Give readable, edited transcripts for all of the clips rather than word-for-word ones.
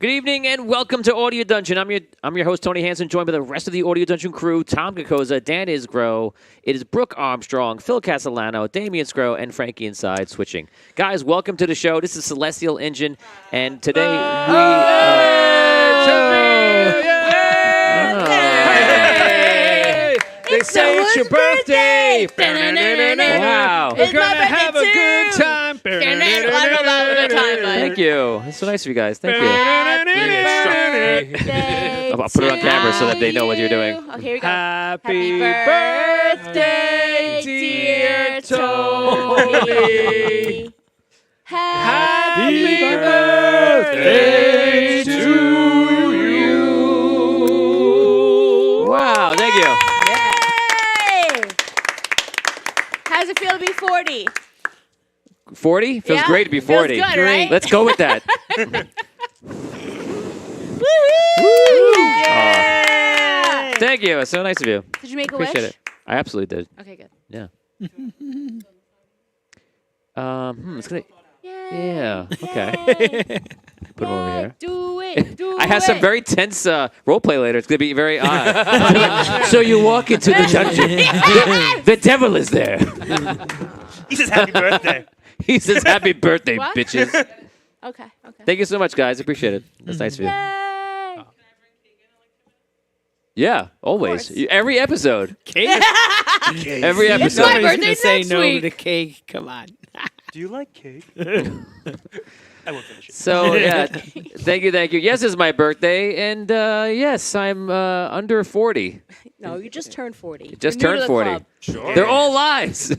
Good evening and welcome to Audio Dungeon. I'm your host, Tony Hansen, joined by the rest of the Audio Dungeon crew, Tom Kokoza, Dan Isgro. It is Brooke Armstrong, Phil Castellano, Damian Scro, and Frankie Inside switching. Guys, welcome to the show. This is Celestial Engine, and today They say it's your birthday. Wow. We're going to have a good time. Thank you. That's so nice of you guys. Thank you. I'll put it on camera so that they know what you're doing. Oh, here we go. Happy birthday, dear Tony. Happy birthday to you. Wow, thank you. Yay! How does it feel to be 40? 40? Feels Yeah? great to be 40. Feels good, right? Let's go with that. Yeah. Thank you. It's so nice of you. Did you make a Appreciate wish? it. I absolutely did. Okay, good. Yeah. It's gonna. Yay. Yeah. Okay. Yay. Put them over Yay. here. Do it. Do I have some it. very tense role play later. It's gonna be very odd. So you walk into the dungeon. The devil is there. He says happy birthday. He says, "Happy birthday, What? bitches." Okay. Okay. Thank you so much, guys. Appreciate it. That's nice of you. Yay. Yeah, always. course. Every episode. Cake? Every It's episode. my Nobody's birthday gonna say next no week. to cake. Come on. Do you like cake? I won't finish it. So, yeah, thank you. Yes, it's my birthday, and yes, I'm under 40. No, you just turned 40. Just You're new turned to the 40. club. Sure. They're all lies.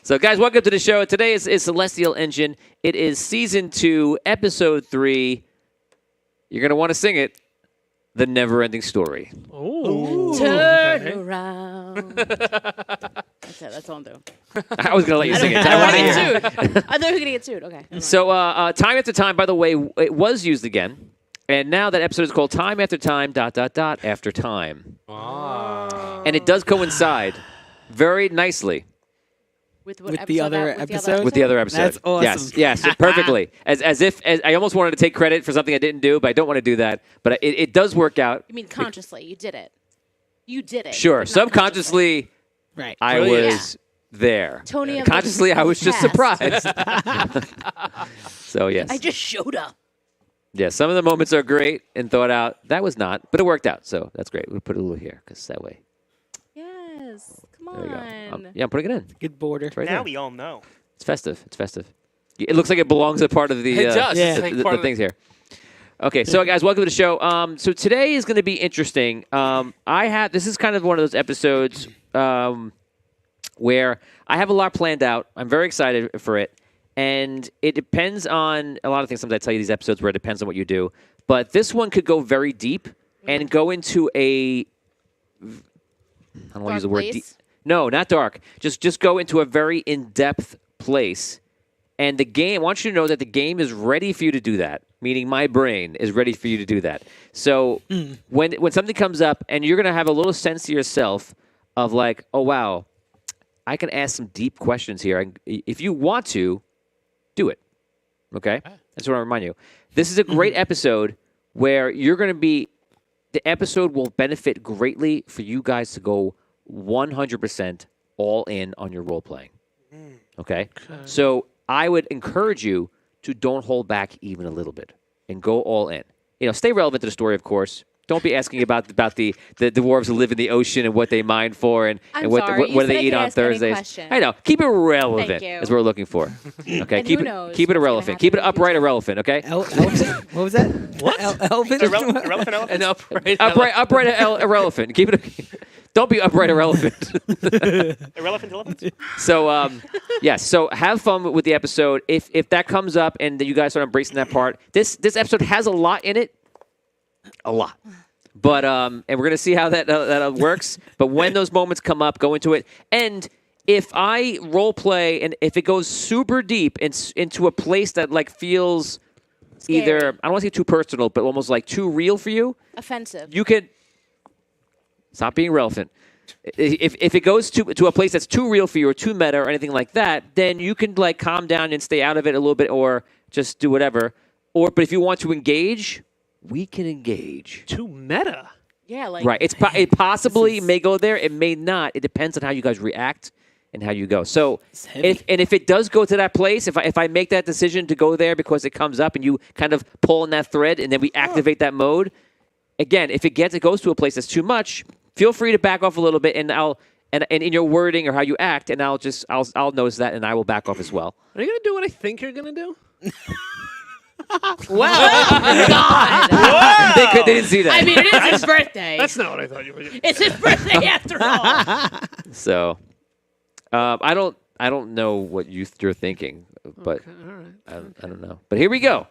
So, guys, welcome to the show. Today is Celestial Engine. It is Season 2, Episode 3. You're going to want to sing it. The Never-Ending Story. Ooh. Turn around. That's it. That's all I'm doing. I was going to let you sing it. I I don't want want to to hear get sued. I thought we were going to get sued. Okay. never mind. So, time after time, by the way, it was used again. And now that episode is called Time After Time, ... After Time. And it does coincide very nicely With what With episode the other that- episode? with the other episode. That's awesome. Yes, perfectly. As if I almost wanted to take credit for something I didn't do, but I don't want to do that. But it does work out. You mean consciously? You did it. You did it. Sure. Not Subconsciously, Right. I Brilliant. was there. Tony of the Consciously, I was just past. surprised. So, yes. I just showed up. Yeah, some of the moments are great and thought out. That was not, but it worked out. So that's great. We'll put it a little here because that way. Yes. Come There we go. on. Yeah, I'm putting it in. Good border. It's right Now there. we all know. It's festive. It's festive. It looks like it belongs as part of the, It does. Yeah. It's like the part of things here. Okay, so guys, welcome to the show. So today is going to be interesting. This is kind of one of those episodes where I have a lot planned out. I'm very excited for it, and it depends on a lot of things. Sometimes I tell you these episodes where it depends on what you do, but this one could go very deep and go into a. I don't want to use the word deep. place? No, not dark. Just go into a very in-depth place. And the game, I want you to know that the game is ready for you to do that, meaning my brain is ready for you to do that. So when something comes up and you're going to have a little sense to yourself of like, oh, wow, I can ask some deep questions here. If you want to, do it. Okay? That's what I remind you. This is a great episode where you're going to be, the episode will benefit greatly for you guys to go 100% all in on your role playing. Okay? So I would encourage you to don't hold back even a little bit and go all in. Stay relevant to the story, of course. Don't be asking about the dwarves who live in the ocean and what they mine for and what sorry. You do they said I eat could on ask any Thursdays. question. I know. Keep it relevant Thank you. is what we're looking for. Okay. And keep who it knows keep it what's gonna irrelevant. Keep it happen in the upright future. irrelevant. Okay. What was that? What? Elvin? Irrelevant elephant? An upright. upright irrelevant. Keep it. Don't be upright irrelevant. Irrelevant elephants? So, yes. So have fun with the episode. If that comes up and you guys start embracing that part, this episode has a lot in it. A lot. But and we're gonna see how that works. But when those moments come up, go into it. And if I role play and if it goes super deep into a place that like feels Scary. either I don't want to say too personal, but almost like too real for you, Offensive. you could stop being relevant. If it goes to a place that's too real for you or too meta or anything like that, then you can like calm down and stay out of it a little bit or just do whatever. But if you want to engage, we can engage. Too meta. Yeah, like Right. It possibly may go there. It may not. It depends on how you guys react and how you go. So heavy. if it does go to that place, if I make that decision to go there because it comes up and you kind of pull on that thread and then we activate that mode, again, if it goes to a place that's too much, feel free to back off a little bit, and and in your wording or how you act, and I'll notice that, and I will back off as well. Are you gonna do what I think you're gonna do? well, God. They didn't see that. I mean, it is his birthday. That's not what I thought you were gonna do. It's his birthday after all. So, I don't know what you're thinking, but Okay, all right. I don't know. But here we go.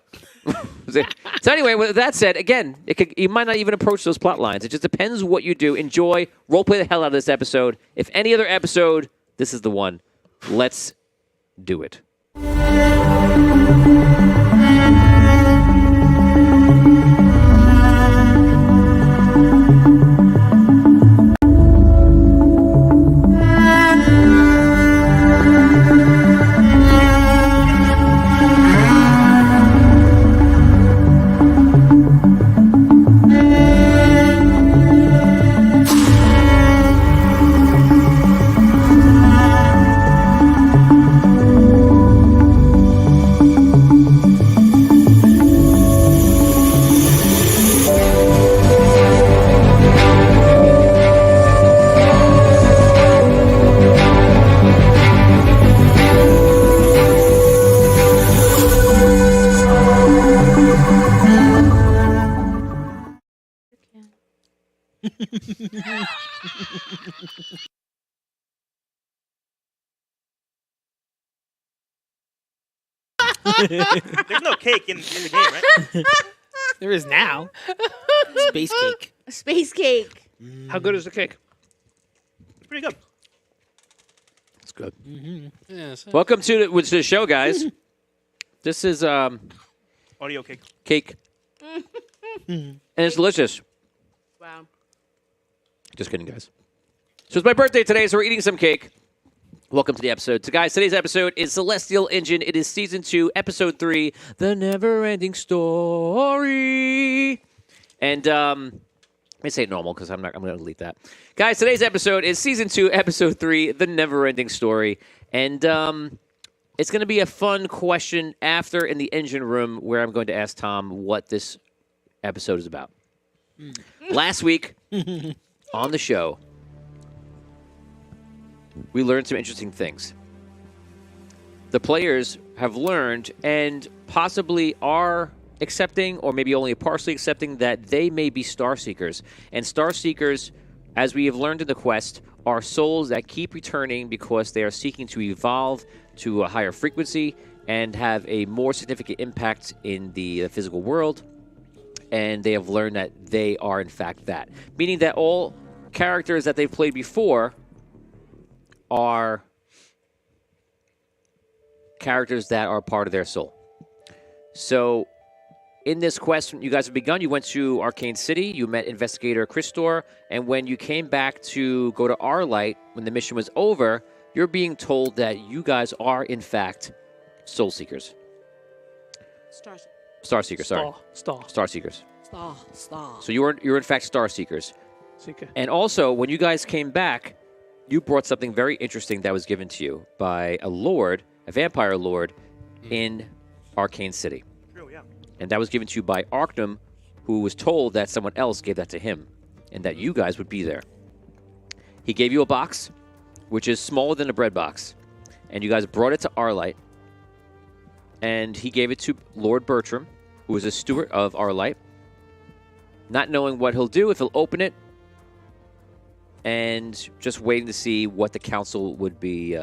So anyway, with that said, again, you might not even approach those plot lines. It just depends what you do. Enjoy, roleplay the hell out of this episode. If any other episode, this is the one. Let's do it. There's no cake in the game, right? There is now. Space cake. A space cake. How good is the cake? It's pretty good. It's good. Yes. Welcome to the show, guys. This is Audio cake. cake, and it's delicious. Wow. Just kidding, guys. So it's my birthday today, so we're eating some cake. Welcome to the episode. So, guys, today's episode is Celestial Engine. It is Season 2, Episode 3, The Never-Ending Story. And let me say it normal because I'm going to delete that. Guys, today's episode is Season 2, Episode 3, The Never-Ending Story. And it's going to be a fun question after in the engine room where I'm going to ask Tom what this episode is about. Last week on the show, we learned some interesting things. The players have learned and possibly are accepting, or maybe only partially accepting, that they may be Star Seekers. And Star Seekers, as we have learned in the quest, are souls that keep returning because they are seeking to evolve to a higher frequency and have a more significant impact in the physical world. And they have learned that they are, in fact, that. Meaning that all characters that they've played before are characters that are part of their soul. So, in this quest, you guys have begun. You went to Arcane City. You met Investigator Christor. And when you came back to go to Arlight, when the mission was over, you're being told that you guys are, in fact, Soul Seekers. Star Seekers, sorry. Star Seekers. Star. So you're in fact Star Seekers. Seeker. And also, when you guys came back, you brought something very interesting that was given to you by a lord, a vampire lord, in Arcane City. True, yeah. And that was given to you by Arcanum, who was told that someone else gave that to him, and that you guys would be there. He gave you a box, which is smaller than a bread box, and you guys brought it to Arlight, and he gave it to Lord Bertram, who is a steward of Arlight, not knowing what he'll do, if he'll open it, and just waiting to see what the council would be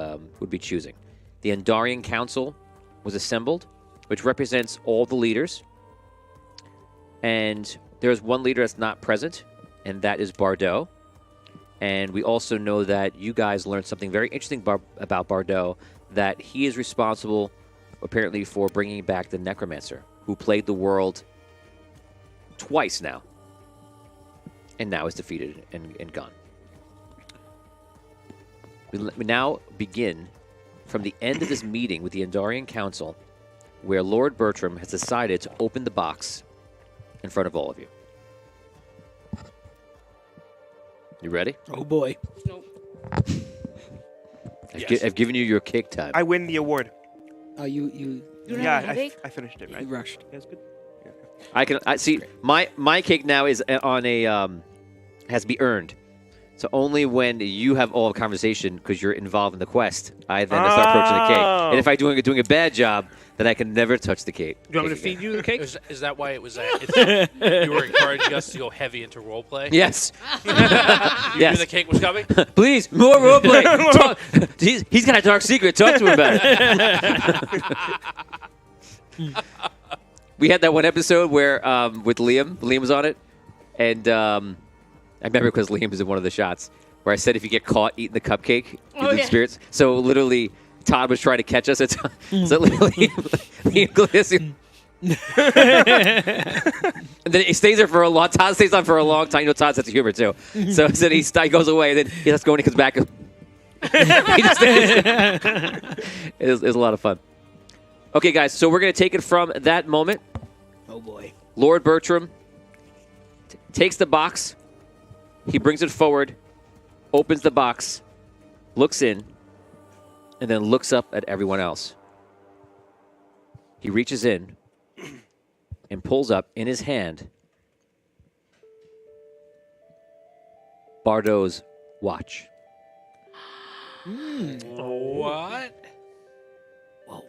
choosing. The Andarian Council was assembled, which represents all the leaders. And there's one leader that's not present, and that is Bardot. And we also know that you guys learned something very interesting about Bardot, that he is responsible, apparently, for bringing back the Necromancer, who plagued the world twice now, and now is defeated and gone. We now begin from the end of this meeting with the Andarian Council where Lord Bertram has decided to open the box in front of all of you. You ready? Oh boy. I've given you your cake time. I win the award. Oh, you You don't Yeah, have a headache? I finished it, right? you rushed. Yeah, it's good. I see. My cake now is on a has to be earned. So only when you have all the conversation because you're involved in the quest, I then start approaching the cake. Oh. And if I'm doing a bad job, then I can never touch the cake. Do you want me to Cake again. feed you the cake? Is that why it was that? You were encouraging us to go heavy into roleplay? Yes. You yes. knew the cake was coming? Please, more roleplay. He's got a dark secret. Talk to him about it. We had that one episode where with Liam. Liam was on it. And I remember because Liam was in one of the shots where I said if you get caught eating the cupcake, Oh, the yeah. spirits. So literally, Todd was trying to catch us. So literally, Liam goes in. And then he stays there for a long. Todd stays on for a long time. You know, Todd's sense of humor too. So then he goes away. And then he has to go and he comes back. He just stays. It was a lot of fun. Okay, guys. So we're gonna take it from that moment. Oh boy. Lord Bertram takes the box. He brings it forward, opens the box, looks in, and then looks up at everyone else. He reaches in and pulls up in his hand Bardot's watch. What? Whoa.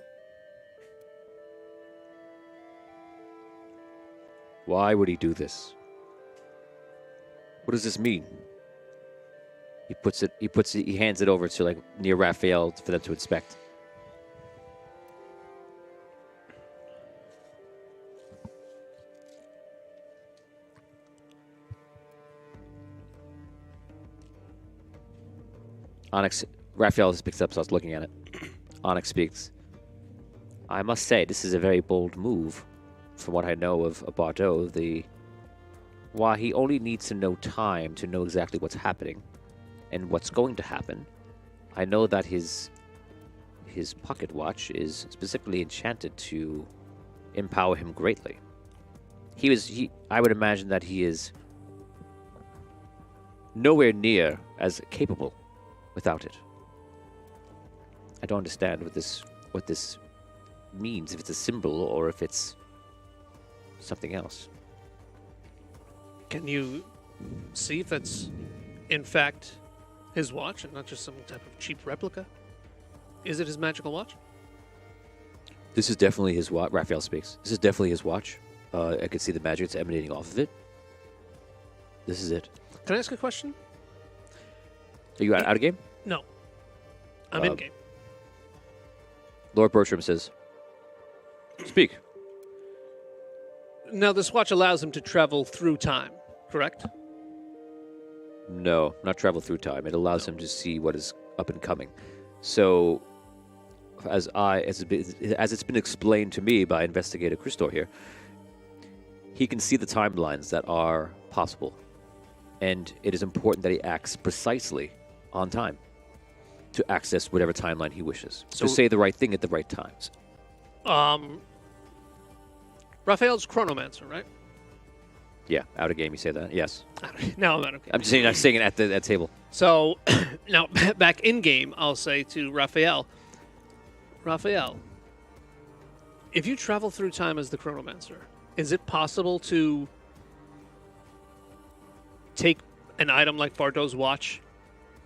Why would he do this? What does this mean? He hands it over to like near Raphael for them to inspect. Onyx, Raphael picks up, starts looking at it. Onyx speaks. I must say, this is a very bold move. From what I know of Bardot, while he only needs to know time to know exactly what's happening and what's going to happen, I know that his pocket watch is specifically enchanted to empower him greatly. I would imagine that he is nowhere near as capable without it. I don't understand what this means, if it's a symbol or if it's something else. Can you see if that's, in fact, his watch and not just some type of cheap replica? Is it his magical watch? This is definitely his watch. Raphael speaks. This is definitely his watch. I could see the magic that's emanating off of it. This is it. Can I ask a question? Are you out of game? No. I'm in game. Lord Bertram says, speak. Now, this watch allows him to travel through time, correct? No, not travel through time. It allows him to see what is up and coming. So, as it's been explained to me by Investigator Christor here, he can see the timelines that are possible. And it is important that he acts precisely on time to access whatever timeline he wishes. So- to say the right thing at the right times. Raphael's chronomancer, right? Yeah, out of game, you say that? Yes. No, I'm not okay. I'm just saying it at the table. So, now, back in game, I'll say to Raphael, if you travel through time as the chronomancer, is it possible to take an item like Bardot's watch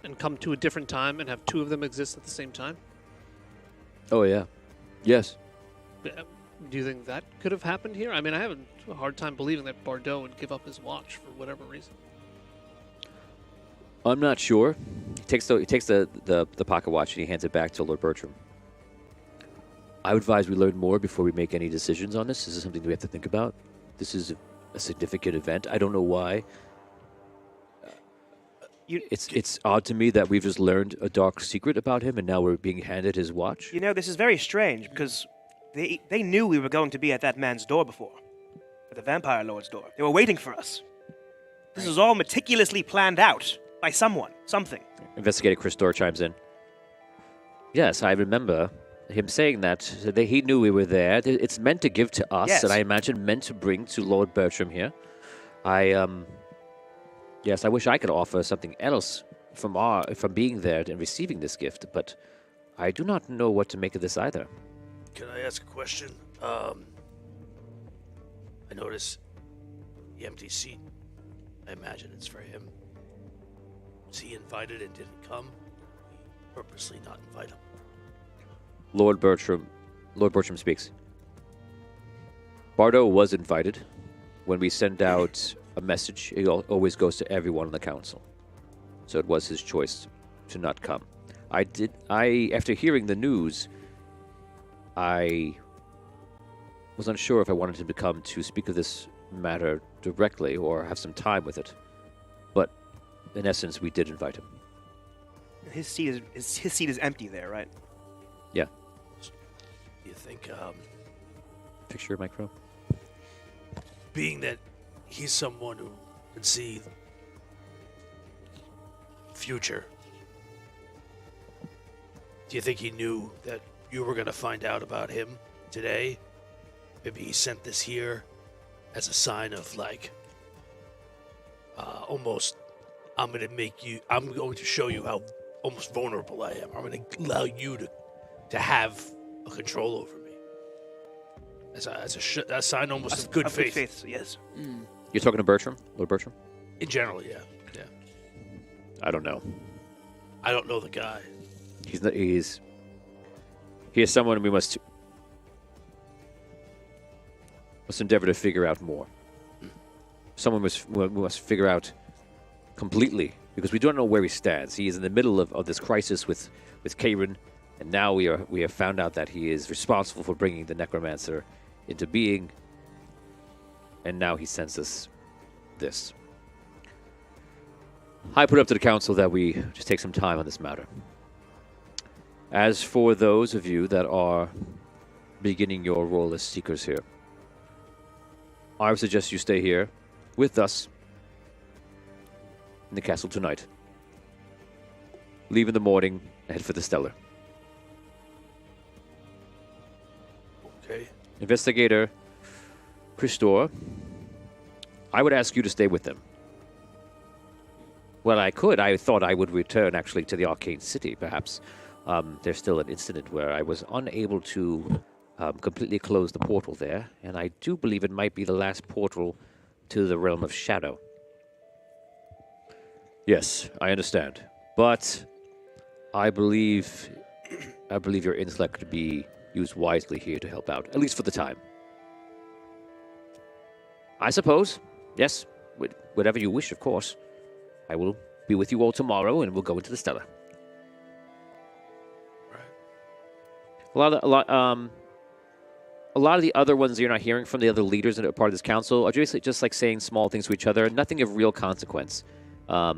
and come to a different time and have two of them exist at the same time? Oh, yeah. Yes. Do you think that could have happened here? I mean, I have a hard time believing that Bardot would give up his watch for whatever reason. I'm not sure. He takes the pocket watch and he hands it back to Lord Bertram. I would advise we learn more before we make any decisions on this. This is something that we have to think about. This is a significant event. I don't know why. It's odd to me that we've just learned a dark secret about him and now we're being handed his watch. You know, this is very strange because they knew we were going to be at that man's door before. At the Vampire Lord's door. They were waiting for us. This was all meticulously planned out by someone, something. Investigator Christor chimes in. Yes, I remember him saying that he knew we were there. It's meant to give to us, Yes. and I imagine meant to bring to Lord Bertram here. Yes, I wish I could offer something else from being there and receiving this gift, but I do not know what to make of this either. Can I ask a question? I notice the empty seat. I imagine it's for him. Was he invited and didn't come? We purposely not invite him. Lord Bertram speaks. Bardo was invited. When we send out a message, it always goes to everyone on the council. So it was his choice to not come. After hearing the news, I was unsure if I wanted him to come to speak of this matter directly or have some time with it. But in essence, we did invite him. His seat is empty there, right? Yeah. Do you think, Picture micro. being that he's someone who can see future, do you think he knew that you were going to find out about him today? Maybe he sent this here as a sign of like, almost, I'm going to show you how almost vulnerable I am. I'm going to allow you to have a control over me. As a sign almost of good faith. Yes. You're talking to Bertram? Lord Bertram? In general, yeah. Yeah. I don't know. I don't know the guy. He is someone we must endeavor to figure out more. Someone we must figure out completely, because we don't know where he stands. He is in the middle of this crisis with Karen, and now we have found out that he is responsible for bringing the necromancer into being, and now he sends us this. I put up to the council that we just take some time on this matter. As for those of you that are beginning your role as seekers here, I would suggest you stay here with us in the castle tonight. Leave in the morning and head for the Stellar. Okay. Investigator Christor, I would ask you to stay with them. Well, I thought I would return actually to the Arcane City, perhaps. There's still an incident where I was unable to completely close the portal there, and I do believe it might be the last portal to the realm of shadow. Yes, I understand. But I believe your intellect could be used wisely here to help out, at least for the time. I suppose. Yes, whatever you wish, of course. I will be with you all tomorrow, and we'll go into the Stellar. Right. A lot of the other ones you're not hearing from the other leaders that are part of this council are just like saying small things to each other, nothing of real consequence, but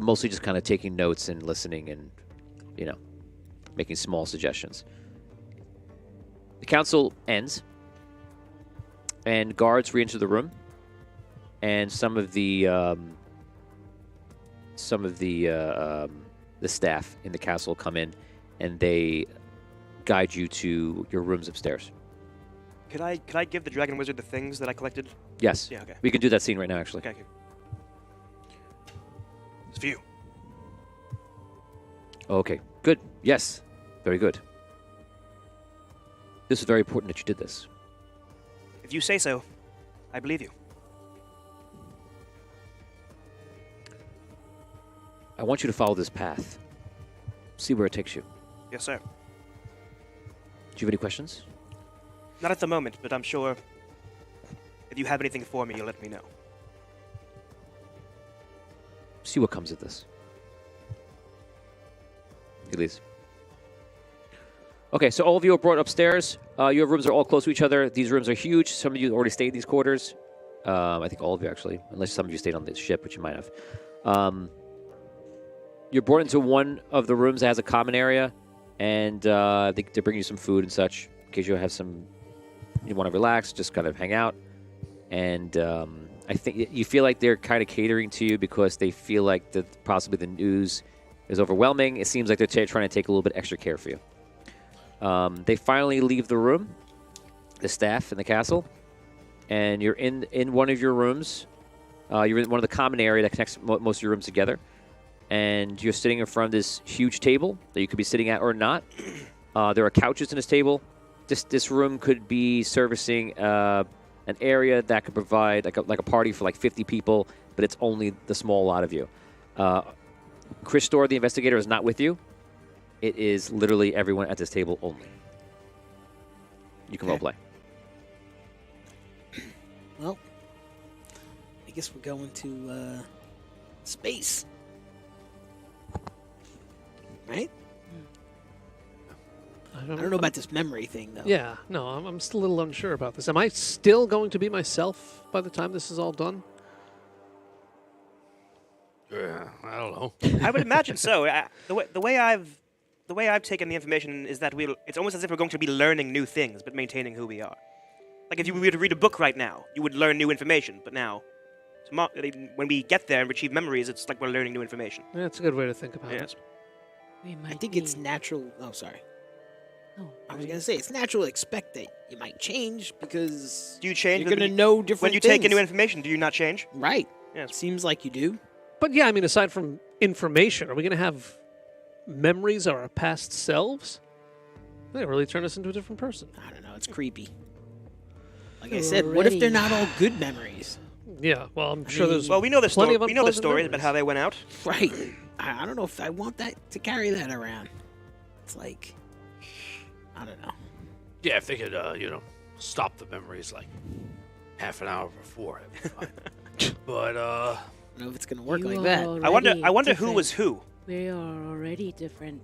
mostly just kind of taking notes and listening and, making small suggestions. The council ends, and guards re-enter the room, and some of the staff in the castle come in, and they guide you to your rooms upstairs. Could I give the dragon wizard the things that I collected? Yes. Yeah, okay. We can do that scene right now, actually. Okay. It's for you. Okay. Good. Yes. Very good. This is very important that you did this. If you say so, I believe you. I want you to follow this path. See where it takes you. Yes, sir. Do you have any questions? Not at the moment, but I'm sure if you have anything for me, you'll let me know. See what comes of this. He leaves. Okay, so all of you are brought upstairs. Your rooms are all close to each other. These rooms are huge. Some of you already stayed in these quarters. I think all of you, actually. Unless some of you stayed on the ship, which you might have. You're brought into one of the rooms that has a common area. And they bring you some food and such. In case you want to relax, just kind of hang out. And I think you feel like they're kind of catering to you because they feel like possibly the news is overwhelming. It seems like they're trying to take a little bit extra care for you. They finally leave the room, the staff in the castle, and you're in one of your rooms. You're in one of the common area that connects most of your rooms together, and you're sitting in front of this huge table that you could be sitting at or not. There are couches in this table. This room could be servicing an area that could provide like a party for like 50 people, but it's only the small lot of you. Chris Storr, the investigator, is not with you. It is literally everyone at this table only. You can roleplay. Well, I guess we're going to space. Right? I don't know about this memory thing, though. Yeah, no, I'm still a little unsure about this. Am I still going to be myself by the time this is all done? Yeah, I don't know. I would imagine so. The way I've taken the information is that it's almost as if we're going to be learning new things, but maintaining who we are. Like if you were to read a book right now, you would learn new information, but now, when we get there and retrieve memories, it's like we're learning new information. Yeah, that's a good way to think about Yes. it. We might I think it's natural. Oh, sorry. Oh, I was gonna say it's natural to expect that you might change because Do you change you're when gonna you- know different when you things. take in new information? Do you not change? Right. Yes. Seems like you do. But yeah, I mean, aside from information, are we going to have memories of our past selves? They really turn us into a different person. I don't know. It's creepy. Like I said, what if they're not all good memories? Yeah, well, I'm sure there's Well, we know the plenty story. of We know the unpleasant stories about memories. how they went out. Right. I don't know if I want that to carry that around. It's like, I don't know. Yeah, if they could, stop the memories like half an hour before, it'd be fine. But I don't know if it's gonna work You like are that. already I wonder who different. was who. We are already different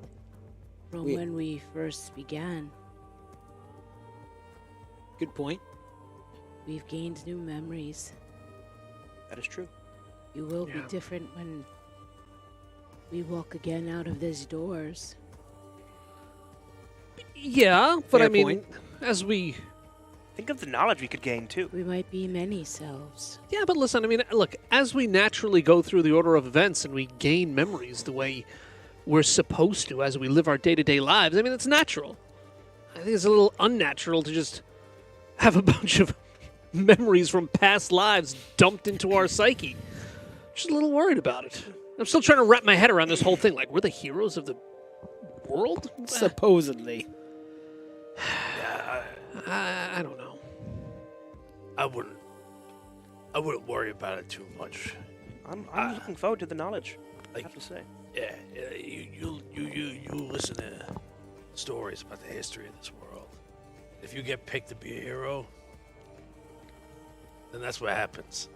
from We- when we first began. Good point. We've gained new memories. That is true. You will be different when we walk again out of these doors. Yeah, but Fair I mean, point. as we... Think of the knowledge we could gain too. We might be many selves. Yeah, but listen, I mean, look, as we naturally go through the order of events and we gain memories the way we're supposed to as we live our day-to-day lives, I mean, it's natural. I think it's a little unnatural to just have a bunch of memories from past lives dumped into our psyche. Just a little worried about it. I'm still trying to wrap my head around this whole thing. Like, we're the heroes of the world? Supposedly. I don't know. I wouldn't worry about it too much. I'm looking forward to the knowledge. I have to say. Yeah, you listen to stories about the history of this world. If you get picked to be a hero, then that's what happens.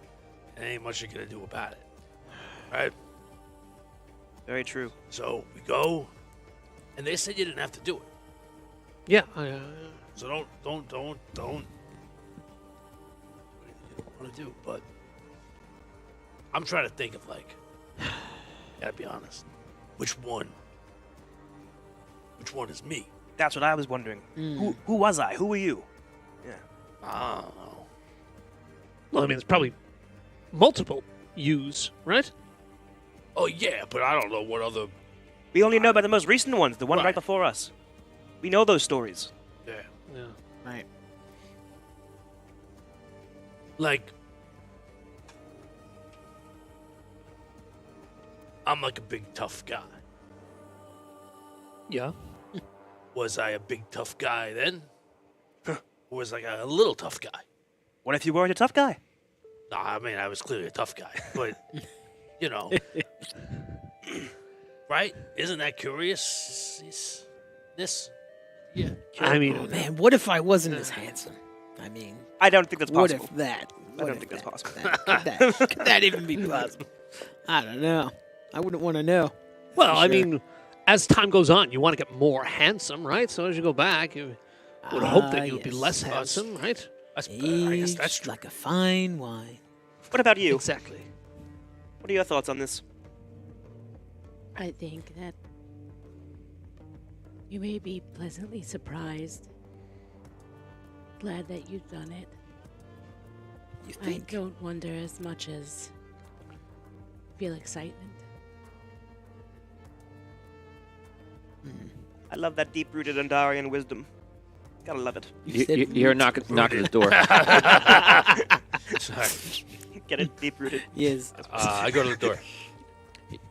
And ain't much you're gonna do about it, right? Very true. So we go, and they said you didn't have to do it. Yeah, So don't what you want to do. But I'm trying to think of like, gotta be honest, which one is me? That's what I was wondering. Who was I? Who were you? Yeah. I don't know. well, I mean, it's probably multiple yous, right? Oh yeah, but I don't know what other. We only know about the most recent ones, the one right Right. before us. We know those stories. Yeah. Yeah. Right. Like, I'm like a big tough guy. Yeah. Was I a big tough guy then? Or was I a little tough guy? What if you weren't a tough guy? No, I mean I was clearly a tough guy, but you know, right? Isn't that curious? Yeah. I mean, Oh, man, what if I wasn't as handsome? I mean, I don't think that's what possible. if that? I What don't if think that's that- possible. Could that even be possible? I don't know. I wouldn't want to know. well, I Sure. mean, as time goes on, you want to get more handsome, right? So as you go back, you would hope that you would be yes. less handsome, right? I guess that's Aged true. like a fine wine. What about you? Exactly. What are your thoughts on this? I think that you may be pleasantly surprised. Glad that you've done it. You I think? don't wonder as much as feel excitement. I love that deep-rooted Andarian wisdom. Gotta love it. You hear a knock at the door. Sorry. Get it deep-rooted. Yes. I go to the door.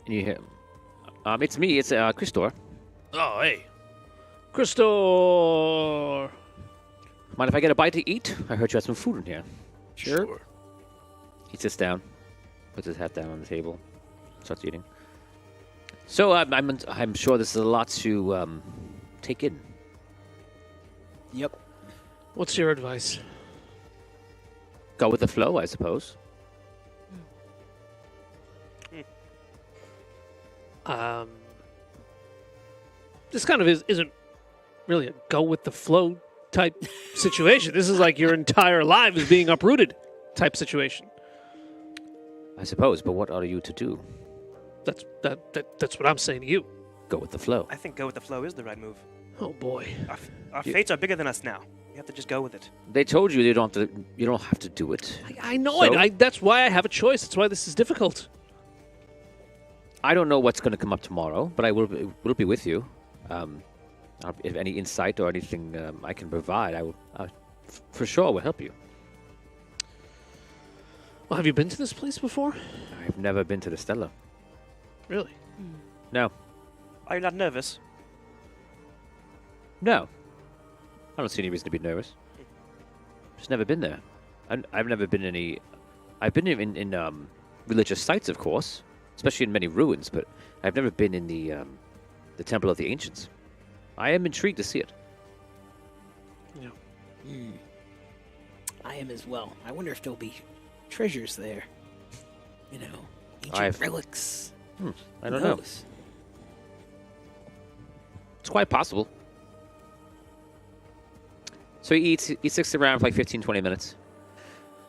And you hear, it's me. It's Christor. Oh, hey. Christor. Mind if I get a bite to eat? I heard you had some food in here. Sure. He sits down, puts his hat down on the table, starts eating. So I'm sure this is a lot to take in. Yep. What's your advice? Go with the flow, I suppose. This kind of isn't really a go with the flow type situation. This is like your entire life is being uprooted type situation. I suppose, but what are you to do? That's what I'm saying to you. Go with the flow. I think go with the flow is the right move. Oh boy. Our fates are bigger than us now. We have to just go with it. They told you you don't have to do it. I know So? it. That's why I have a choice. That's why this is difficult. I don't know what's going to come up tomorrow, but I will be with you. If any insight or anything I can provide, I will for sure will help you. Well, have you been to this place before? I've never been to the Stella. Really? No, Are you not nervous? no. I don't see any reason to be nervous. Just never been there. I've never been any. I've been in religious sites, of course, especially in many ruins, but I've never been in the Temple of the Ancients. I am intrigued to see it. Yeah. I am as well. I wonder if there'll be treasures there. You know, ancient I've- relics. I don't know. It's quite possible. So he sticks around for like 15, 20 minutes.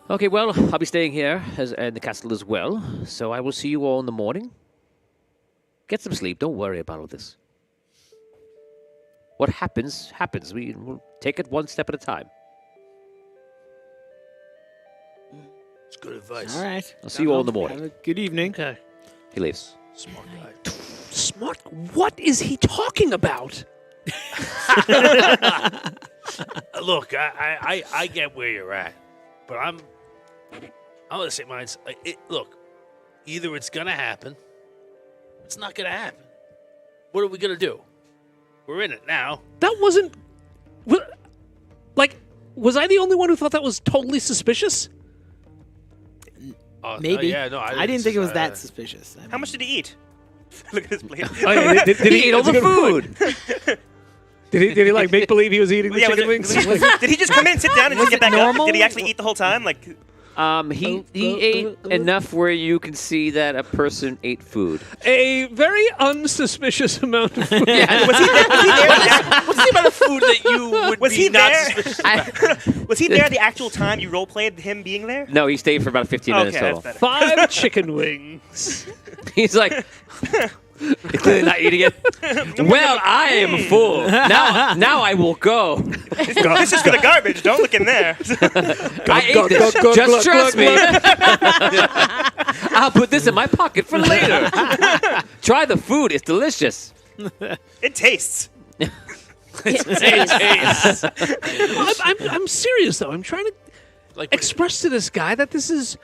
Okay, well, I'll be staying here in the castle as well, so I will see you all in the morning. Get some sleep. Don't worry about all this. What happens, happens. We'll take it one step at a time. It's good advice. All right. I'll see you all in the morning. Have a good evening. Okay. He leaves. Smart guy. Smart. What is he talking about? Look, I get where you're at, but I'm gonna say mine's. Look, either it's gonna happen, it's not gonna happen. What are we gonna do? We're in it now. That wasn't. Like, was I the only one who thought that was totally suspicious? Maybe. Yeah, no, I didn't think it was that suspicious. I How much did he eat? Look at his plate. Oh, yeah, did He ate all that's a the good food. point. Did he like make believe he was eating the Yeah, chicken wings? did he just come in, sit down, and just get back normal? up? Did he actually eat the whole time? Like, He ate enough where you can see that a person ate food. A very unsuspicious amount of food. was he there? What's about the food that you would Was be he not there? suspicious about? Was he there the actual time you role played him being there? No, he stayed for about 15 minutes Okay, total. that's better. 5 chicken wings. He's like, he's clearly not eating it. Well, I am full. Now I will go. This is for the garbage. Don't look in there. I ate this. Just trust me. I'll put this in my pocket for later. Try the food. It's delicious. It tastes. I'm serious though. I'm trying to Like, express to this guy that this is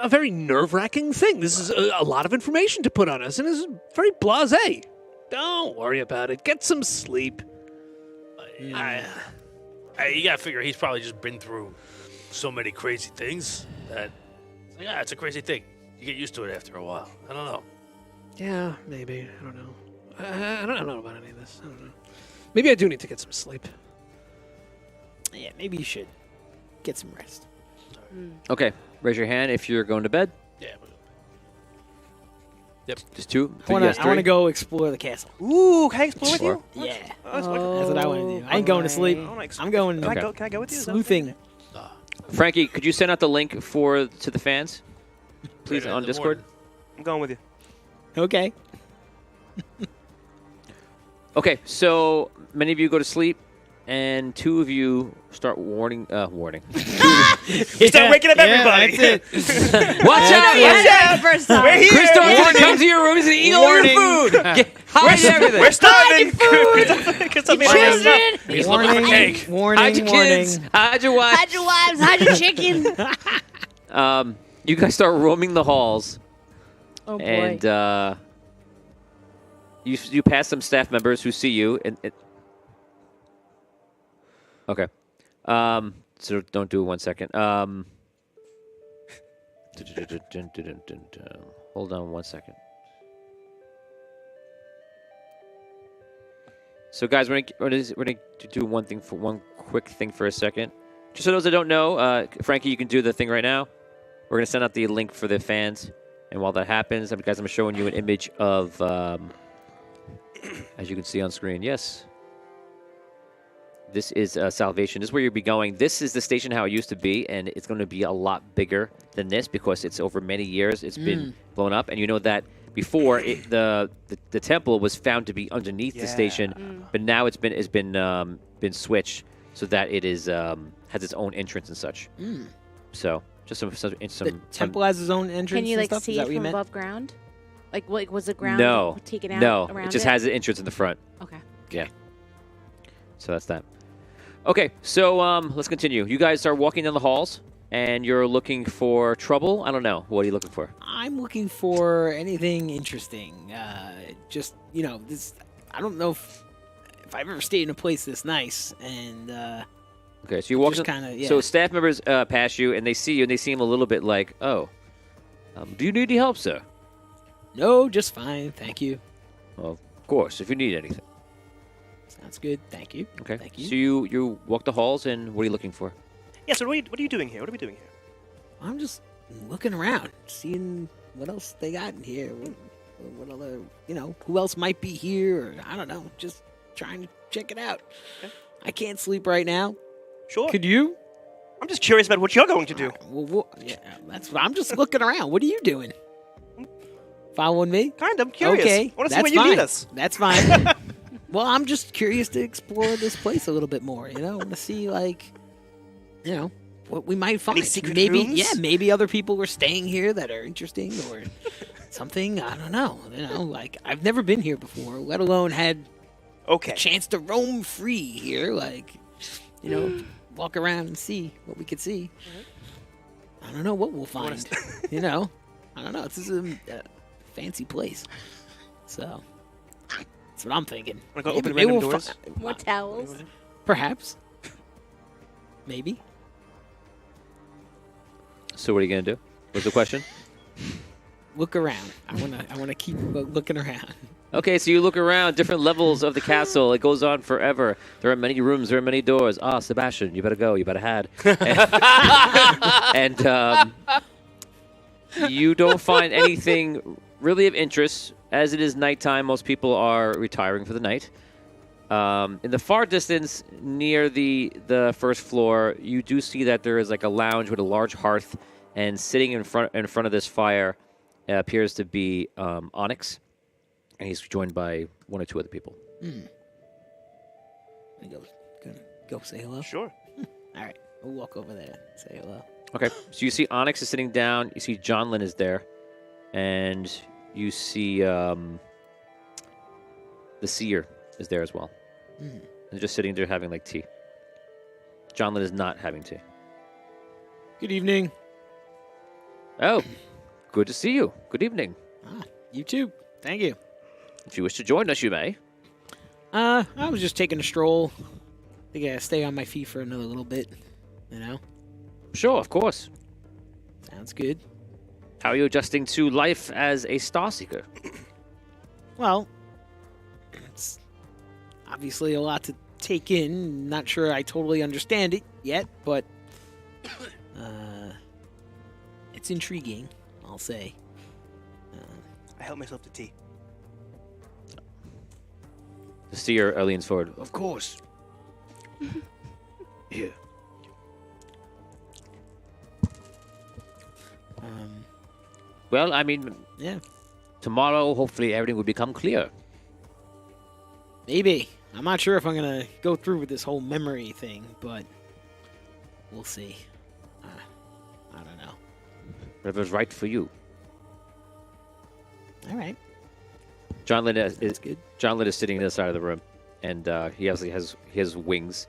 a very nerve-wracking thing. This is a lot of information to put on us, and this is very blasé. Don't worry about it. Get some sleep. you gotta figure he's probably just been through so many crazy things that, yeah, it's a crazy thing. You get used to it after a while. I don't know. Yeah, maybe. I don't know. I don't know about any of this. I don't know. Maybe I do need to get some sleep. Yeah, maybe you should get some rest. Okay, raise your hand if you're going to bed. Yeah. Just two. I want to three. go explore the castle. Ooh, can I explore with Explore. you? Yeah. Oh, that's That's what I want to do. I ain't going to sleep. I wanna explore. I'm going Can, Okay. can I go with you? Is that okay? sleuthing. Frankie, could you send out the link to the fans, please, Right in on the Discord? morning. I'm going with you. Okay. Okay, so many of you go to sleep, and two of you start warning. Start waking up everybody. That's it. Watch out! Watch out! First time. We're here. Chris starts to Warning. come to your room. He's gonna eat all your food. Hide everything. We're starving. Christopher made all this stuff. He's looking for cake. Hide your kids. Hide your wife. Hide your wives. Hide your chicken. You guys start roaming the halls, Oh boy. and you pass some staff members who see you. Okay. So don't do it 1 second. Hold on 1 second. So guys, we're gonna do one quick thing for a second. Just so those that don't know, Frankie, you can do the thing right now. We're gonna send out the link for the fans, and while that happens, guys, I'm showing you an image of, as you can see on screen. Yes. This is Salvation. This is where you'll be going. This is the station how it used to be, and it's going to be a lot bigger than this because it's over many years. It's been blown up, and you know that before the temple was found to be underneath the station, but now it's been switched so that it is has its own entrance and such. So just some The temple has its own entrance. Can you and like stuff? see Is that it what you from meant? above ground? Like was the ground no taken out? no around it just has an entrance in the front. Okay. Yeah. So that's that. Okay, so let's continue. You guys are walking down the halls, and you're looking for trouble. I don't know. What are you looking for? I'm looking for anything interesting. Just this. I don't know if I've ever stayed in a place this nice, and Okay, so you walk. just kinda, yeah. So staff members pass you, and they see you, and they seem a little bit like, "Oh, do you need any help, sir?" no, just fine, thank you. Well, of course, if you need anything. Sounds good, thank you. Okay. Thank you. So you walk the halls, and what are you looking for? Yeah, so what are you doing here? What are we doing here? I'm just looking around, seeing what else they got in here. What other, who else might be here? Or, I don't know. Just trying to check it out. Okay. I can't sleep right now. Sure. Could you? I'm just curious about what you're going to do. Yeah, that's what I'm just looking around. What are you doing? Following me? Kind of. I'm curious. Okay, I want to see that's where you fine. lead us. That's fine. Well, I'm just curious to explore this place a little bit more. I want to see, what we might find. secret maybe, rooms? yeah, maybe other people were staying here that are interesting or something. I don't know. I've never been here before, let alone had Okay. a chance to roam free here. Walk around and see what we could see. I don't know what we'll find. I don't know. This is a fancy place, so that's what I'm thinking. Wanna go Maybe- open maybe random we'll doors? More towels. Perhaps. Maybe. So what are you gonna do? What's the question? Look around. I wanna keep looking around. Okay, so you look around different levels of the castle. It goes on forever. There are many rooms. There are many doors. Sebastian, you better go. You better hide. And you don't find anything really of interest. As it is nighttime, most people are retiring for the night. In the far distance, near the first floor, you do see that there is like a lounge with a large hearth, and sitting in front of this fire appears to be Onyx. And he's joined by one or two other people. Go say hello. Sure. All right, we'll walk over there and say hello. Okay, so you see Onyx is sitting down. You see John Lynn is there. And you see the Seer is there as well. They're just sitting there having like tea. John Lynn is not having tea. Good evening. Oh, good to see you. Good evening. You too. Thank you. If you wish to join us, you may. I was just taking a stroll. I think I gotta stay on my feet for another little bit. Sure, of course. Sounds good. How are you adjusting to life as a Star Seeker? Well, it's obviously a lot to take in. Not sure I totally understand it yet, but it's intriguing, I'll say. I help myself to tea. The Seer leans forward. Of course. Here. Well, I mean, Yeah, tomorrow, hopefully, everything will become clear. maybe. I'm not sure if I'm gonna go through with this whole memory thing, but we'll see. I don't know. Whatever's right for you. All right. John Lynn That's good. John Lynn is sitting in this side of the room, and he has wings,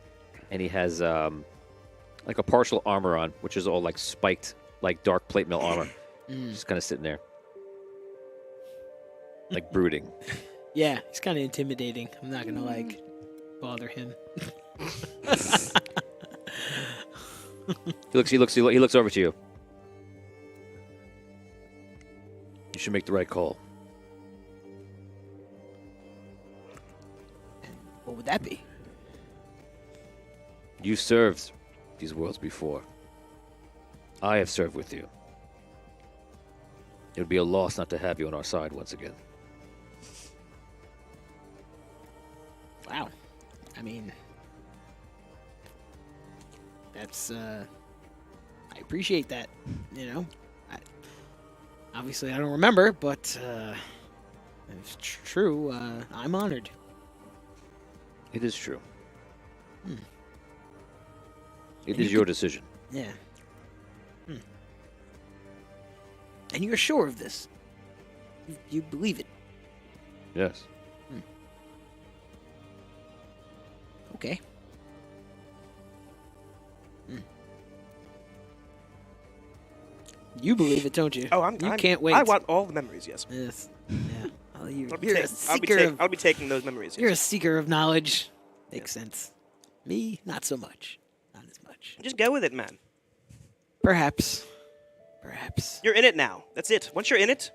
and he has like a partial armor on, which is all like spiked, like dark plate mail armor. Just kind of sitting there, like brooding. Yeah, he's kind of intimidating. I'm not gonna like bother him. He looks over to you. You should make the right call. What would that be? You served these worlds before. I have served with you. It would be a loss not to have you on our side once again. Wow. I mean, that's I appreciate that. You know, obviously I don't remember, but if it's true. I'm honored. It is true. Hmm. It And is you your decision. Yeah. And you're sure of this? You believe it? Yes. Okay. You believe it, don't you? Oh, You can't wait. I want all the memories. Yes. Yes. Yeah. Oh, you're, I'll be, you're a I'll, be seeker of, I'll be taking those memories. you're a Yes. seeker of knowledge. Makes sense. Me, not so much. Not as much. Just go with it, man. Perhaps. Perhaps. You're in it now. That's it. Once you're in it,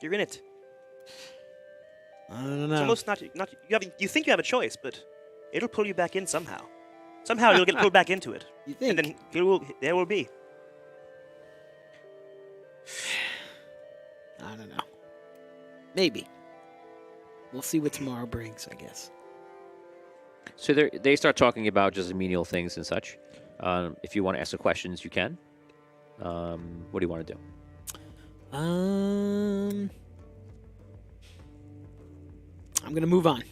you're in it. I don't It's know. almost not you think you have a choice, but it'll pull you back in somehow. Somehow you'll get pulled back into it, You think? and then there will be. I don't know. Maybe. We'll see what tomorrow brings, I guess. So they start talking about just menial things and such. If you want to ask the questions, you can. What do you want to do? I'm gonna move on.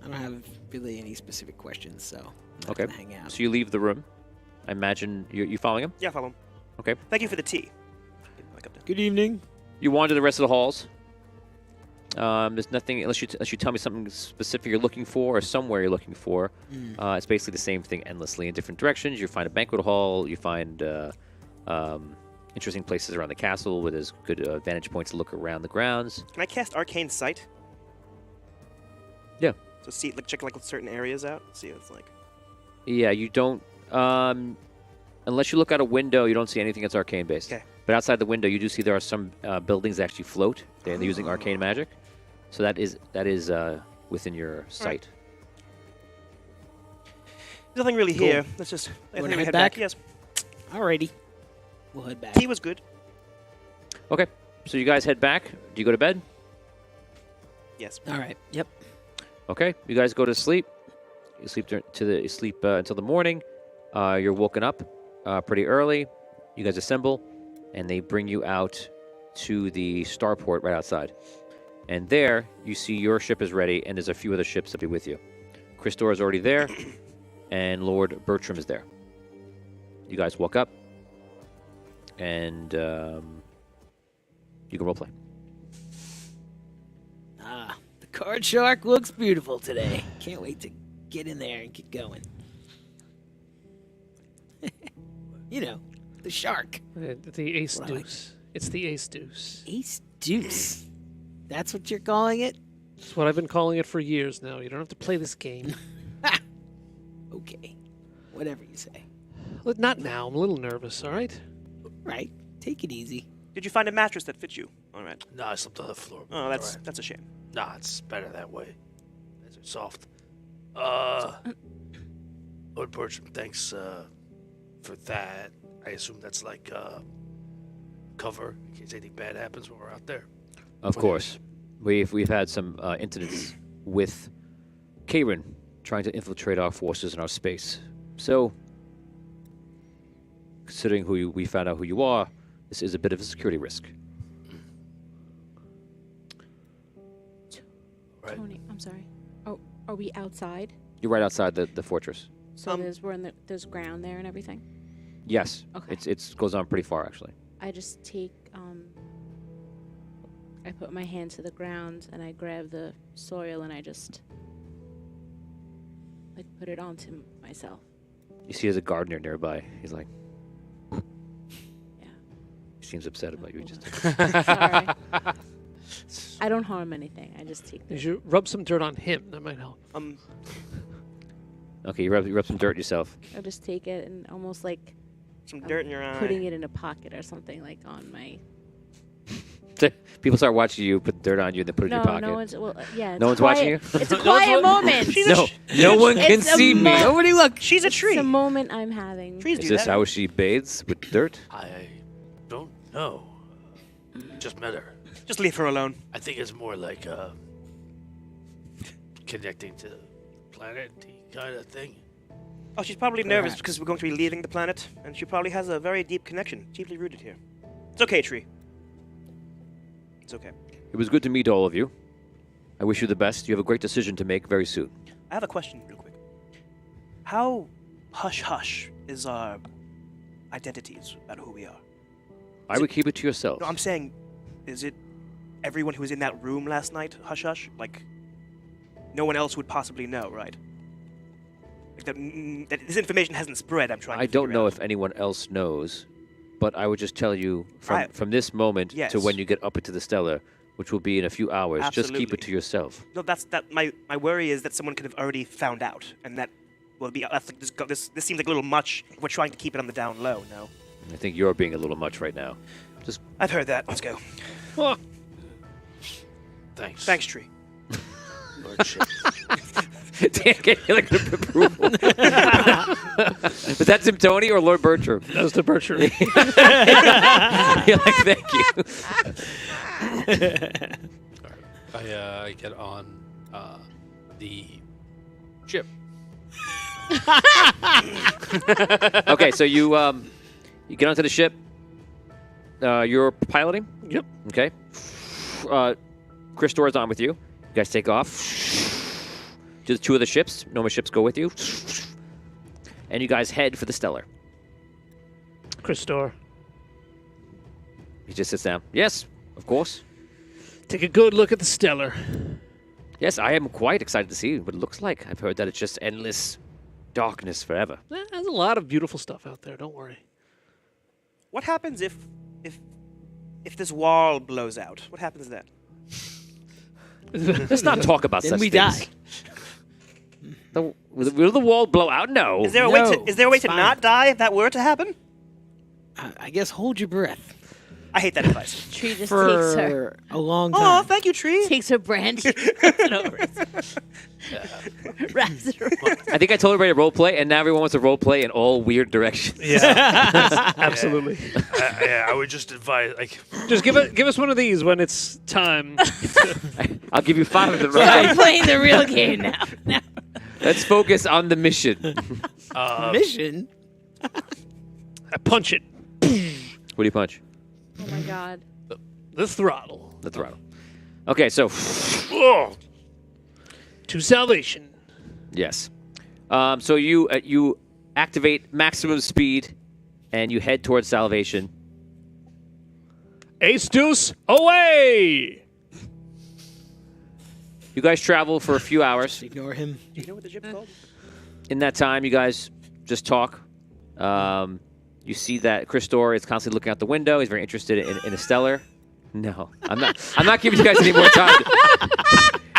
I don't have really any specific questions, so I'm not Okay. gonna hang out. So you leave the room. I imagine you following him? Yeah, follow him. Okay. Thank you for the tea. Get back up there. Good evening. You wander the rest of the halls. There's nothing unless you tell me something specific you're looking for or somewhere you're looking for. It's basically the same thing endlessly in different directions. You find a banquet hall. You find interesting places around the castle where there's good vantage points to look around the grounds. Can I cast Arcane Sight? Yeah. So see, like check like certain areas out. See what it's like. Yeah, you don't. Unless you look out a window, you don't see anything that's arcane based. Okay. But outside the window, you do see there are some buildings that actually float. They're using arcane magic, so that is within your sight. There's nothing really Cool. here. Let's just I wanna think we head back? Yes. Alrighty. We'll head back. Tea was good. Okay, so you guys head back. Do you go to bed? Yes. All right. Yep. Okay, you guys go to sleep. You sleep until the morning. You're woken up pretty early. You guys assemble, and they bring you out to the starport right outside. And there, you see your ship is ready, and there's a few other ships that be with you. Christor is already there, and Lord Bertram is there. You guys walk up, and you can roleplay. Ah, the card shark looks beautiful today. Can't wait to get in there and get going. You know, the shark. The ace What I like. deuce. It's the ace deuce. Ace deuce. That's what you're calling it? It's what I've been calling it for years now. You don't have to play this game. Okay. Whatever you say. Look, not now. I'm a little nervous, all right? Right. Take it easy. Did you find a mattress that fits you? All right. Nah, I slept on the floor. Oh, that's Alright. that's a shame. Nah, it's better that way. These are soft. Lord Bertram, thanks for that. I assume that's like cover in case anything bad happens when we're out there. Of course. We've had some incidents with Karen trying to infiltrate our forces in our space. So, considering we found out who you are, this is a bit of a security risk. Right. Tony, I'm sorry. Oh, Are we outside? You're right outside the fortress. So there's ground there and everything. Yes. Okay. It goes on pretty far actually. I just take I put my hand to the ground and I grab the soil and I just like put it onto myself. You see, there's a gardener nearby. He's like, Yeah. he seems upset about you. Just Sorry. I don't harm anything. I just take You the should rub some dirt on him. That might help. okay. You rub some dirt yourself. I just take it and almost like Some dirt in your eye. putting it in a pocket or something like on my. People start watching you put dirt on you, and then put it in your pocket. No one's. Well, yeah. No it's one's watching quiet. you? It's a quiet moment. No one can It's a see me. Nobody look. She's a It's tree. a moment I'm having. Trees Is do this that. how she bathes with dirt? I don't know. Just met her. Just leave her alone. I think it's more like connecting to the planet kind of thing. Oh, she's probably nervous Perhaps. because we're going to be leaving the planet, and she probably has a very deep connection, deeply rooted here. It's okay, Tree. It's okay. It was good to meet all of you. I wish you the best. You have a great decision to make very soon. I have a question, real quick. How hush-hush is our identities about who we are? I would keep it to yourself. No, I'm saying, is it everyone who was in that room last night, hush-hush? Like, no one else would possibly know, right? Like that this information hasn't spread, I'm trying to I don't figure know out. if anyone else knows, but I would just tell you from this moment to Yes. when you get up into the Stellar, which will be in a few hours, just keep Absolutely. it to yourself. No, my worry is that someone could have already found out, and that will be, that's like, this seems like a little much if we're trying to keep it on the down low, no? I think you're being a little much right now. I've heard that. Let's go. Oh, Thanks. Thanks, Tree. Lordship. Dan gave you like an approval. Was that Tim Tony or Lord Bertram? that was the Bertram. You're like, thank you. I get on the ship. Okay, so you get onto the ship. You're piloting. Yep. Okay. Chris is on with you. You guys take off. Just two of the ships. No more ships go with you. And you guys head for the Stellar. Christor, He just sits down. Yes, of course. take a good look at the Stellar. Yes, I am quite excited to see what it looks like. I've heard that it's just endless darkness forever. There's a lot of beautiful stuff out there. Don't worry. What happens if this wall blows out? What happens then? Let's not talk about Then such we things. die. Will the wall blow out? No. Is there a No, way it's to fine. not die if that were to happen? I guess hold your breath I hate that advice. Tree just takes for her a long Oh, time. thank you, Tree. takes her branch, puts it over it, wraps it around. I think I told everybody to role play, and now everyone wants to role play in all weird directions. Yeah, absolutely. Yeah, I would just advise, like, Just give us one of these when it's time. I'll give you 5 of them. I'm Right? playing the real game now. Let's focus on the mission. Mission? I punch it. What do you punch? Oh my god. The throttle. The throttle. Okay, so To salvation. yes. So you activate maximum speed, and you head towards salvation. Ace Deuce, away! You guys travel for a few hours. Ignore him. Do you know what the ship's called? In that time, you guys just talk. You see that Christor is constantly looking out the window. He's very interested in a Stellar. No, I'm not. I'm not giving you guys any more time.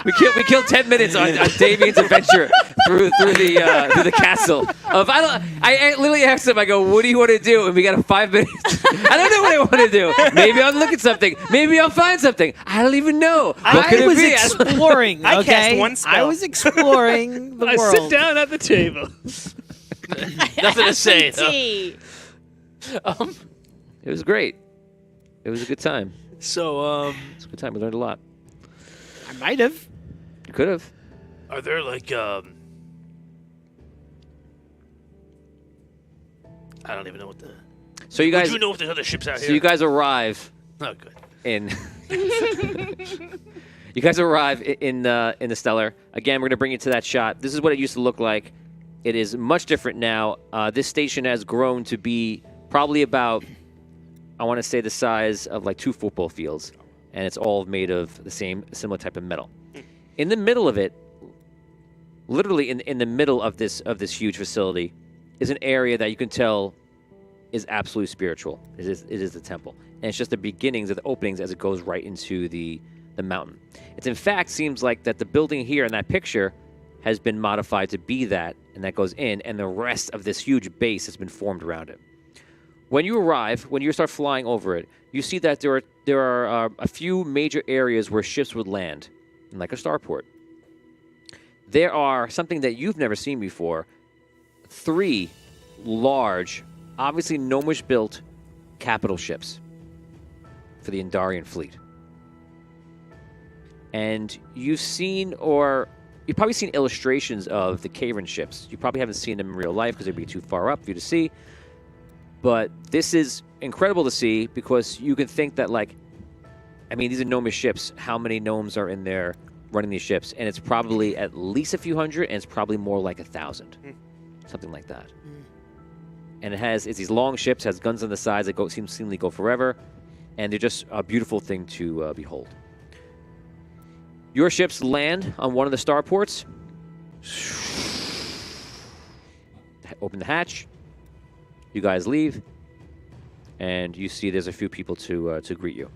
We killed 10 minutes on Damien's adventure through the castle. I literally asked him. I go, "What do you want to do?" And we got 5 minutes. I don't know what I want to do. Maybe I'll look at something. Maybe I'll find something. I don't even know. What could I it was be? exploring, I okay? cast one spell. I was exploring the I world. sit down at the table. nothing to say, though. Tea. It was great. It was a good time. So, It was a good time. We learned a lot. I might have. You could have. are there, like, I don't even know what the... So you Would guys. you know if there's other ships out So here? you guys arrive Oh, good. in. You guys arrive in the Stellar. Again, we're going to bring you to that shot. This is what it used to look like. It is much different now. This station has grown to be probably about, I want to say, the size of like 2 football fields, and it's all made of the similar type of metal. In the middle of it, literally in the middle of this huge facility, is an area that you can tell is absolutely spiritual. It is the temple, and it's just the beginnings of the openings as it goes right into the mountain. It in fact seems like that the building here in that picture has been modified to be that, and that goes in, and the rest of this huge base has been formed around it. When you arrive, when you start flying over it, you see that there are a few major areas where ships would land, like a starport. There are something that you've never seen before, 3 large, obviously gnomish-built capital ships for the Andarian fleet. And you've probably seen illustrations of the Kavan ships. You probably haven't seen them in real life because they'd be too far up for you to see. But this is incredible to see because you can think that, these are gnomish ships. How many gnomes are in there running these ships? And it's probably at least a few hundred, and it's probably more like 1,000. Something like that. And it's these long ships, has guns on the sides that seemingly go forever, and they're just a beautiful thing to behold. Your ships land on one of the starports. Open the hatch. You guys leave, and you see there's a few people to greet you.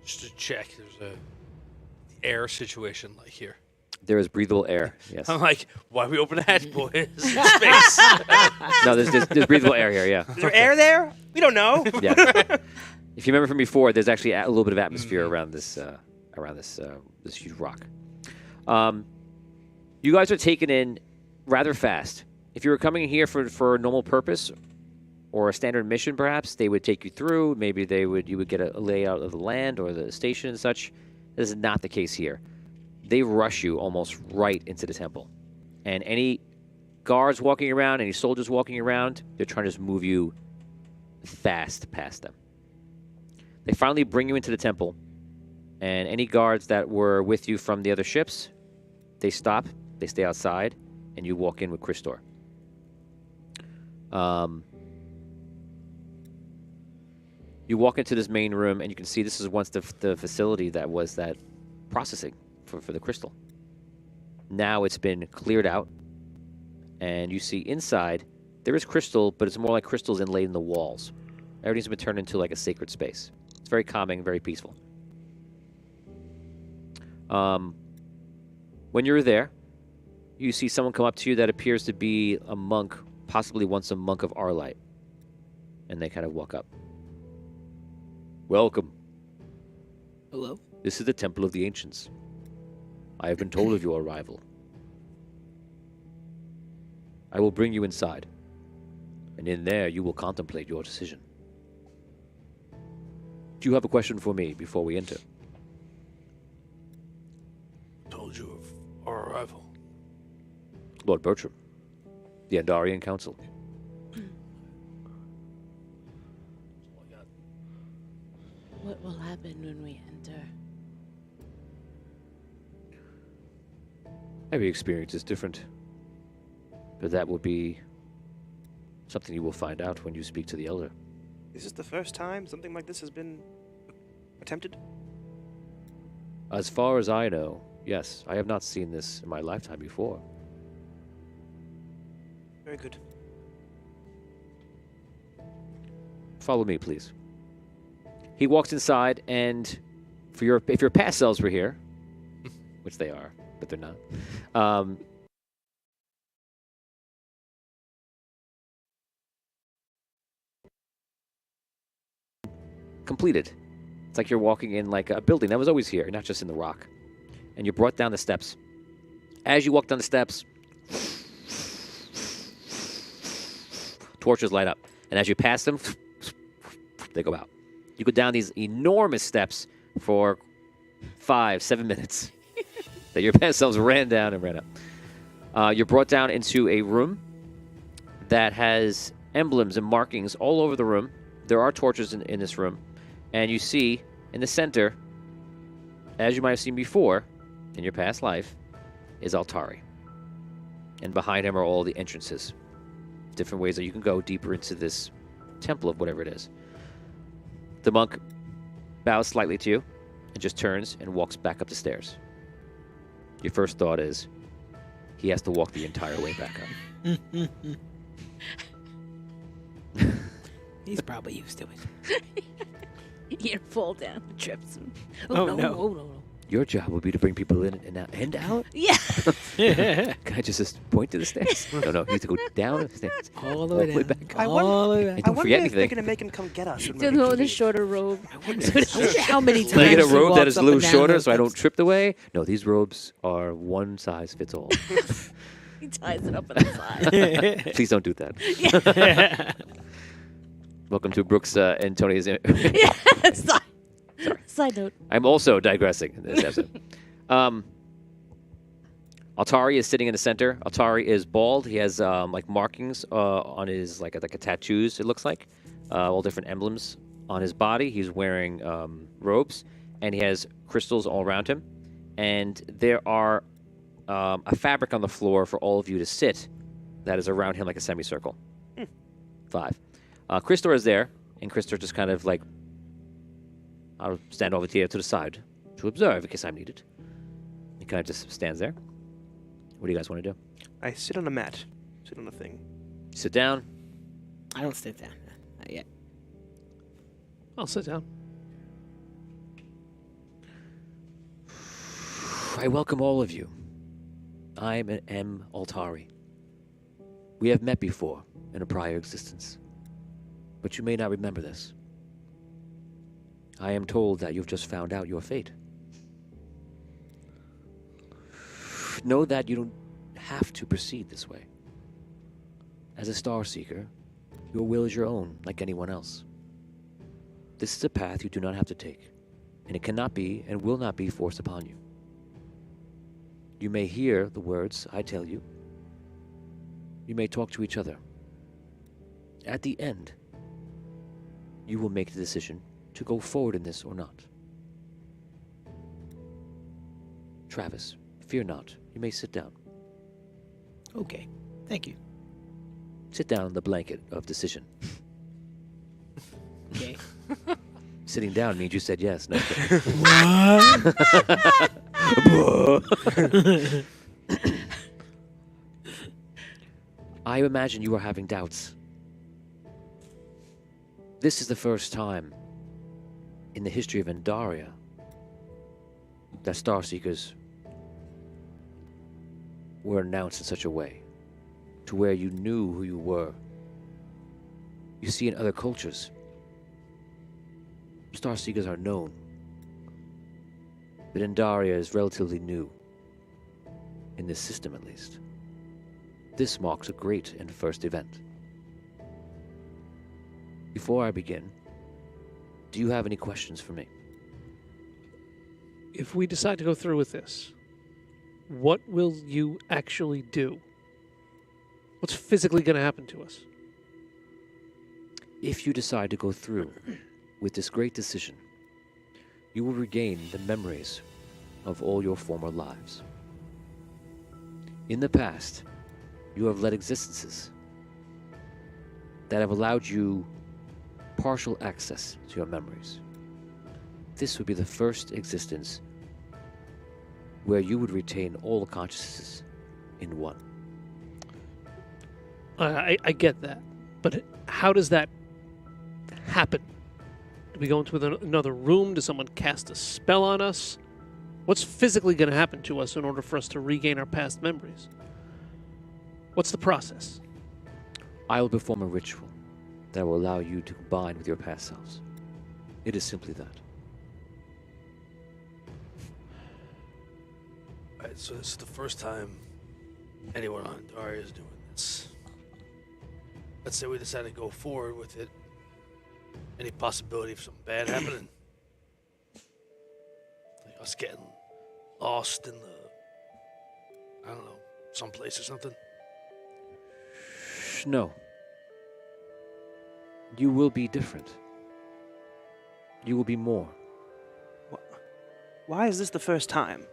Just to check, there's a air situation like here. There is breathable air. Yes. I'm like, why we open the hatch, boys? Space. No, there's breathable air here. Yeah. Is there air there? We don't know. Yeah. If you remember from before, there's actually a little bit of atmosphere around this huge rock. You guys are taken in rather fast. If you were coming here for a normal purpose or a standard mission, perhaps they would take you through. Maybe you would get a layout of the land or the station and such. This is not the case here. They rush you almost right into the temple, and any guards walking around, any soldiers walking around, they're trying to just move you fast past them. They finally bring you into the temple, and any guards that were with you from the other ships, they stop, they stay outside, and you walk in with Christor. You walk into this main room, and you can see this is once the facility that was that processing for the crystal. Now it's been cleared out, and you see inside there is crystal, but it's more like crystals inlaid in the walls. Everything's been turned into like a sacred space. It's very calming, very peaceful. When you're there, you see someone come up to you that appears to be a monk, possibly once a monk of Arlite. And they kind of walk up. Welcome. Hello? This is the Temple of the Ancients. I have been told of your arrival. I will bring you inside, and in there you will contemplate your decision. Do you have a question for me before we enter? Told you of our arrival. Lord Bertram, the Andarian Council. What will happen when we enter? Every experience is different, but that will be something you will find out when you speak to the Elder. Is this the first time something like this has been attempted? As far as I know, yes. I have not seen this in my lifetime before. Very good. Follow me, please. He walks inside, and if your past selves were here, which they are, but they're not, completed. It's like you're walking in like a building that was always here, not just in the rock. And you're brought down the steps. As you walk down the steps, torches light up. And as you pass them, they go out. You go down these enormous steps for 5-7 minutes that your past selves ran down and ran up. You're brought down into a room that has emblems and markings all over the room. There are torches in this room. And you see in the center, as you might have seen before in your past life, is Altari. And behind him are all the entrances. Different ways that you can go deeper into this temple of whatever it is. The monk bows slightly to you and just turns and walks back up the stairs. Your first thought is, he has to walk the entire way back up. He's probably used to it. You'd fall down the trips. Oh, no. no. Oh, no. Your job would be to bring people in and out. And out? Yeah. Can I just point to the stairs? No, you have to go down the stairs. All the way down. back I up. wonder- All the way And back. don't I wonder forget if they're anything. going to make him come get us. when To we're go in the leaving. shorter robe. I wonder how many times Can I get a he robe that walks is a up little and down shorter those so I don't steps. trip the way? No, these robes are one size fits all. He ties it up on the side. Please don't do that. Welcome to Brooks and Tony's. Yeah. Side note. I'm also digressing in this episode. Altari is sitting in the center. Altari is bald. He has like markings on his like a tattoos. It looks like all different emblems on his body. He's wearing robes, and he has crystals all around him. And there are a fabric on the floor for all of you to sit that is around him like a semicircle. 5. Christor is there, and Christor just kind of like, I'll stand over here to the side to observe in case I'm needed. He kind of just stands there. What do you guys want to do? I sit on a mat. Sit on a thing. Sit down. I don't sit down. Not yet. I'll sit down. I welcome all of you. I am M. Altari. We have met before in a prior existence, but you may not remember this. I am told that you've just found out your fate. Know that you don't have to proceed this way. As a Star Seeker, your will is your own, like anyone else. This is a path you do not have to take, and it cannot be and will not be forced upon you. You may hear the words I tell you. You may talk to each other. At the end, you will make the decision to go forward in this or not. Travis, fear not. You may sit down. Okay. Thank you. Sit down on the blanket of decision. Okay. Sitting down means you said yes. No. I imagine you are having doubts. This is the first time in the history of Andaria that Starseekers were announced in such a way to where you knew who you were. You see, in other cultures, Starseekers are known, but Andaria is relatively new, in this system at least. This marks a great and first event. Before I begin, do you have any questions for me? If we decide to go through with this, what will you actually do? What's physically going to happen to us? If you decide to go through with this great decision, you will regain the memories of all your former lives. In the past, you have led existences that have allowed you partial access to your memories. This would be the first existence where you would retain all the consciousnesses in one. I get that, but how does that happen? Do we go into another room? Does someone cast a spell on us? What's physically going to happen to us in order for us to regain our past memories? What's the process? I will perform a ritual that will allow you to combine with your past selves. It is simply that. Alright, so this is the first time anyone on Daria is doing this. Let's say we decide to go forward with it. Any possibility of something bad happening? Like us getting lost in the, I don't know, someplace or something? No. You will be different. you will be more. Why is this the first time?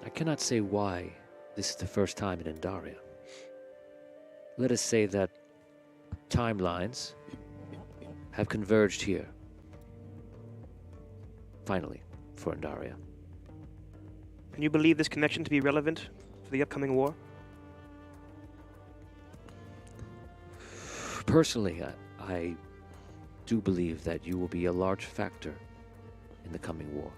I cannot say why this is the first time in Andaria. Let us say that timelines have converged here. Finally, for Andaria. And you believe this connection to be relevant for the upcoming war? Personally, I do believe that you will be a large factor in the coming war.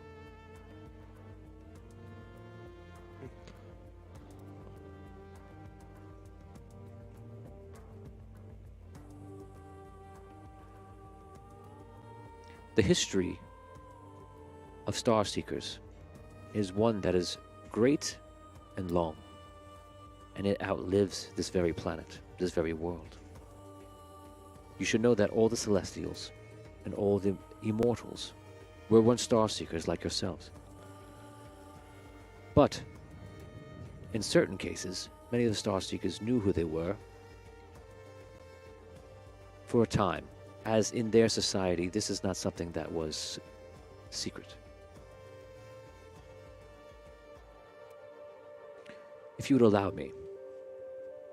The history of Star Seekers is one that is great and long, and it outlives this very planet, this very world. You should know that all the Celestials and all the Immortals were once Star Seekers like yourselves. But, in certain cases, many of the Star Seekers knew who they were for a time, as in their society, this is not something that was secret. If you would allow me,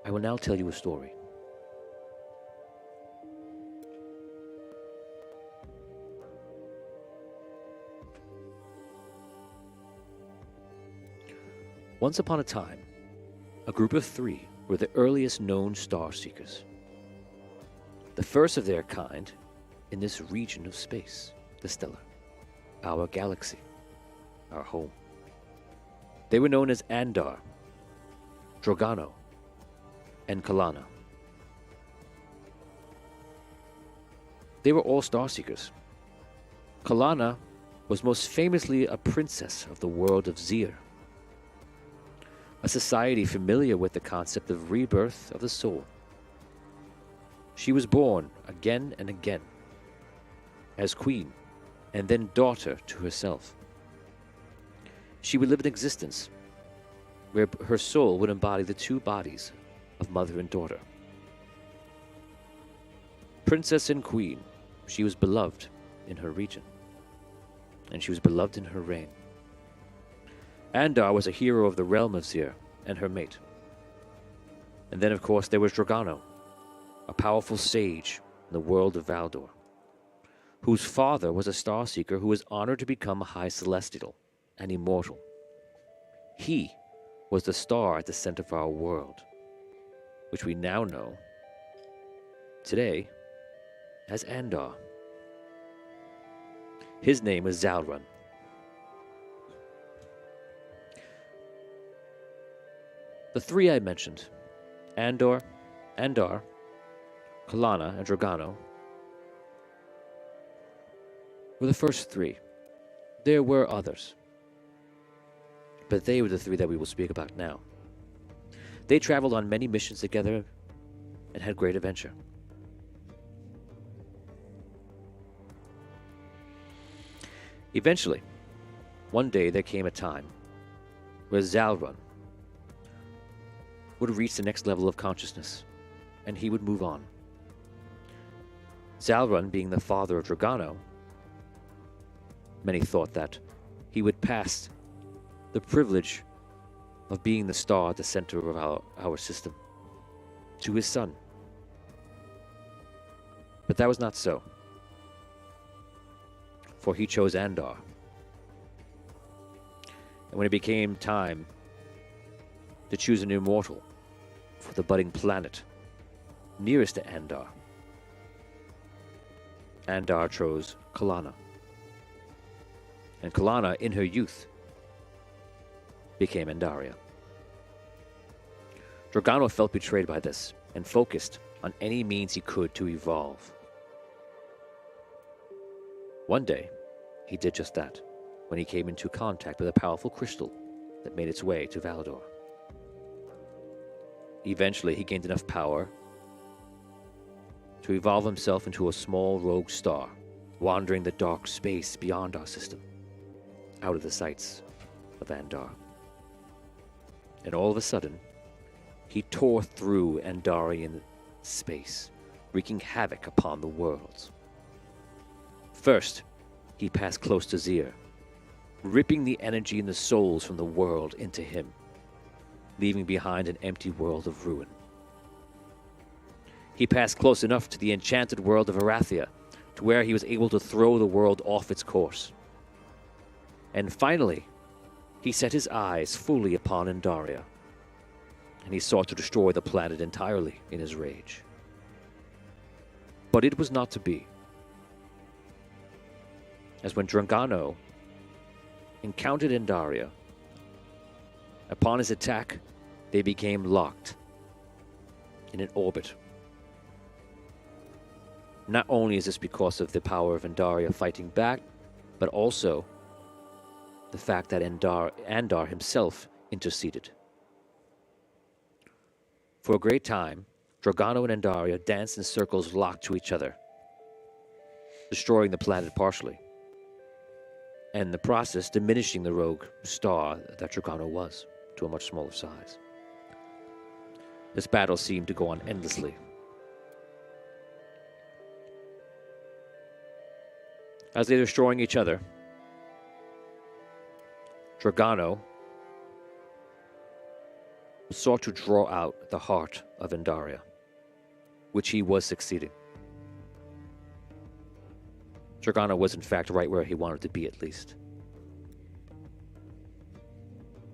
I will now tell you a story. Once upon a time, a group of 3 were the earliest known Star Seekers. The first of their kind in this region of space, the Stellar, our galaxy, our home. They were known as Andar, Drogano, and Kalana. They were all Star Seekers. Kalana was most famously a princess of the world of Zir, a society familiar with the concept of rebirth of the soul. She was born again and again as queen and then daughter to herself. She would live an existence where her soul would embody the 2 bodies of mother and daughter. Princess and queen, she was beloved in her region, and she was beloved in her reign. Andar was a hero of the realm of Zir and her mate. And then, of course, there was Drogano, a powerful sage in the world of Valdor, whose father was a Starseeker who was honored to become a High Celestial and immortal. He was the star at the center of our world, which we now know today as Andar. His name was Zalrun. The 3 I mentioned, Andar, Kalana, and Drogano, were the first 3. There were others, but they were the 3 that we will speak about now. They traveled on many missions together and had great adventure. Eventually, one day there came a time where Zalrun would reach the next level of consciousness, and he would move on. Zalrun, being the father of Drogano, many thought that he would pass the privilege of being the star at the center of our system to his son. But that was not so, for he chose Andar. And when it became time to choose an immortal for the budding planet nearest to Andar, Andar chose Kalana. And Kalana, in her youth, became Andaria. Drogano felt betrayed by this and focused on any means he could to evolve. One day, he did just that when he came into contact with a powerful crystal that made its way to Valdor. Eventually, he gained enough power to evolve himself into a small rogue star, wandering the dark space beyond our system, out of the sights of Andar. And all of a sudden, he tore through Andarian space, wreaking havoc upon the worlds. First, he passed close to Zir, ripping the energy and the souls from the world into him, leaving behind an empty world of ruin. He passed close enough to the enchanted world of Arathia, to where he was able to throw the world off its course. And finally, he set his eyes fully upon Andaria, and he sought to destroy the planet entirely in his rage. But it was not to be. As when Dragano encountered Andaria, upon his attack, they became locked in an orbit. Not only is this because of the power of Andaria fighting back, but also the fact that Andar himself interceded. For a great time, Dragano and Andaria danced in circles locked to each other, destroying the planet partially, and in the process diminishing the rogue star that Dragano was to a much smaller size. This battle seemed to go on endlessly. As they were destroying each other, Dragano sought to draw out the heart of Andaria, which he was succeeding. Dragano was in fact right where he wanted to be, at least.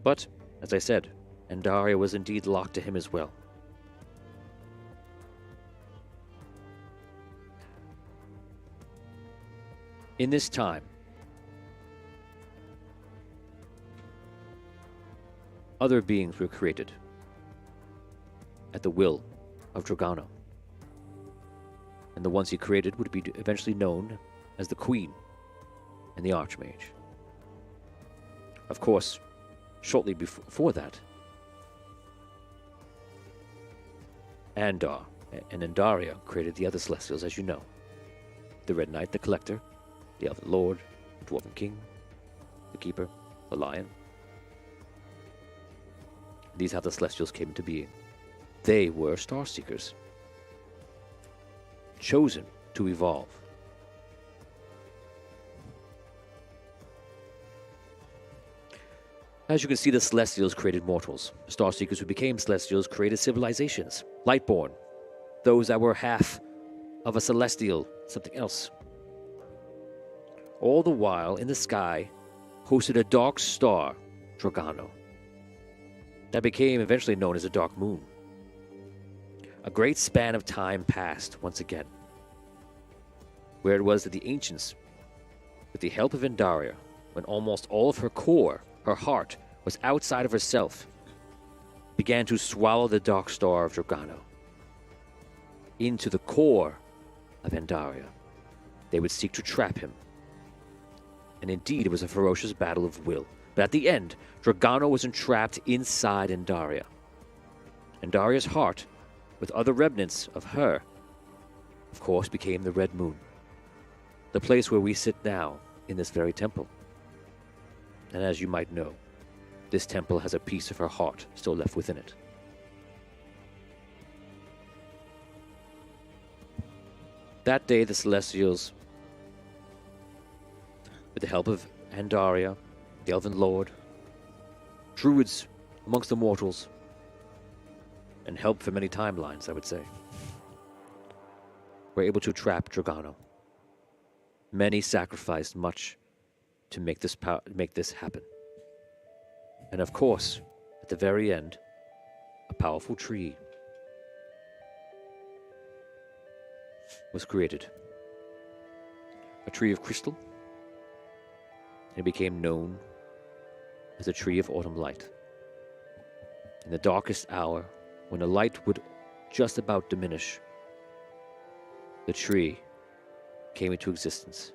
But, as I said, Andaria was indeed locked to him as well. In this time, other beings were created at the will of Dragano. And the ones he created would be eventually known as the Queen and the Archmage. Of course, shortly before that, Andar and Andaria created the other Celestials, as you know. The Red Knight, the Collector, the Elven Lord, the Dwarven King, the Keeper, the Lion. These how the Celestials came into being. They were Star Seekers, chosen to evolve. As you can see, the Celestials created mortals. The Star Seekers who became Celestials created civilizations, Lightborn, those that were half of a Celestial, something else. All the while, in the sky, hosted a dark star, Dragano, that became eventually known as a Dark Moon. A great span of time passed once again, where it was that the ancients, with the help of Andaria, when almost all of her core, her heart, was outside of herself, began to swallow the dark star of Dragano into the core of Andaria. They would seek to trap him. And indeed, it was a ferocious battle of will. But at the end, Dragano was entrapped inside Andaria. Andaria's heart, with other remnants of her, of course, became the Red Moon, the place where we sit now in this very temple. And as you might know, this temple has a piece of her heart still left within it. That day, the Celestials, with the help of Andaria, the Elven Lord, druids amongst the mortals, and help from many timelines, I would say, were able to trap Dragano. Many sacrificed much to make this happen. And of course, at the very end, a powerful tree was created. A tree of crystal. And it became known as the Tree of Autumn Light. In the darkest hour, when the light would just about diminish, the tree came into existence.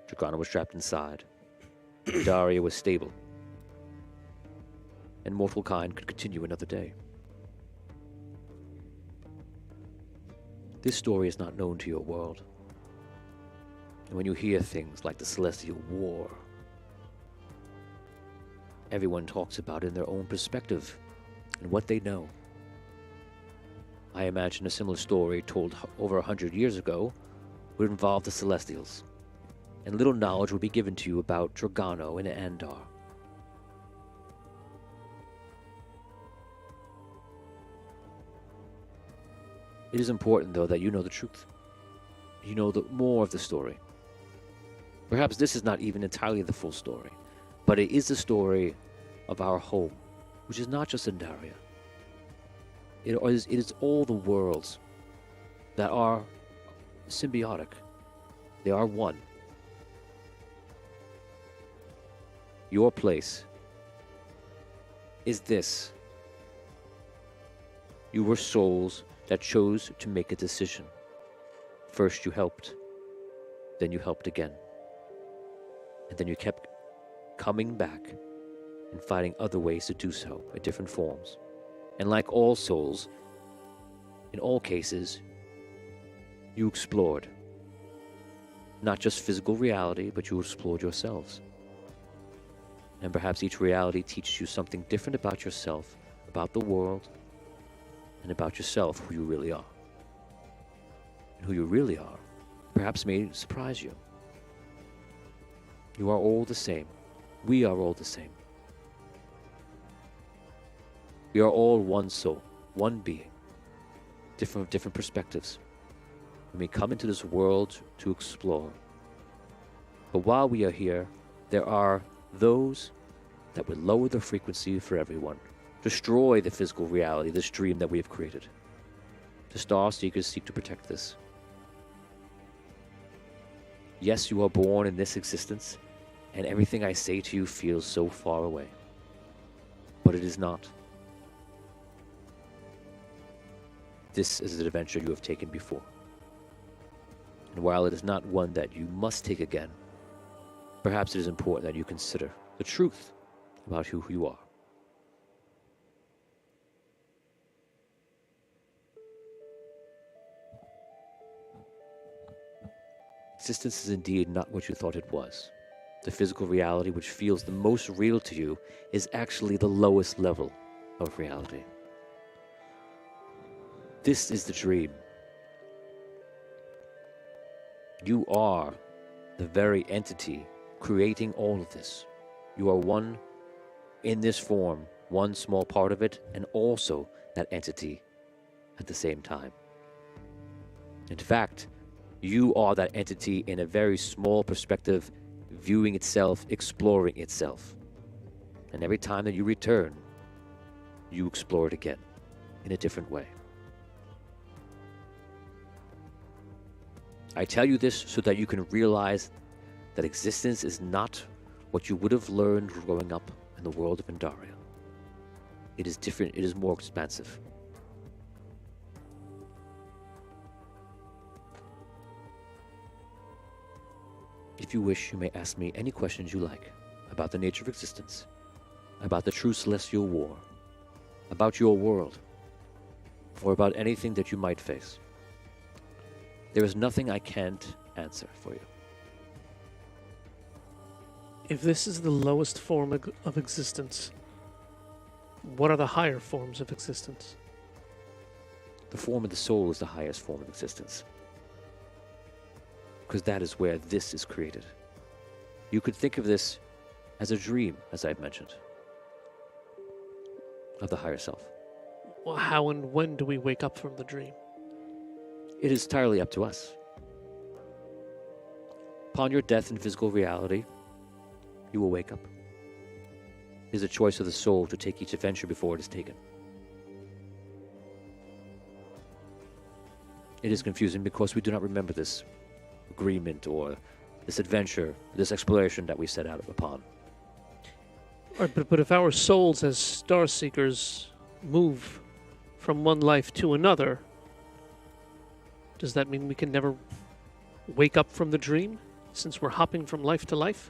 Dragano was trapped inside. Daria was stable. And mortal kind could continue another day. This story is not known to your world. And when you hear things like the Celestial War, everyone talks about it in their own perspective and what they know. I imagine a similar story told over 100 years ago would involve the Celestials, and little knowledge would be given to you about Dragano and Andar. It is important, though, that you know the truth. You know more of the story. Perhaps this is not even entirely the full story, but it is the story of our home, which is not just Andaria. It is all the worlds that are symbiotic. They are one. Your place is this. You were souls that chose to make a decision. First you helped, then you helped again. And then you kept coming back and finding other ways to do so in different forms. And like all souls, in all cases, you explored. Not just physical reality, but you explored yourselves. And perhaps each reality teaches you something different about yourself, about the world, and about yourself, who you really are. And who you really are, perhaps may surprise you. You are all the same. We are all the same. We are all one soul, one being, different perspectives. And we come into this world to explore. But while we are here, there are those that would lower the frequency for everyone, destroy the physical reality, this dream that we have created. The Star Seekers seek to protect this. Yes, you are born in this existence, and everything I say to you feels so far away. But it is not. This is an adventure you have taken before. And while it is not one that you must take again, perhaps it is important that you consider the truth about who you are. Existence is indeed not what you thought it was. The physical reality which feels the most real to you is actually the lowest level of reality. This is the dream. You are the very entity creating all of this. You are one in this form, one small part of it, and also that entity at the same time. In fact, you are that entity in a very small perspective, viewing itself, exploring itself. And every time that you return, you explore it again in a different way. I tell you this so that you can realize that existence is not what you would have learned growing up in the world of Andaria. It is different, it is more expansive. If you wish, you may ask me any questions you like about the nature of existence, about the true celestial war, about your world, or about anything that you might face. There is nothing I can't answer for you. If this is the lowest form of existence, what are the higher forms of existence? The form of the soul is the highest form of existence, because that is where this is created. You could think of this as a dream, as I've mentioned, of the higher self. Well, how and when do we wake up from the dream? It is entirely up to us. Upon your death in physical reality, you will wake up. It is a choice of the soul to take each adventure before it is taken. It is confusing because we do not remember this agreement or this adventure, this exploration that we set out upon. All right, but if our souls as star seekers move from one life to another, does that mean we can never wake up from the dream, since we're hopping from life to life?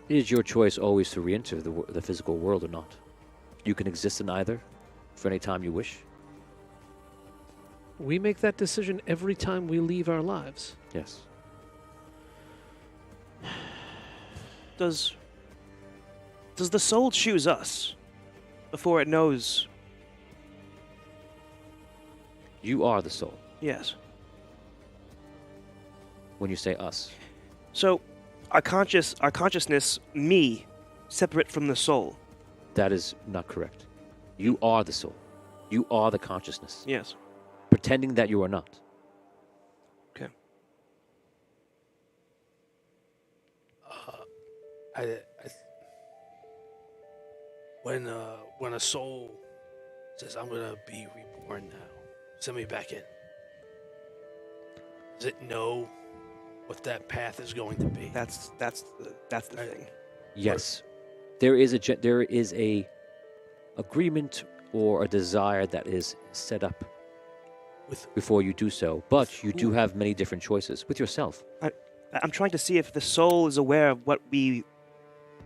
It is your choice always to re-enter the physical world or not. You can exist in either for any time you wish. We make that decision every time we leave our lives. Yes. Does the soul choose us before it knows You are the soul. Yes. When you say us. So, our consciousness, me, separate from the soul. That is not correct. You are the soul. You are the consciousness. Yes. Pretending that you are not. Okay. I when a soul says, "I'm gonna be reborn now," send me back in. Does it know what that path is going to be? That's the thing. Yes. There is a agreement or a desire that is set up With before you do so, but you do have many different choices with yourself. I'm trying to see if the soul is aware of what we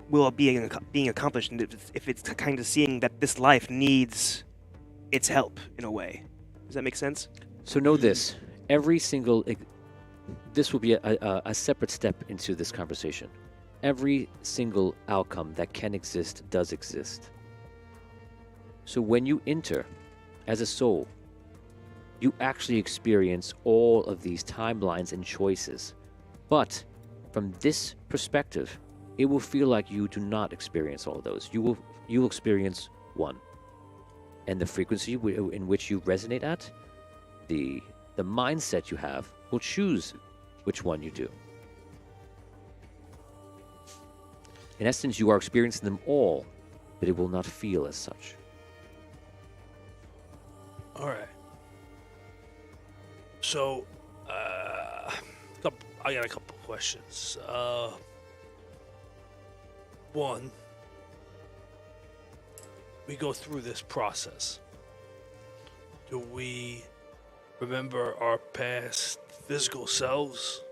will being accomplished, and if it's kind of seeing that this life needs its help in a way. Does that make sense? So know this: every single this will be a separate step into this conversation. Every single outcome that can exist does exist. So when you enter as a soul, you actually experience all of these timelines and choices. But from this perspective, it will feel like you do not experience all of those. You will experience one. And the frequency in which you resonate at, the mindset you have, will choose which one you do. In essence, you are experiencing them all, but it will not feel as such. All right. So, I got a couple questions. One, we go through this process. Do we remember our past physical selves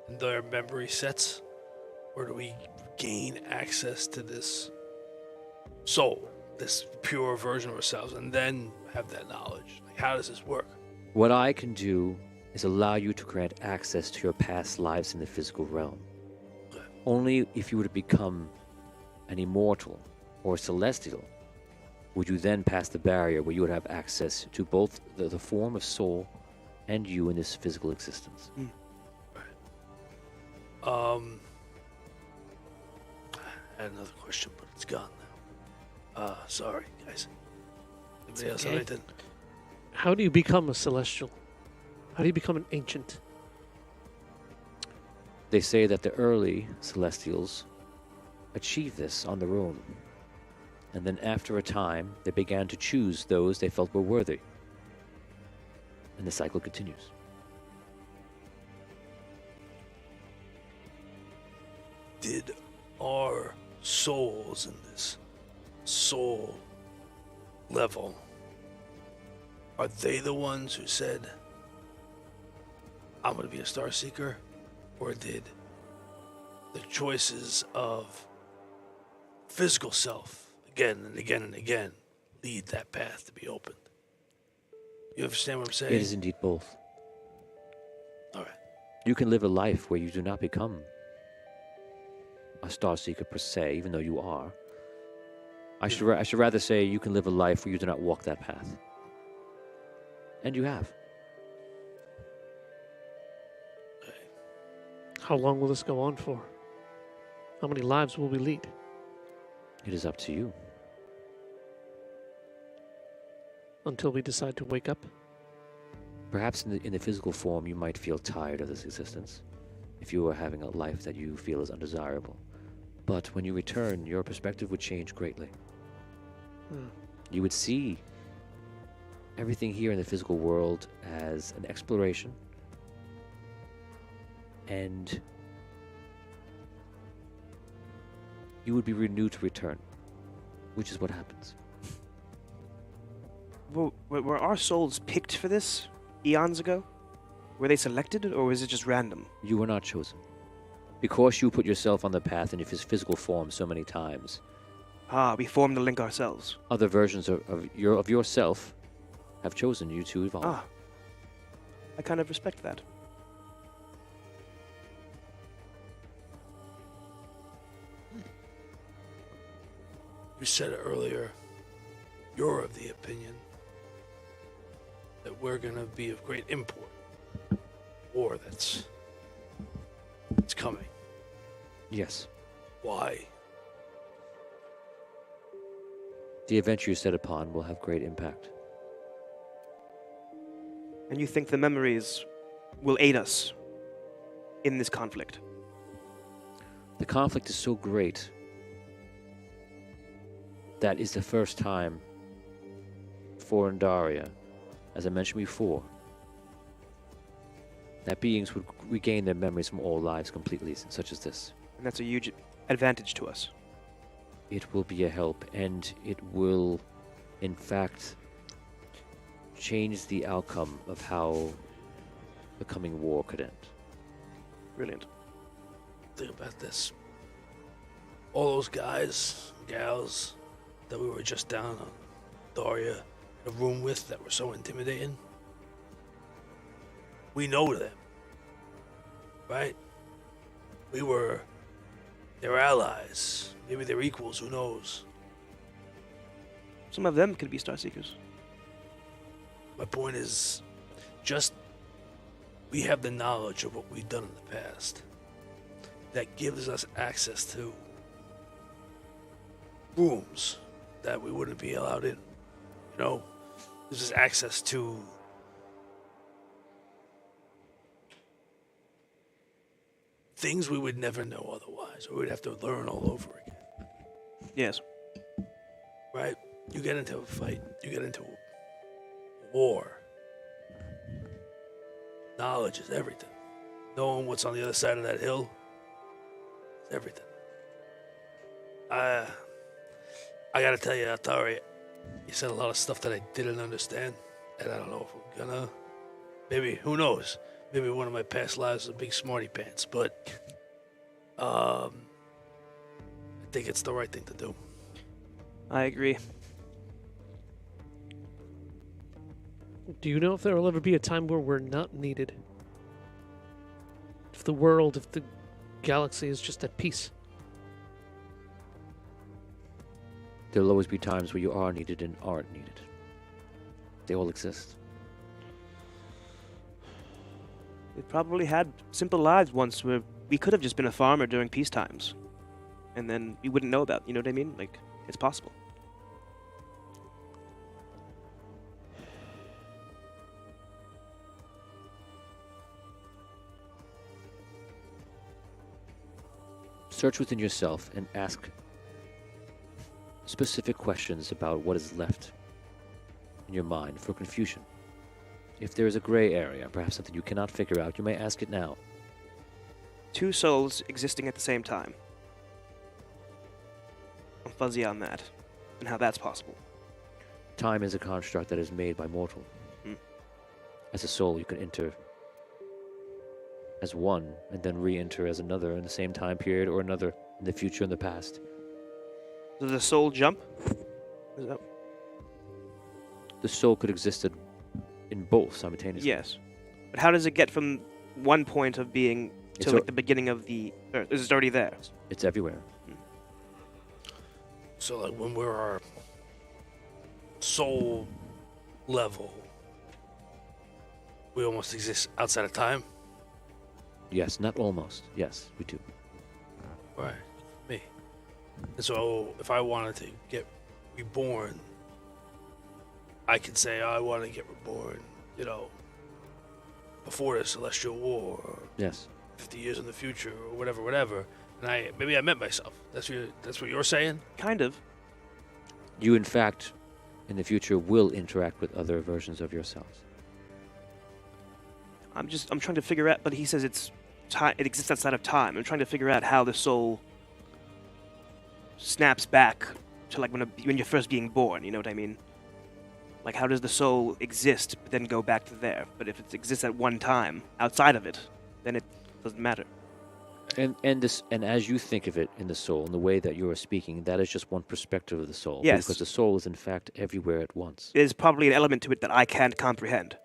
and their memory sets? Or do we gain access to this soul, this pure version of ourselves, and then have that knowledge? Like, how does this work? What I can do is allow you to grant access to your past lives in the physical realm. Only if you were to become an immortal or celestial would you then pass the barrier where you would have access to both the form of soul and you in this physical existence. I had another question, but it's gone now. Sorry, guys. Anybody else have anything? How do you become a celestial? How do you become an ancient? They say that the early celestials achieved this on their own. And then after a time, they began to choose those they felt were worthy. And the cycle continues. Did our souls in this soul level, are they the ones who said, I'm going to be a star seeker? Or did the choices of physical self again and again and again lead that path to be opened? You understand what I'm saying? It is indeed both. All right. You can live a life where you do not become a star seeker per se, even though you are. I should rather say you can live a life where you do not walk that path. And you have. How long will this go on for? How many lives will we lead? It is up to you. Until we decide to wake up? Perhaps in the physical form, you might feel tired of this existence if you were having a life that you feel is undesirable. But when you return, your perspective would change greatly. You would see everything here in the physical world as an exploration, and you would be renewed to return, which is what happens. Were our souls picked for this eons ago? Were they selected, or was it just random? You were not chosen. Because you put yourself on the path in your physical form so many times, We formed the link ourselves. other versions of yourself have chosen you to evolve. I kind of respect that. You said it earlier. You're of the opinion that we're gonna be of great import. War that's coming. Yes. Why? The adventure you set upon will have great impact. And you think the memories will aid us in this conflict? The conflict is so great that is the first time for Andaria, as I mentioned before, that beings would regain their memories from all lives completely, such as this. And that's a huge advantage to us. It will be a help, and it will, in fact, change the outcome of how the coming war could end. Brilliant. Think about this. All those guys, gals that we were just down on Daria in a room with that were so intimidating. We know them. Right? We were their allies. Maybe their equals, who knows? Some of them could be Star Seekers. My point is, just we have the knowledge of what we've done in the past that gives us access to rooms that we wouldn't be allowed in. You know, gives us access to things we would never know otherwise, or we'd have to learn all over again. Yes. Right? You get into a fight, you get into war. Knowledge is everything. Knowing what's on the other side of that hill is everything. I gotta tell you, Atari, you said a lot of stuff that I didn't understand, and I don't know if I'm gonna. Maybe, who knows? Maybe one of my past lives was a big smarty pants, but I think it's the right thing to do. I agree. Do you know if there will ever be a time where we're not needed? If the world, if the galaxy is just at peace? There'll always be times where you are needed and aren't needed. They all exist. We probably had simple lives once where we could have just been a farmer during peace times. And then we wouldn't know about, you know what I mean? Like, it's possible. Search within yourself and ask specific questions about what is left in your mind for confusion. If there is a gray area, perhaps something you cannot figure out, you may ask it now. Two souls existing at the same time. I'm fuzzy on that, and how that's possible. Time is a construct that is made by mortal. As a soul, you can enter as one and then re-enter as another in the same time period or another in the future and the past. Does the soul jump? Is that... The soul could exist in both simultaneously. Yes. But how does it get from one point of being It's to like al- the beginning of the Earth? Is it already there? It's everywhere. So, like, when we're our soul level, we almost exist outside of time? Yes, not almost. Yes, we do. Right. Me. And so, if I wanted to get reborn, I could say, I want to get reborn, you know, before the Celestial War, or Yes. 50 years in the future, or whatever. And maybe I met myself. That's what you're saying? Kind of. You, in fact, in the future, will interact with other versions of yourselves. I'm trying to figure out, but he says it exists outside of time. I'm trying to figure out how the soul snaps back to like when you're first being born, you know what I mean? Like, how does the soul exist but then go back to there? But if it exists at one time outside of it, then it doesn't matter. And as you think of it in the soul, in the way that you are speaking, that is just one perspective of the soul. Yes. Because the soul is, in fact, everywhere at once. There's probably an element to it that I can't comprehend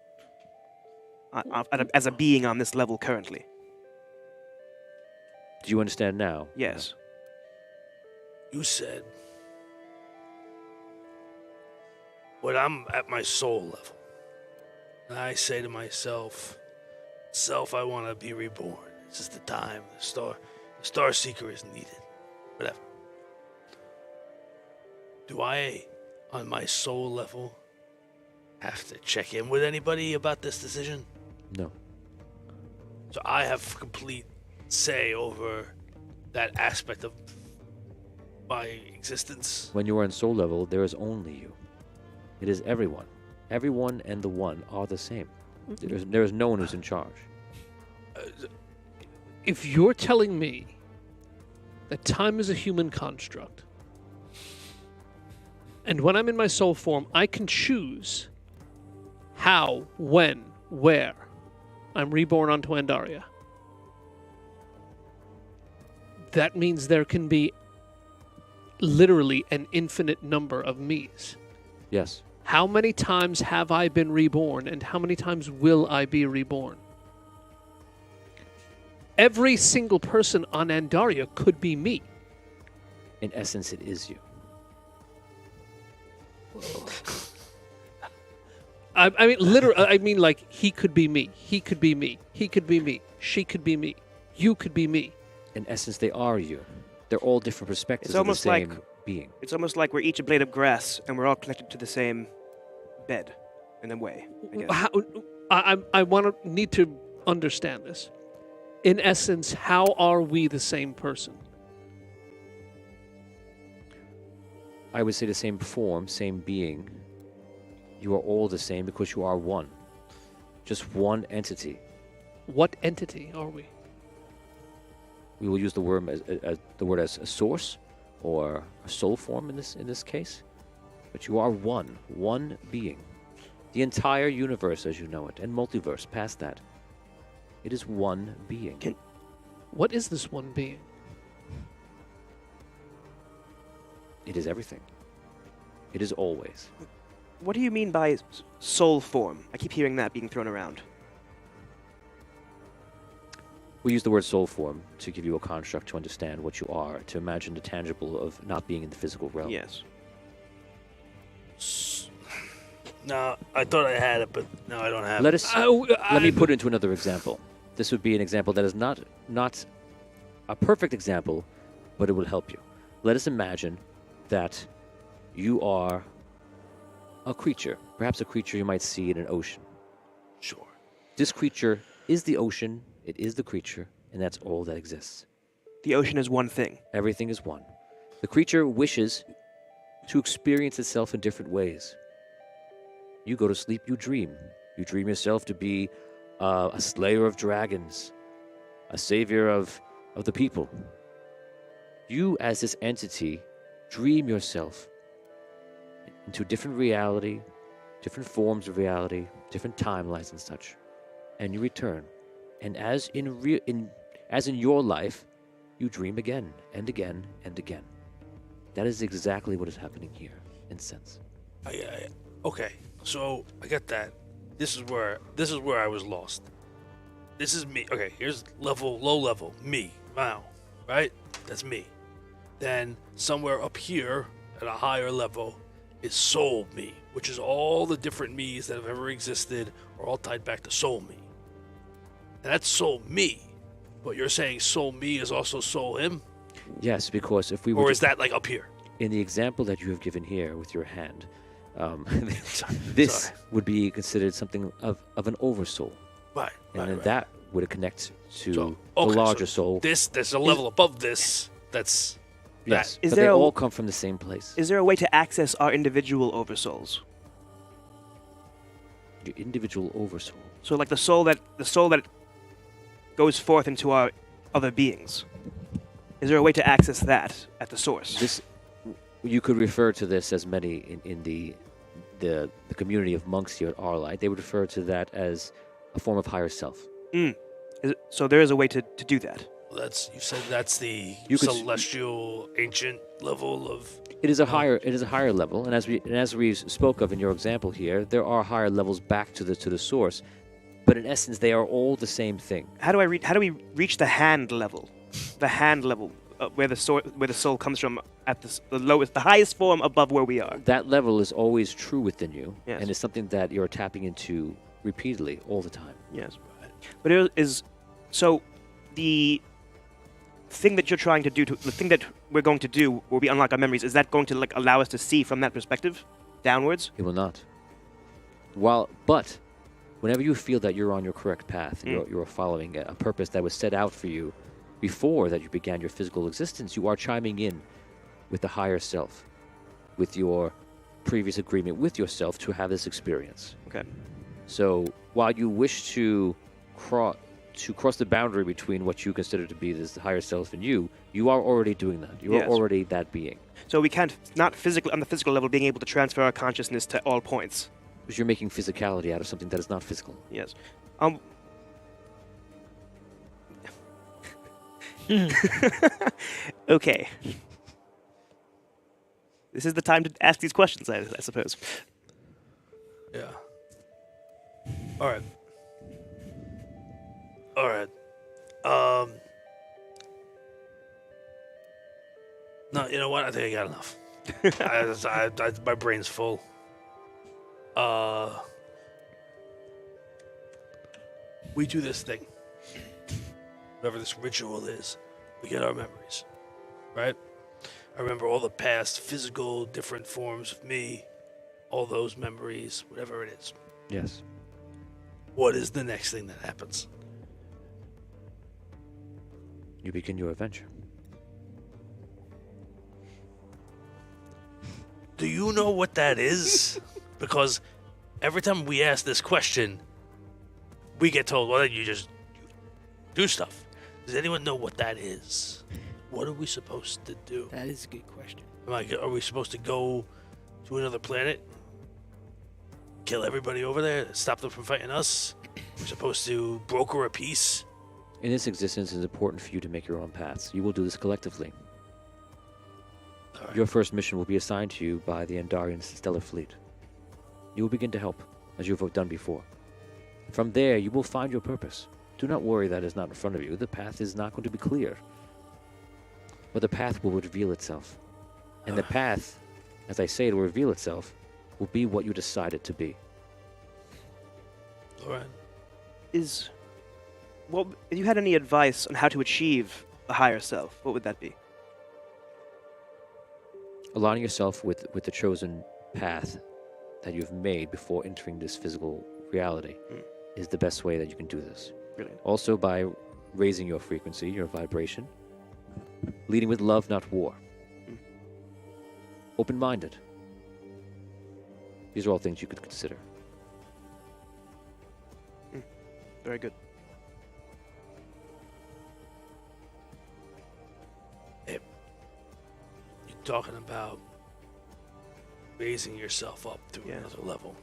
as a being on this level currently. Do you understand now? Yes. You said, when I'm at my soul level, And I say to myself, I want to be reborn. This is the time. The Star Seeker is needed. Whatever. Do I, on my soul level, have to check in with anybody about this decision? No. So I have complete say over that aspect of my existence. When you are on soul level, there is only you. It is everyone. Everyone and the one are the same. There is no one who's in charge. If you're telling me that time is a human construct, and when I'm in my soul form, I can choose how, when, where I'm reborn onto Andaria, that means there can be literally an infinite number of me's. Yes. How many times have I been reborn, and how many times will I be reborn? Every single person on Andaria could be me. In essence, it is you. I mean, literally, I mean, like, he could be me. He could be me. He could be me. She could be me. You could be me. In essence, they are you. They're all different perspectives It's of the almost same like- being. It's almost like we're each a blade of grass, and we're all connected to the same bed, in a way. I guess. I need to understand this. In essence, how are we the same person? I would say the same form, same being. You are all the same because you are one. Just one entity. What entity are we? We will use the word as a source or a soul form in this case. But you are one being. The entire universe as you know it, and multiverse past that. It is one being. What is this one being? It is everything. It is always. What do you mean by soul form? I keep hearing that being thrown around. We use the word soul form to give you a construct to understand what you are, to imagine the tangible of not being in the physical realm. Yes. No, I thought I had it, but no, I don't have Let it. us. Let me put it into another example. This would be an example that is not a perfect example, but it will help you. Let us imagine that you are a creature, perhaps a creature you might see in an ocean. Sure. This creature is the ocean, it is the creature, and that's all that exists. The ocean is one thing. Everything is one. The creature wishes to experience itself in different ways. You go to sleep, you dream. You dream yourself to be a slayer of dragons, a savior of the people. You, as this entity, dream yourself into different reality, different forms of reality, different timelines and such, and you return. And as in your life, you dream again and again and again. That is exactly what is happening here, in sense. Okay, so I get that. This is where I was lost. This is me. Okay, here's low level, me, Mao, right? That's me. Then somewhere up here at a higher level is soul me, which is all the different me's that have ever existed are all tied back to soul me. And that's soul me. But you're saying soul me is also soul him? Yes, because if we were Or is that like up here? in the example that you have given here with your hand, this Sorry. would be considered something of an oversoul. Right. And then right. that would connect to So, the okay, larger so soul. There's a level above this that's Yes, Is but there they a- all come from the same place. Is there a way to access our individual oversouls? Your individual oversoul. So like the soul that goes forth into our other beings. Is there a way to access that at the source? This, you could refer to this as many in the community of monks here at Arlight. They would refer to that as a form of higher self. So there is a way to do that. you said that's the You could s- celestial ancient level of It is a higher level, and as we spoke of in your example here, there are higher levels back to the source, but in essence, they are all the same thing. How do we reach the hand level? The hand level, where the soul comes from at the lowest, the highest form above where we are. That level is always true within you, Yes. and it's something that you're tapping into repeatedly all the time. Yes. But so the thing that you're trying to do, the thing that we're going to do, where we unlock our memories, is that going to like allow us to see from that perspective, downwards? It will not. But whenever you feel that you're on your correct path and you're following a purpose that was set out for you before that you began your physical existence, you are chiming in with the higher self, with your previous agreement with yourself to have this experience. Okay. So while you wish to cross the boundary between what you consider to be this higher self and you are already doing that. You are Yes. already that being. So we can't, not physically, on the physical level, being able to transfer our consciousness to all points. Because you're making physicality out of something that is not physical. Yes. Okay. This is the time to ask these questions, I suppose. Yeah. All right. All right. No, you know what? I think I got enough. My brain's full. We do this thing. Whatever this ritual is, we get our memories, right? I remember all the past physical, different forms of me, all those memories, whatever it is. Yes. What is the next thing that happens? You begin your adventure. Do you know what that is? Because every time we ask this question, we get told, well, then you just do stuff. Does anyone know what that is? What are we supposed to do? That is a good question. Are we supposed to go to another planet? Kill everybody over there? Stop them from fighting us? We're supposed to broker a peace? In this existence, it is important for you to make your own paths. You will do this collectively. All right. Your first mission will be assigned to you by the Andarian Stellar Fleet. You will begin to help, as you have done before. From there, you will find your purpose. Do not worry that is not in front of you. The path is not going to be clear. But the path will reveal itself. And the path, as I say, it will reveal itself, will be what you decide it to be. All right. If you had any advice on how to achieve a higher self, what would that be? Aligning yourself with the chosen path that you've made before entering this physical reality is the best way that you can do this. Brilliant. Also by raising your frequency, your vibration, leading with love, not war. Open-minded. These are all things you could consider. Very good. You're talking about raising yourself up to another level.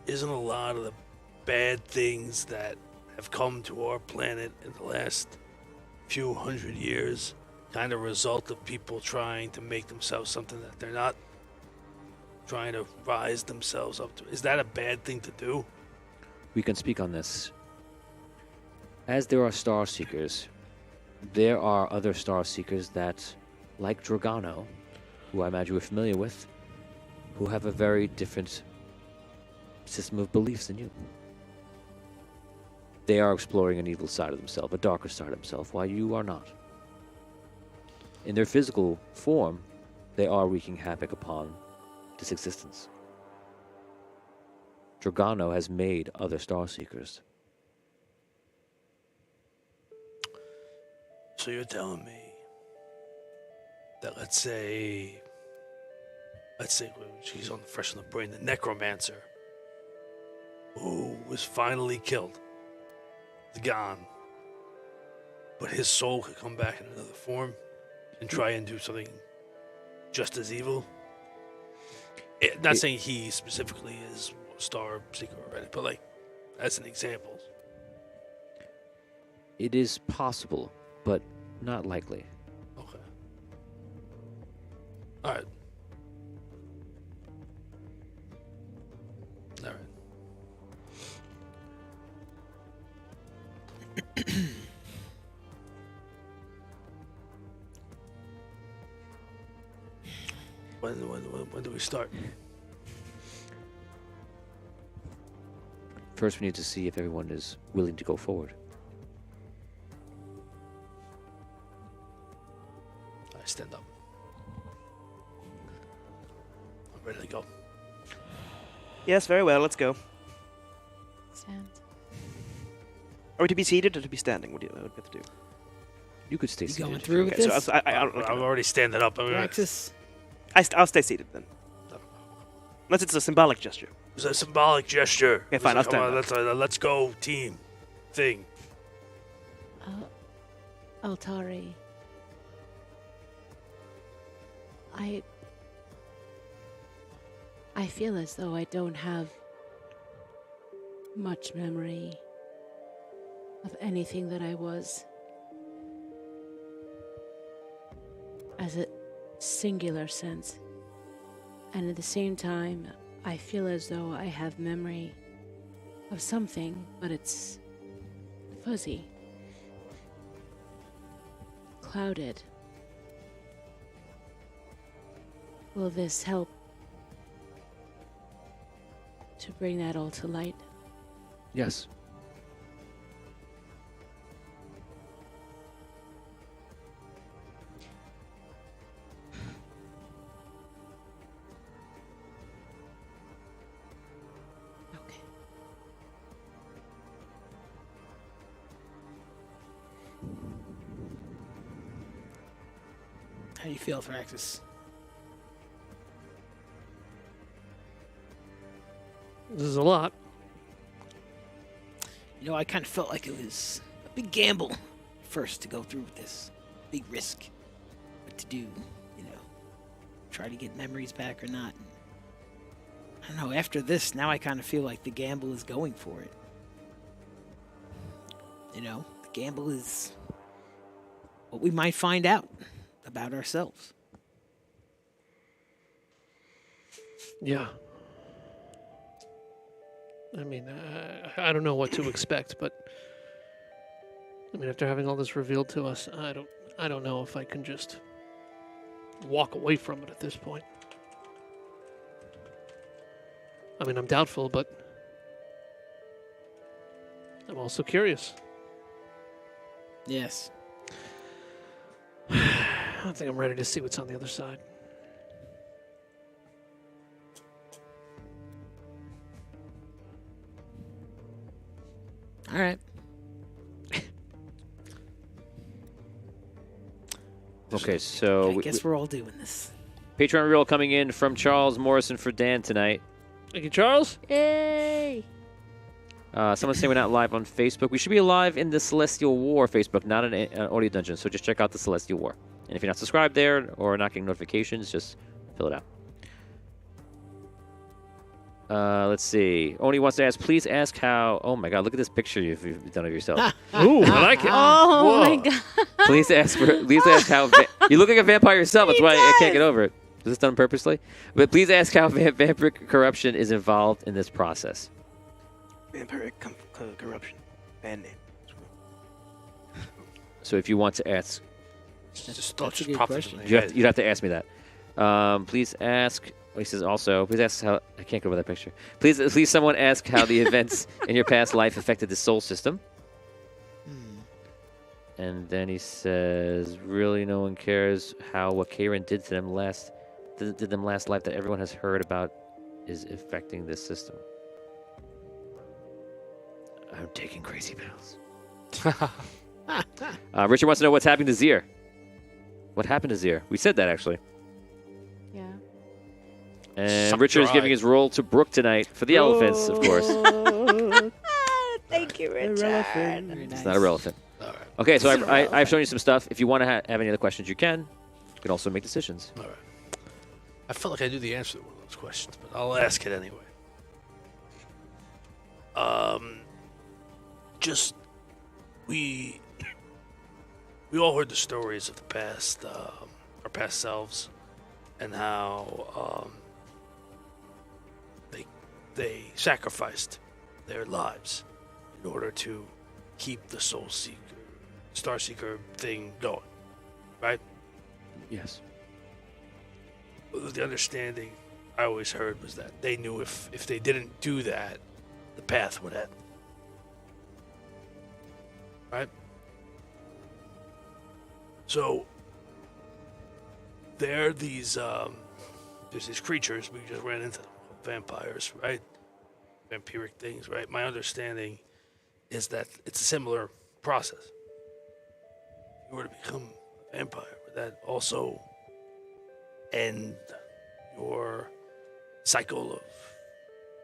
Isn't a lot of the bad things that have come to our planet in the last few hundred years kind of a result of people trying to make themselves something that they're not? Trying to rise themselves up to. Is that a bad thing to do? We can speak on this. As there are star seekers, there are other star seekers that, like Dragano, who I imagine we're familiar with, who have a very different system of beliefs than you. They are exploring an evil side of themselves, a darker side of themselves, while you are not. In their physical form, they are wreaking havoc upon this existence. Dragano has made other star seekers. So you're telling me that let's say she's on fresh on the brain, the necromancer who was finally killed, is gone, but his soul could come back in another form and try and do something just as evil. Not saying he specifically is a star seeker already, but like as an example. It is possible, but not likely. Okay. All right. All right. When do we start? first we need to see if everyone is willing to go forward. I stand up. I'm ready to go. Yes, very well. Let's go. Stand. Are we to be seated or to be standing? What do we have to do? You could stay You seated. going if through you with want. this? I'm already standing up. Praxis. I'll stay seated then. Unless it's a symbolic gesture. It's a symbolic gesture. Okay, fine, I'll Come stand on, up. let's go, team. Thing. Altari. I feel as though I don't have much memory of anything that I was as a singular sense. And at the same time, I feel as though I have memory of something, but it's fuzzy, clouded. Will this help to bring that all to light? Yes. Okay. How do you feel, Thraxis? This is a lot. You know, I kind of felt like it was a big gamble first to go through with this. Big risk. What to do, you know. Try to get memories back or not. And I don't know, after this, now I kind of feel like the gamble is going for it. You know, the gamble is what we might find out about ourselves. Yeah. I mean, I don't know what to expect, but I mean, after having all this revealed to us, I don't know if I can just walk away from it at this point. I mean, I'm doubtful, but I'm also curious. Yes. I think I'm ready to see what's on the other side. All right. Okay, so I guess we're all doing this. Patreon reveal coming in from Charles Morrison for Dan tonight. Thank you, Charles. Yay! Someone's saying we're not live on Facebook. We should be live in the Celestial War Facebook, not an audio dungeon. So just check out the Celestial War. And if you're not subscribed there or not getting notifications, just fill it out. Let's see. Oni wants to ask, please ask how... Oh, my God. Look at this picture you've done of yourself. Ooh, I like it. Oh my god! Please ask how... you look like a vampire yourself. That's why I can't get over it. Was this done purposely? But please ask how vampiric corruption is involved in this process. Vampiric corruption. Band name. So if you want to ask... Just That's a good popped question. into my head. You'd have to ask me that. Please ask... He says also, please ask how... I can't go over that picture. Please someone ask how the events in your past life affected the soul system. And then he says, really no one cares how what Karen did to them last life that everyone has heard about is affecting this system. I'm taking crazy pills. Richard wants to know what's happening to Zir. What happened to Zir? We said that, actually. Yeah. And Suck Richard is dry. giving his role to Brooke tonight for the elephants, of course. Thank you, Richard. Very It's nice. not irrelevant. All right. Okay, so I've shown you some stuff. If you want to have any other questions, you can. You can also make decisions. All right. I felt like I knew the answer to one of those questions, but I'll ask it anyway. Just we all heard the stories of the past, our past selves, and how they sacrificed their lives in order to keep the Soul Seeker, Star Seeker thing going, right? Yes. The understanding I always heard was that they knew if they didn't do that, the path would end. Right? So there's these creatures, we just ran into them, vampires, right? Vampiric things, right? My understanding is that it's a similar process. If you were to become a vampire, would that also end your cycle of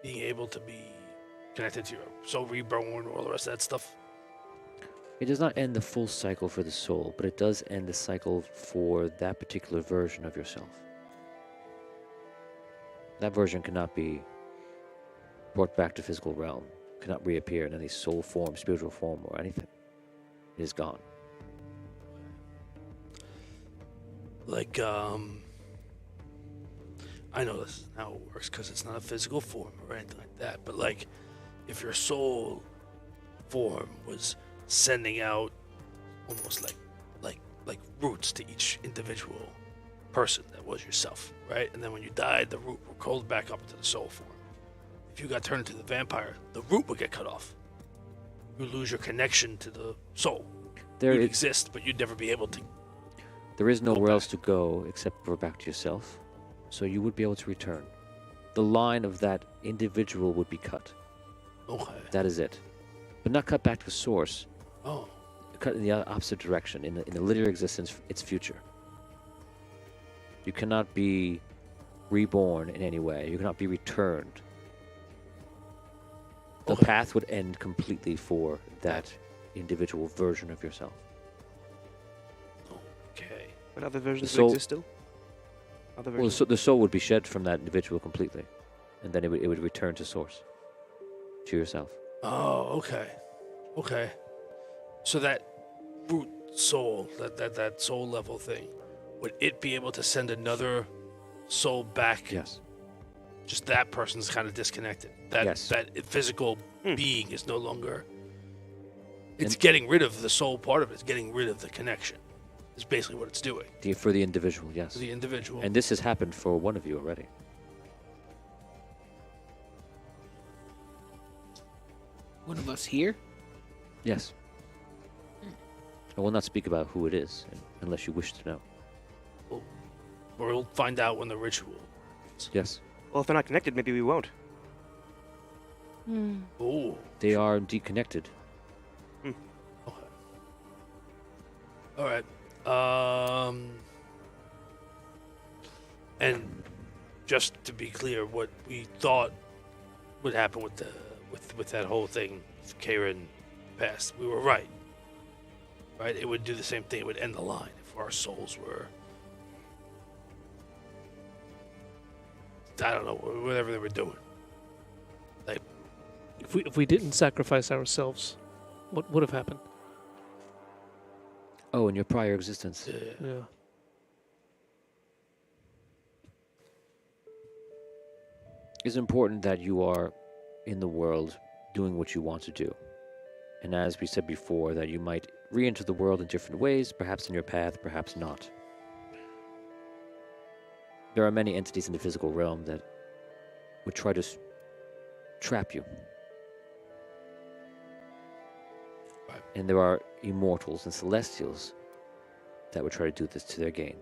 being able to be connected to your soul reborn, all the rest of that stuff? It does not end the full cycle for the soul, but it does end the cycle for that particular version of yourself. That version cannot be brought back to physical realm, cannot reappear in any soul form, spiritual form, or anything. It is gone. Like, I know this is how it works because it's not a physical form or anything like that, but like, if your soul form was sending out almost like roots to each individual person that was yourself, right? And then when you died, the root would called back up to the soul form. If you got turned into the vampire, the root would get cut off. You lose your connection to the soul. You'd exist, but you'd never be able to. There is nowhere else to go except for back to yourself, so you would be able to return. The line of that individual would be cut. Okay. That is it. But not cut back to source. Oh. Cut in the opposite direction, in the linear existence, its future. You cannot be reborn in any way. You cannot be returned. The Okay. path would end completely for that individual version of yourself. Okay. But other versions soul- exist still? Other Well, versions? the soul would be shed from that individual completely, and then it would return to source, to yourself. Oh, okay. Okay. So that root soul, that soul level thing, would it be able to send another soul back? Yes. Just that person's kind of disconnected. That Yes. that physical being is no longer. It's And- getting rid of the soul part of it. It's getting rid of the connection. Is basically what it's doing For the individual, yes. to the individual. And this has happened for one of you already. One of us here? Yes. I will not speak about who it is, unless you wish to know. We'll find out when the ritual. Yes. Well, if they're not connected, maybe we won't. Hmm. Oh. They are indeed connected. Okay. All right. And just to be clear, what we thought would happen with the with that whole thing, if Karen passed, we were right. Right? It would do the same thing. It would end the line if our souls were. I don't know, whatever they were doing. Like, If we didn't sacrifice ourselves, what would have happened? Oh, in your prior existence. Yeah. It's important that you are in the world doing what you want to do. And as we said before, that you might re-enter the world in different ways, perhaps in your path, perhaps not. There are many entities in the physical realm that would try to trap you. Right. And there are immortals and celestials that would try to do this to their gain.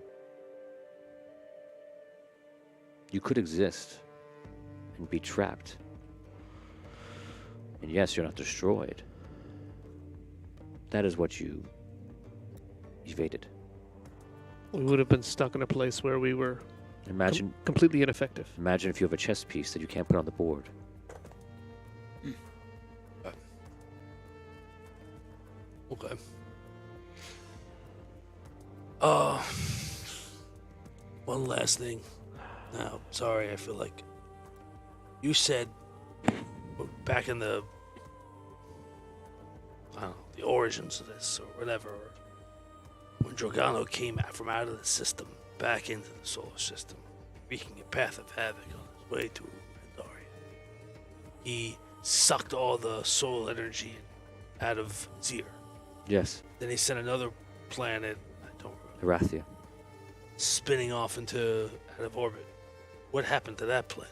You could exist and be trapped. And yes, you're not destroyed. That is what you evaded. We would have been stuck in a place where we were Imagine completely ineffective. imagine if you have a chess piece that you can't put on the board. okay. One last thing. Now, sorry, I feel like you said back in the I don't know, the origins of this or whatever, when Dragano came out from out of the system back into the solar system, wreaking a path of havoc on his way to Pandaria, he sucked all the soul energy out of Zir. Yes, Then he sent another planet, I don't remember, Arathia. spinning off into out of orbit. What happened to that planet?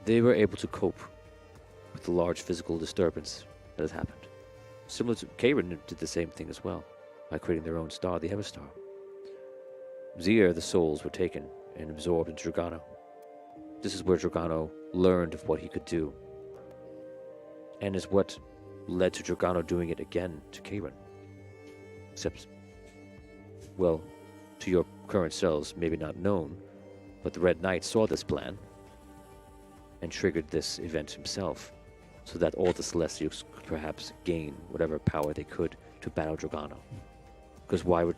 They were able to cope with the large physical disturbance that has happened. Similar to Karen did the same thing as well by creating their own star, the Everstar. Zir, the souls were taken and absorbed into Dragano. This is where Dragano learned of what he could do, and is what led to Dragano doing it again to Karen. Except, well, to your current selves, maybe not known, but the Red Knight saw this plan and triggered this event himself, so that all the Celestials could perhaps gain whatever power they could to battle Dragano. Because while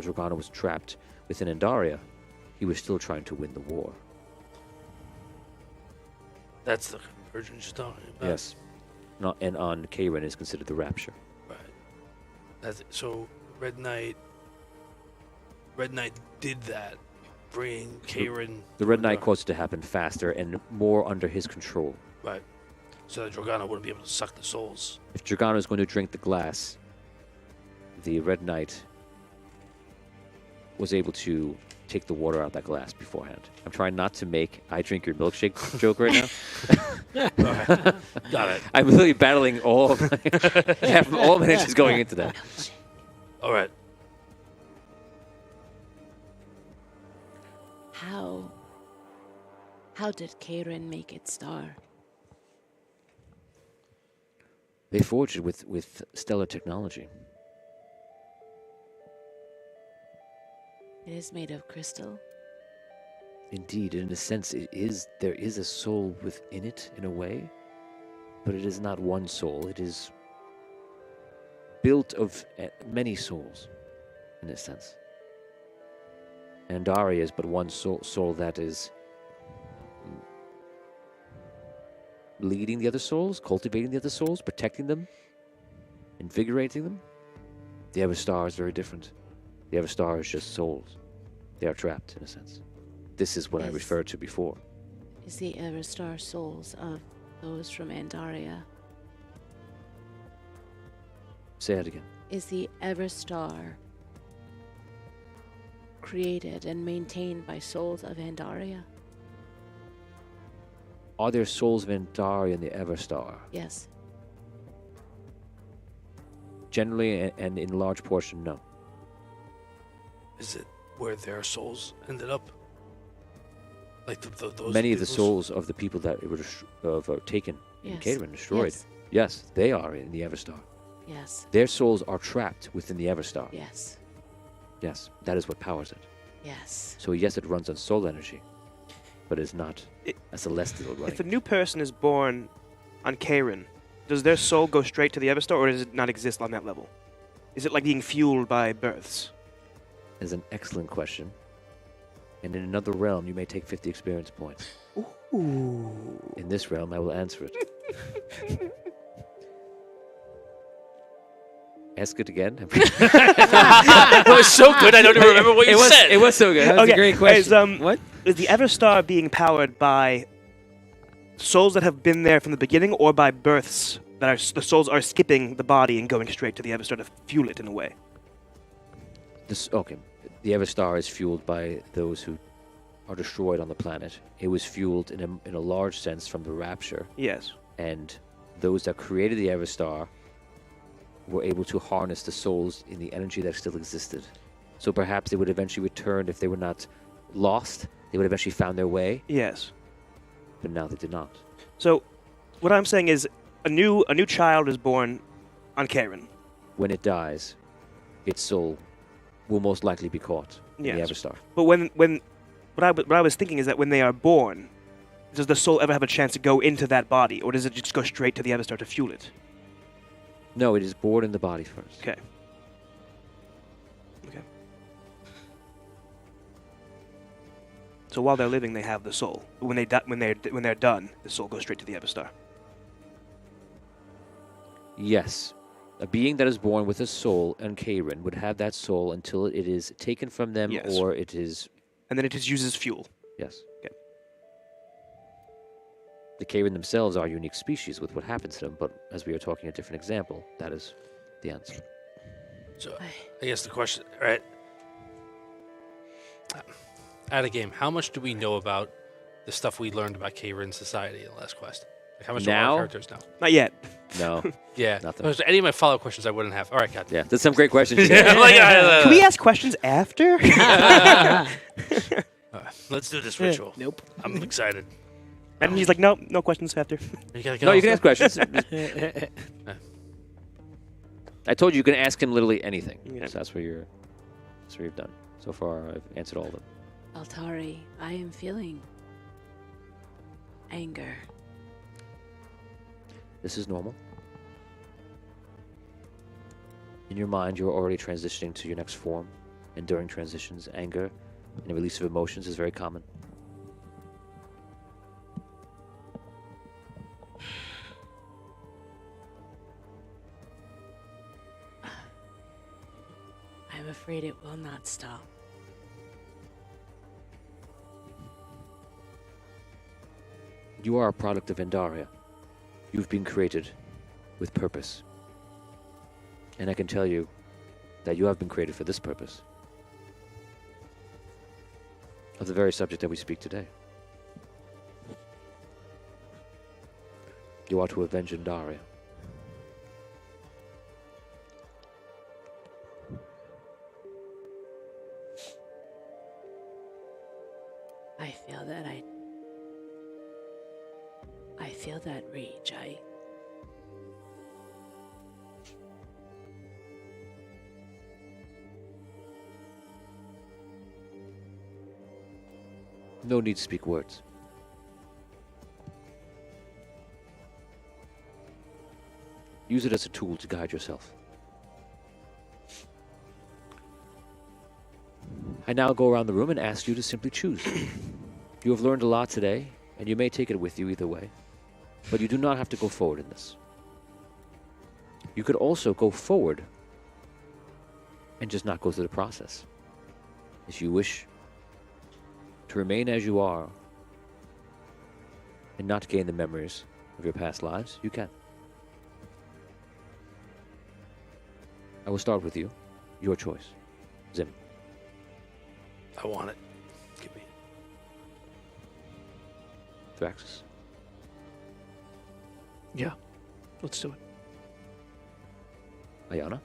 Dragano was trapped within Andaria, he was still trying to win the war. That's the convergence you're talking about. Yes. And on Karen is considered the Rapture. Right. That's it. So Red Knight did that, bringing Karen. The Red Knight caused it to happen faster and more under his control. Right. So that Dragano wouldn't be able to suck the souls. If Dragano is going to drink the glass, the Red Knight was able to take the water out of that glass beforehand. I'm trying not to make I drink your milkshake joke right now. Got it. I'm literally battling all of all my energies going into that. All right. How did Karen make its star? They forged it with stellar technology. It is made of crystal. Indeed, in a sense, there is a soul within it in a way, but it is not one soul. It is built of many souls, in a sense. And Daria is but one soul that is leading the other souls, cultivating the other souls, protecting them, invigorating them. The Everstar is very different. The Everstar is just souls. They are trapped, in a sense. This is what I referred to before. Is the Everstar souls of those from Andaria? Say that again. Is the Everstar created and maintained by souls of Andaria? Are there souls of Andaria in the Everstar? Yes. Generally, and in large portion, no. Is it where their souls ended up? Like those Many of the people's- souls of the people that were taken in Yes. Caterham, destroyed. Yes. Yes, they are in the Everstar. Yes. Their souls are trapped within the Everstar. Yes. Yes, that is what powers it. Yes. So yes, it runs on soul energy, but it's not It- a celestial running. If a new person is born on Karen, does their soul go straight to the Everstar, or does it not exist on that level? Is it like being fueled by births? Is an excellent question. And in another realm, you may take 50 experience points. Ooh. In this realm, I will answer it. Ask it again. It was so good, I don't even remember what you said. It was so good. That was a great question. What? Is the Everstar being powered by souls that have been there from the beginning, or by births that are the souls are skipping the body and going straight to the Everstar to fuel it in a way? Okay. The Everstar is fueled by those who are destroyed on the planet. It was fueled in a large sense from the Rapture, Yes. and those that created the Everstar were able to harness the souls in the energy that still existed. So perhaps they would eventually return if they were not lost. They would eventually found their way, Yes. but now they did not. So, what I'm saying is, a new child is born on Karen. When it dies, its soul will most likely be caught in the Yes. Everstar. But what I was thinking is that when they are born, does the soul ever have a chance to go into that body, or does it just go straight to the Everstar to fuel it? No, it is born in the body first. Okay. Okay. So while they're living, they have the soul. But when they're done, the soul goes straight to the Everstar. Yes. A being that is born with a soul and Karen would have that soul until it is taken from them, Yes. or it is... And then it just uses fuel. Yes. Okay. The Karen themselves are a unique species with what happens to them, but as we are talking a different example, that is the answer. So, I guess the question, right? At a game, how much do we know about the stuff we learned about Karen's society in the last quest? Like, how much Now? are our characters now? Not yet. No. Yeah. Nothing. If there's any of my follow-up questions I wouldn't have. All right, God. Yeah, there's some great questions. Yeah, like, Can we ask questions after? let's do this ritual. Nope. I'm excited. And he's like, no, no questions after. You gotta get No, you off can ask there? questions. I told you you can ask him literally anything. Yeah. So that's what you've done. So far, I've answered all of them. Altari, I am feeling anger. This is normal. In your mind, you're already transitioning to your next form. And during transitions, anger and the release of emotions is very common. I'm afraid it will not stop. You are a product of Endaria. You've been created with purpose. And I can tell you that you have been created for this purpose. Of the very subject that we speak today. You are to avenge Endaria. I feel that rage. No need to speak words. Use it as a tool to guide yourself. I now go around the room and ask you to simply choose. You have learned a lot today, and you may take it with you either way, but you do not have to go forward in this. You could also go forward and just not go through the process. If you wish to remain as you are and not gain the memories of your past lives, you can. I will start with you. Your choice. Zim. I want it. Give me. Thraxis. Yeah. Let's do it. Ayana.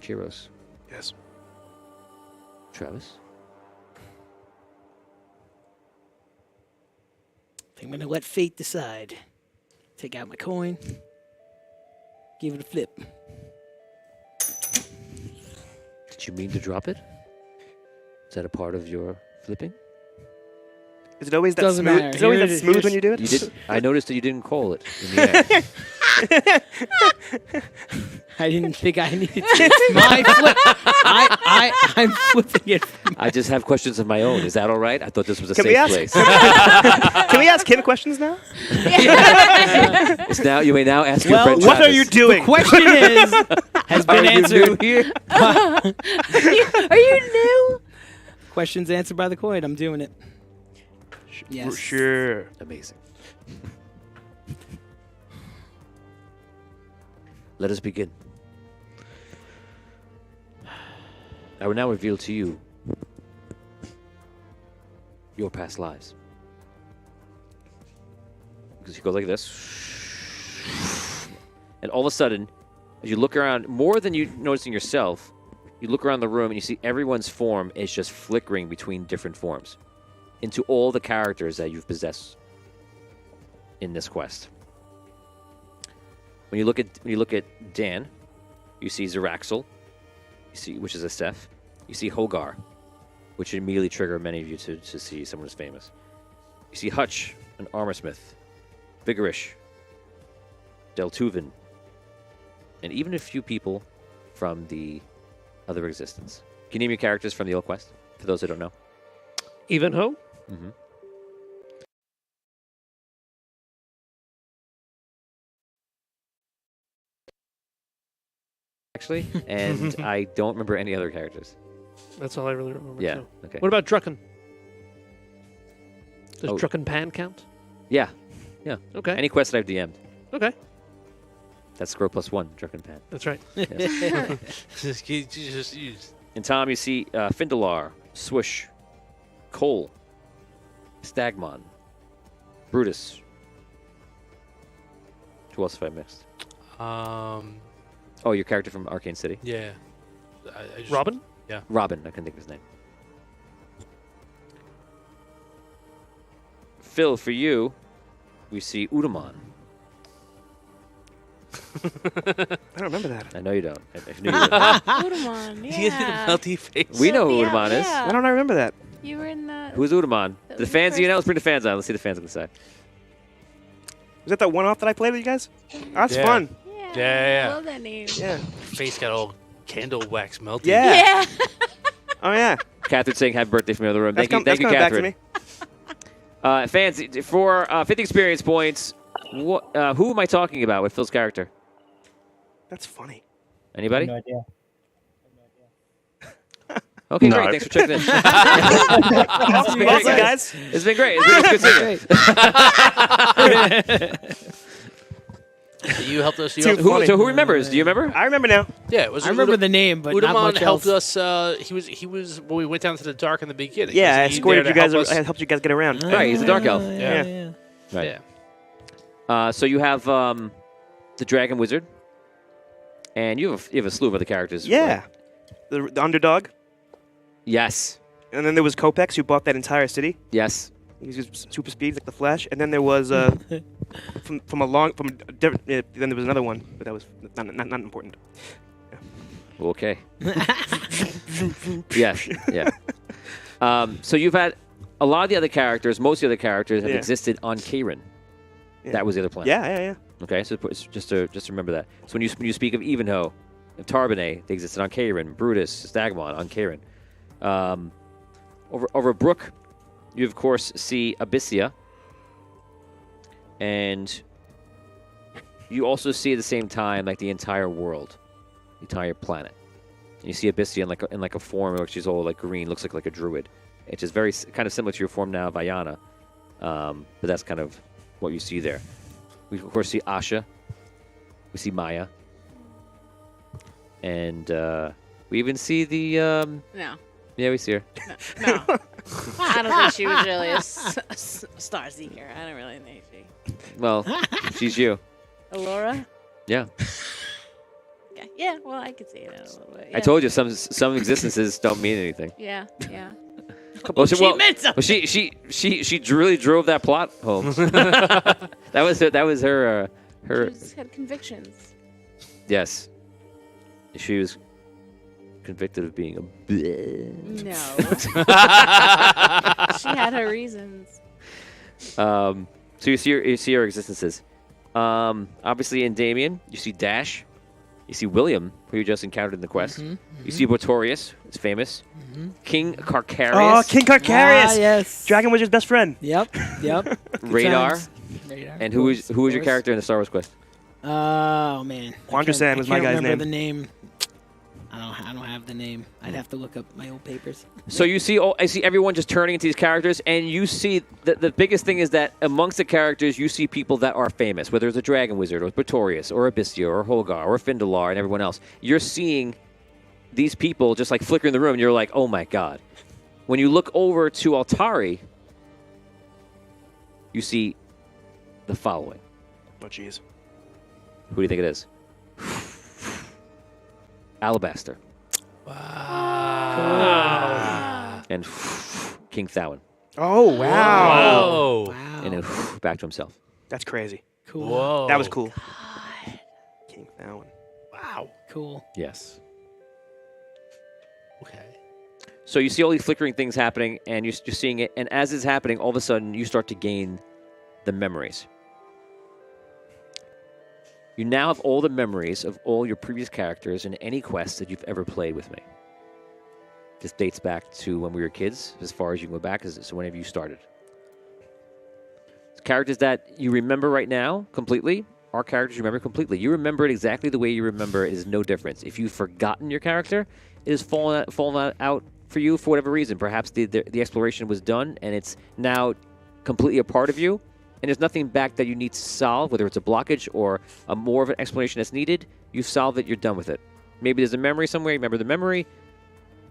Chiros. Yes. Travis. I'm gonna let fate decide. Take out my coin. Give it a flip. Did you mean to drop it? Is that a part of your flipping? Is it always that Doesn't smooth? matter. Is it always that Here's- smooth when you do it? You did. I noticed that you didn't call it in the air. I didn't think I needed to. It's my flip. I'm flipping it. I just have questions of my own. Is that all right? I thought this was a Can we safe ask- place. Can we ask him questions now? It's now. You may now ask your Well, friend What are Travis. you doing? Question is has been answered. Here? Are you new? Questions answered by the coin. I'm doing it. Yes. Sure. Amazing. Let us begin. I will now reveal to you your past lives. Because you go like this. And all of a sudden, as you look around, more than you noticing yourself, you look around the room and you see everyone's form is just flickering between different forms into all the characters that you've possessed in this quest. When you look at Dan, you see Zeraxel, which is a Seth. You see Hogar, which immediately trigger many of you to see someone who's famous. You see Hutch, an armor smith, Vigorish, Deltuvin, and even a few people from the other existence. Can you name your characters from the old quest? For those who don't know. Ivanhoe? Mm-hmm. Actually, and I don't remember any other characters. That's all I really remember. Yeah. too. Okay. What about Drucken? Does Oh. Drucken Pan count? Yeah. Okay. Any quest that I've DM'd. Okay. That's score +1, Drunken Pan. That's right. just use. And Tom, you see Findalar, Swish, Cole, Stagmon, Brutus. Who else have I mixed? Oh, your character from Arcane City. Yeah. I just, Robin? Robin. I couldn't think of his name. Phil, for you, we see Udaman. I don't remember that. I know you don't. I knew you would. Udamon, He had yeah. a melty face. We know who Yeah, Udaman is. yeah. Why don't I remember that? You were in the. Who's Udaman? That The was the fans, you know? first- Let's bring the fans on. Let's see the fans on the side. Was that that one-off that I played with you guys? That's Yeah. fun. Yeah. Yeah. I love that name. Yeah. Face got all candle wax melty. Yeah. Yeah. Oh yeah. Catherine saying happy birthday from the other room. That's Thank you, coming back to Catherine. me. Fans, for 50 experience points, who am I talking about with Phil's character? That's funny. Anybody? No idea. Okay, No. great. Thanks for checking in. Awesome, been great, guys. It's been great. It's good seeing you. You helped us. You Too helped, funny. So who remembers? Do you remember? I remember now. yeah, it was. I remember the name, but not Udaman much helped else. us. He was when we went down to the dark in the beginning. Yeah, I Wasn't he escorted there you to guys. help us? I helped you guys get around. Right, he's a dark elf. Yeah. Right. Yeah. So you have the Dragon Wizard, and you have a slew of other characters. Yeah. right? The underdog, Yes. and then there was Kopex who bought that entire city. Yes. He used super speed like the Flash, and then there was from a long from a different. Then there was another one, but that was not important. Okay. Yes. Yeah. So you've had a lot of the other characters. Most of the other characters have Yeah. existed on Kairin. Yeah. That was the other planet. Yeah. Okay, so it's just to remember that. So when you speak of Evenho, of Tarbonne, they existed on Kairin. Brutus, Stagmon on Kairin. Over Brook, you of course see Abyssia, and you also see at the same time like the entire world, the entire planet. And you see Abyssia in like a form which is all like green, looks like a druid. It's just very kind of similar to your form now of Ayana, but that's kind of what you see there. We of course see Asha. We see Maya. And we even see the... No. yeah, we see her. No. I don't think she was really a star seeker. I don't really think she. Well, she's you. Allura? Yeah. Okay. Yeah, well, I could see it a little bit. Yeah. I told you some existences don't mean anything. Yeah, yeah. Well, She meant something. she really drove that plot home. that was her. She just had convictions. Yes. She was convicted of being a bitch. No. She had her reasons. So you see her existences. Obviously in Damien, you see Dash. You see William, who you just encountered in the quest. You see Botorius, it's famous. King Carcarius. Oh, King Carcarius. Ah, yes. Dragon Wizard's best friend. Yep. Good Radar. times. Radar. And of who was course, your of course. character in the Star Wars quest? Oh man. Quandrasan was my guy's I can't remember name. the name. I don't have the name. I'd have to look up my old papers. So you see, I see everyone just turning into these characters, and you see the biggest thing is that amongst the characters, you see people that are famous, whether it's a Dragon Wizard, or Botorius, or Abyssia, or Holgar, or Findalar, and everyone else. You're seeing these people just like flicker in the room, and you're like, oh my god. When you look over to Altari, you see the following. Oh, jeez. Who do you think it is? Alabaster. Wow. And King Thawen. Oh, wow. Whoa. Wow. And then back to himself. That's crazy. Cool. Whoa. That was cool. King Thawen. Wow. Cool. Yes. Okay. So you see all these flickering things happening, and you're seeing it. And as it's happening, all of a sudden, you start to gain the memories. You now have all the memories of all your previous characters in any quest that you've ever played with me. This dates back to when we were kids, as far as you can go back, so whenever you started. Characters that you remember right now completely are characters you remember completely. You remember it exactly the way you remember it. Is no difference. If you've forgotten your character, it has fallen out for you for whatever reason. Perhaps the exploration was done, and it's now completely a part of you, and there's nothing back that you need to solve, whether it's a blockage or a more of an explanation that's needed. You've solved it, you're done with it. Maybe there's a memory somewhere, you remember the memory,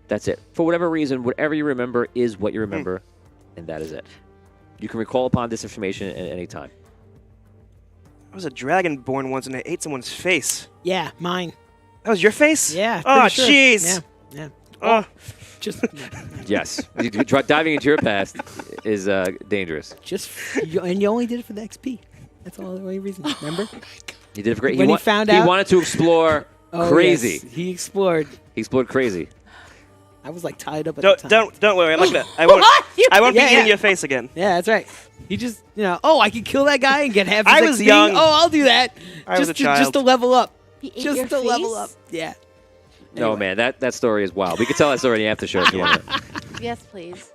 that's it. For whatever reason, whatever you remember is what you remember, and that is it. You can recall upon this information at any time. I was a dragonborn once and I ate someone's face. Yeah, mine. That was your face? Yeah. Oh, pretty sure. jeez. Yeah. Oh, Just, Yes. Diving into your past is dangerous. and you only did it for the XP. That's all the only reason. Remember? He did it for great. When he found he out- wanted to explore crazy. Yes, he explored. He explored crazy. I was like tied up at the time. don't worry. I'm not gonna, I won't. I won't Yeah, be eating yeah. your face again. Yeah, that's right. He just, I can kill that guy and get half his I was XP. young. Oh, I'll do that. I was a just child. to level up. He ate Just your to level face? up. Yeah. No, man, that story is wild. We could tell that story in the after show if you want. Yes, please.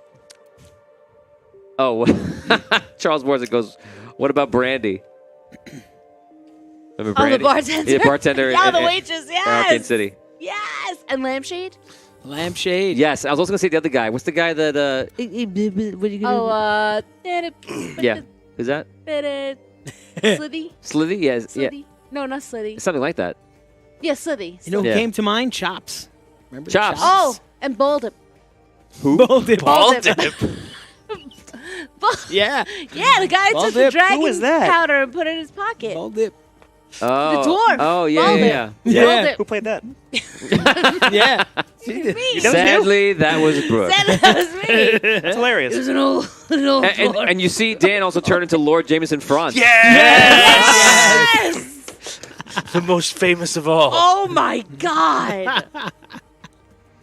Oh, Charles Borzik goes, what about Brandy? Remember Oh, Brandy? the bartender. Yeah, bartender. Yeah, in- the in- waitress. in Arcade Yes. City. Yes. And Lampshade. Lampshade. Yes, I was also going to say the other guy. What's the guy that... Oh, yeah, who's that? Slithy. Slithy? Yes. Yeah, Slithy. No, not Slithy. something like that. Yeah, Slithy. You know who Yeah. came to mind? Chops. Remember Chops. Oh, and Boldip. Who? Boldip. Boldip. Yeah. Yeah, the guy who took the Boldip. dragon Who is that? powder and put it in his pocket. Boldip. Oh. The dwarf. Oh, yeah, Baldip. yeah. Yeah. Boldip. Who played that? Yeah. She did. Me. That was Sadly, that was Brooke. That was me. That's hilarious. It was an old dwarf. And you see Dan also turn into Lord Jameson Franz. Yes! The most famous of all. Oh my god.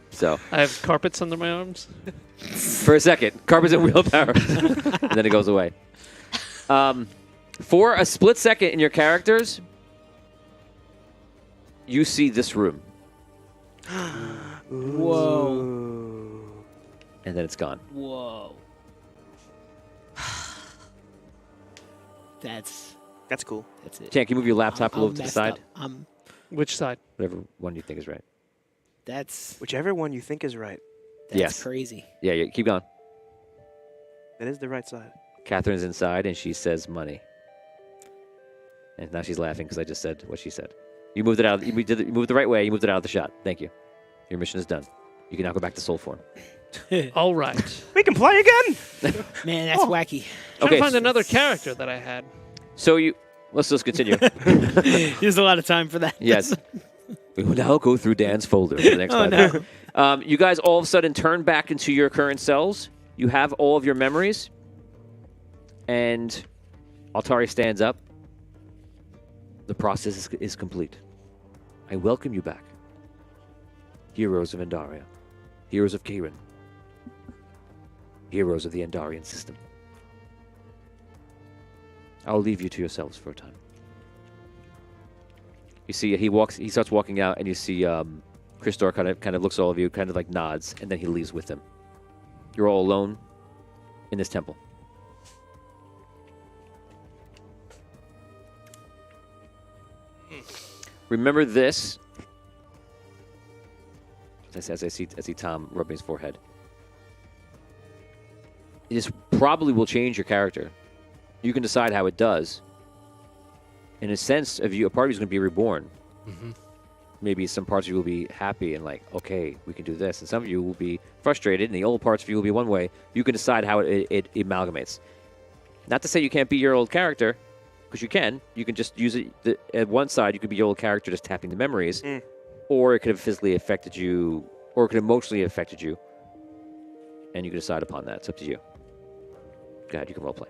So, I have carpets under my arms. for a second, carpets and wheelbarrow. And then it goes away. For a split second in your characters, you see this room. Whoa. And then it's gone. Whoa. That's cool. it. Can you move your laptop a I'm little to the messed side? up. Which side? Whatever one you think is right. That's Whichever one you think is right. Yes. crazy. Yeah, keep going. That is the right side. Catherine's inside, and she says money. And now she's laughing because I just said what she said. You moved it out. You moved it the right way. You moved it out of the shot. Thank you. Your mission is done. You can now go back to soul form. All right. We can play again. Man, that's wacky. Trying Okay, to find another character that I had. So let's just continue. There's a lot of time for that. Yes. We will now go through Dan's folder for the next 5 minutes. You guys all of a sudden turn back into your current selves. You have all of your memories. And Altari stands up. The process is complete. I welcome you back. Heroes of Andaria. Heroes of Kieran. Heroes of the Andarian system. I'll leave you to yourselves for a time. You see, he starts walking out, and you see Christor kind of looks at all of you, kind of like nods, and then he leaves with them. You're all alone in this temple. Remember this. As I see Tom rubbing his forehead. This probably will change your character. You can decide how it does. In a sense of you, a part of you is going to be reborn. Mm-hmm. Maybe some parts of you will be happy and like, okay, we can do this. And some of you will be frustrated, and the old parts of you will be one way. You can decide how it amalgamates. Not to say you can't be your old character, because you can. You can just use it. At one side, you could be your old character just tapping the memories, or it could have physically affected you, or it could have emotionally affected you. And you can decide upon that. It's up to you. Go ahead, you can roleplay.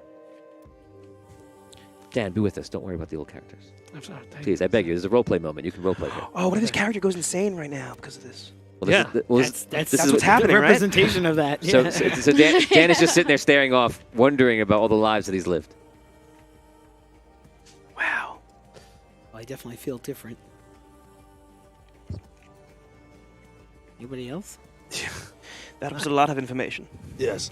Dan, be with us. Don't worry about the old characters. I'm sorry. Please, I beg you. There's a roleplay moment. You can roleplay here. Oh, what if this character goes insane right now because of this? Well, Yeah. this That's is what's happening, the right? representation of that. So, Yeah. so Dan is just sitting there staring off, wondering about all the lives that he's lived. Wow. I definitely feel different. Anybody else? That was a lot of information. Yes.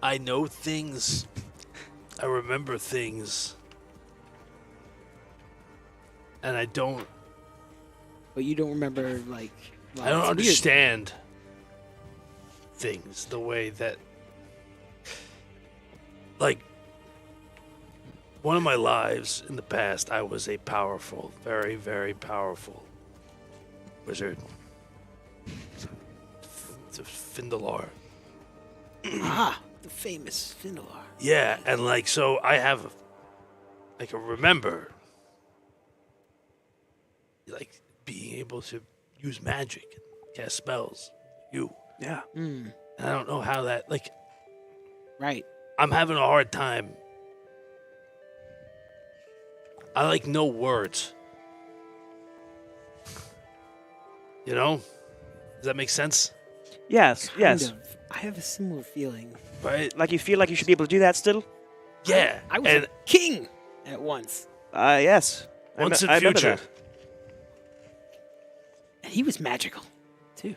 I know things. I remember things. And I don't But you don't remember, like... well, I don't it's weird. understand things the way that, like, one of my lives in the past, I was a powerful, very, very powerful wizard. It's a Findalar. Ah, the famous Findalar. Yeah, and like, so I can remember, like, being able to use magic and cast spells. Yeah. And I don't know how that, like, Right. I'm having a hard time. I like no words. You know? Does that make sense? Yes. Yes. Kind of. I have a similar feeling. Right? Like you feel like you should be able to do that still. Yeah. I was and a king at once. Yes. once in I remember future. that. And he was magical, too.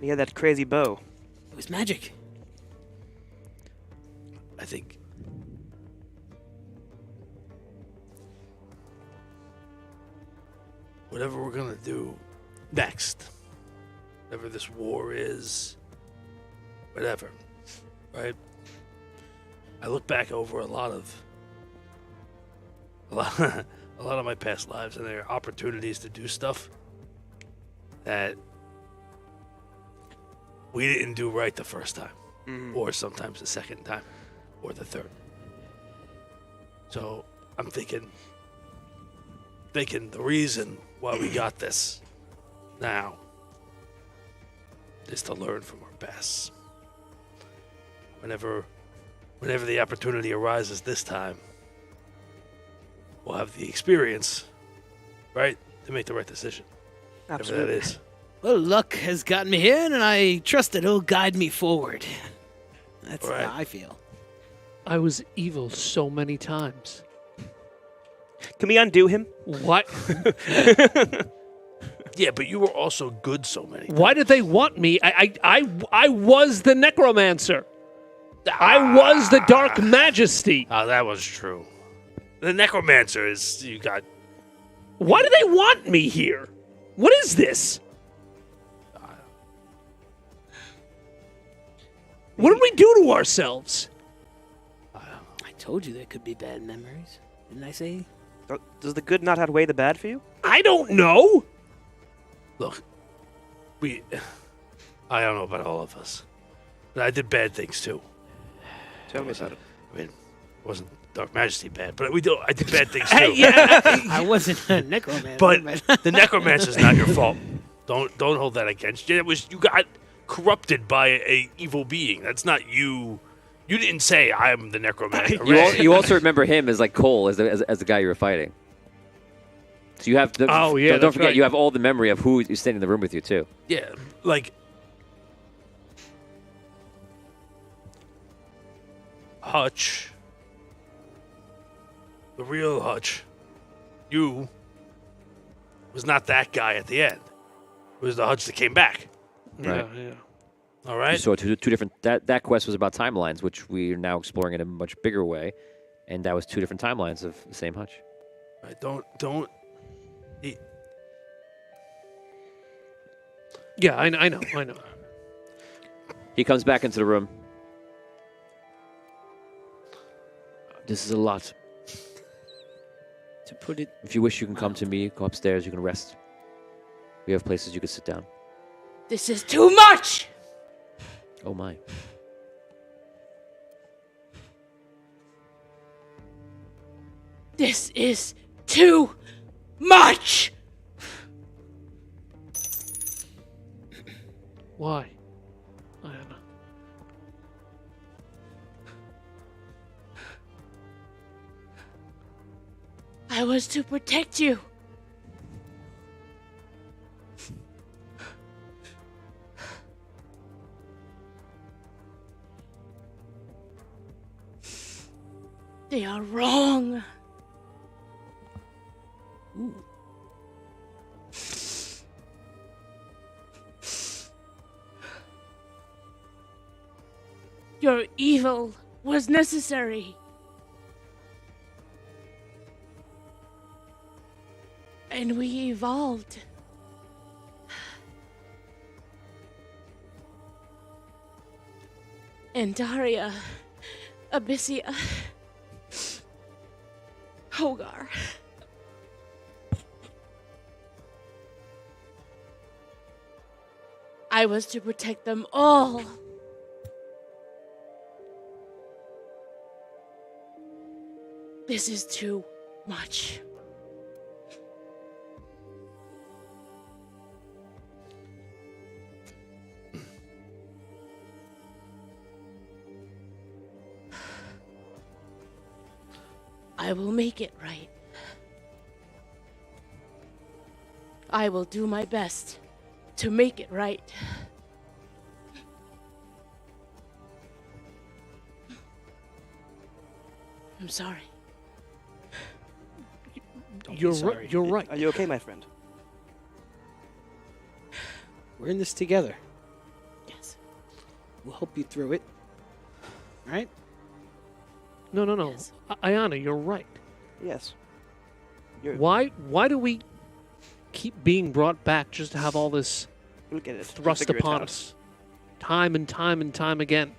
He had that crazy bow. It was magic. I think whatever we're gonna do next, whatever this war is, whatever, right? I look back over a lot of my past lives, and there are opportunities to do stuff that we didn't do right the first time, or sometimes the second time, or the third. So I'm thinking the reason why we got this now is to learn from our past. Whenever the opportunity arises this time, we'll have the experience, right, to make the right decision. Whatever that Absolutely. is. Well, luck has gotten me here, and I trust that it'll guide me forward. That's Right. how I feel. I was evil so many times. Can we undo him? What? Yeah, but you were also good so many. Why did they want me? I was the necromancer. I was the dark majesty. Oh, that was true. The necromancer is you got. Why do they want me here? What is this? What did we do to ourselves? I told you there could be bad memories. Didn't I say? Does the good not outweigh the bad for you? I don't know. Look, I don't know about all of us, but I did bad things too. Tell me about it. I mean, it wasn't Dark Majesty bad, but I did bad things too. I wasn't a necromancer. But the necromancer's not your fault. Don't hold that against you. It was you got corrupted by a evil being. That's not you. You didn't say I'm the necromancer. You also remember him as like Cole, as the guy you were fighting. So you have. Oh, yeah, Don't that's forget, right. you have all the memory of who is standing in the room with you too. Yeah, like Hutch, the real Hutch, you was not that guy at the end. It was the Hutch that came back. Right. Yeah. All right. So two different. That quest was about timelines, which we are now exploring in a much bigger way, and that was two different timelines of the same Hutch. Right, don't. Yeah, I know. He comes back into the room. This is a lot. To put it, If you wish, you can come to me. Go upstairs. You can rest. We have places you can sit down. This is too much! Oh my. This is too much! Why? I don't know. I was to protect you. They are wrong. Your evil was necessary. And we evolved. And Daria, Abyssia, Hogar. I was to protect them all. This is too much. I will make it right. I will do my best to make it right. I'm sorry. Don't be You're sorry. right. You're right. Are you okay, my friend? We're in this together. Yes. We'll help you through it. All right? No, no, no. Yes. Ayana, you're right. Yes. You're, Why do we keep being brought back just to have all this We'll get it. We'll thrust figure it upon out. us? Time and time and time again.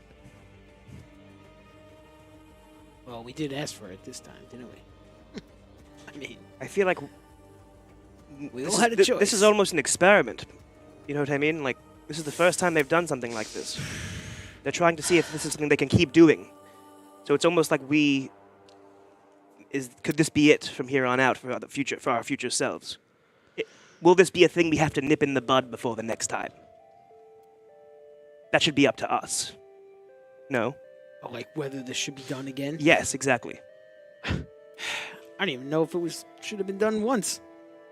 Well, we did ask for it this time, didn't we? I mean, I feel like we this all is- had a thi- choice. This is almost an experiment. You know what I mean? Like, this is the first time they've done something like this. They're trying to see if this is something they can keep doing. So it's almost like could this be it from here on out for the future, for our future selves? Will this be a thing we have to nip in the bud before the next time? That should be up to us. No? Oh, like whether this should be done again. Yes, exactly. I don't even know if should have been done once.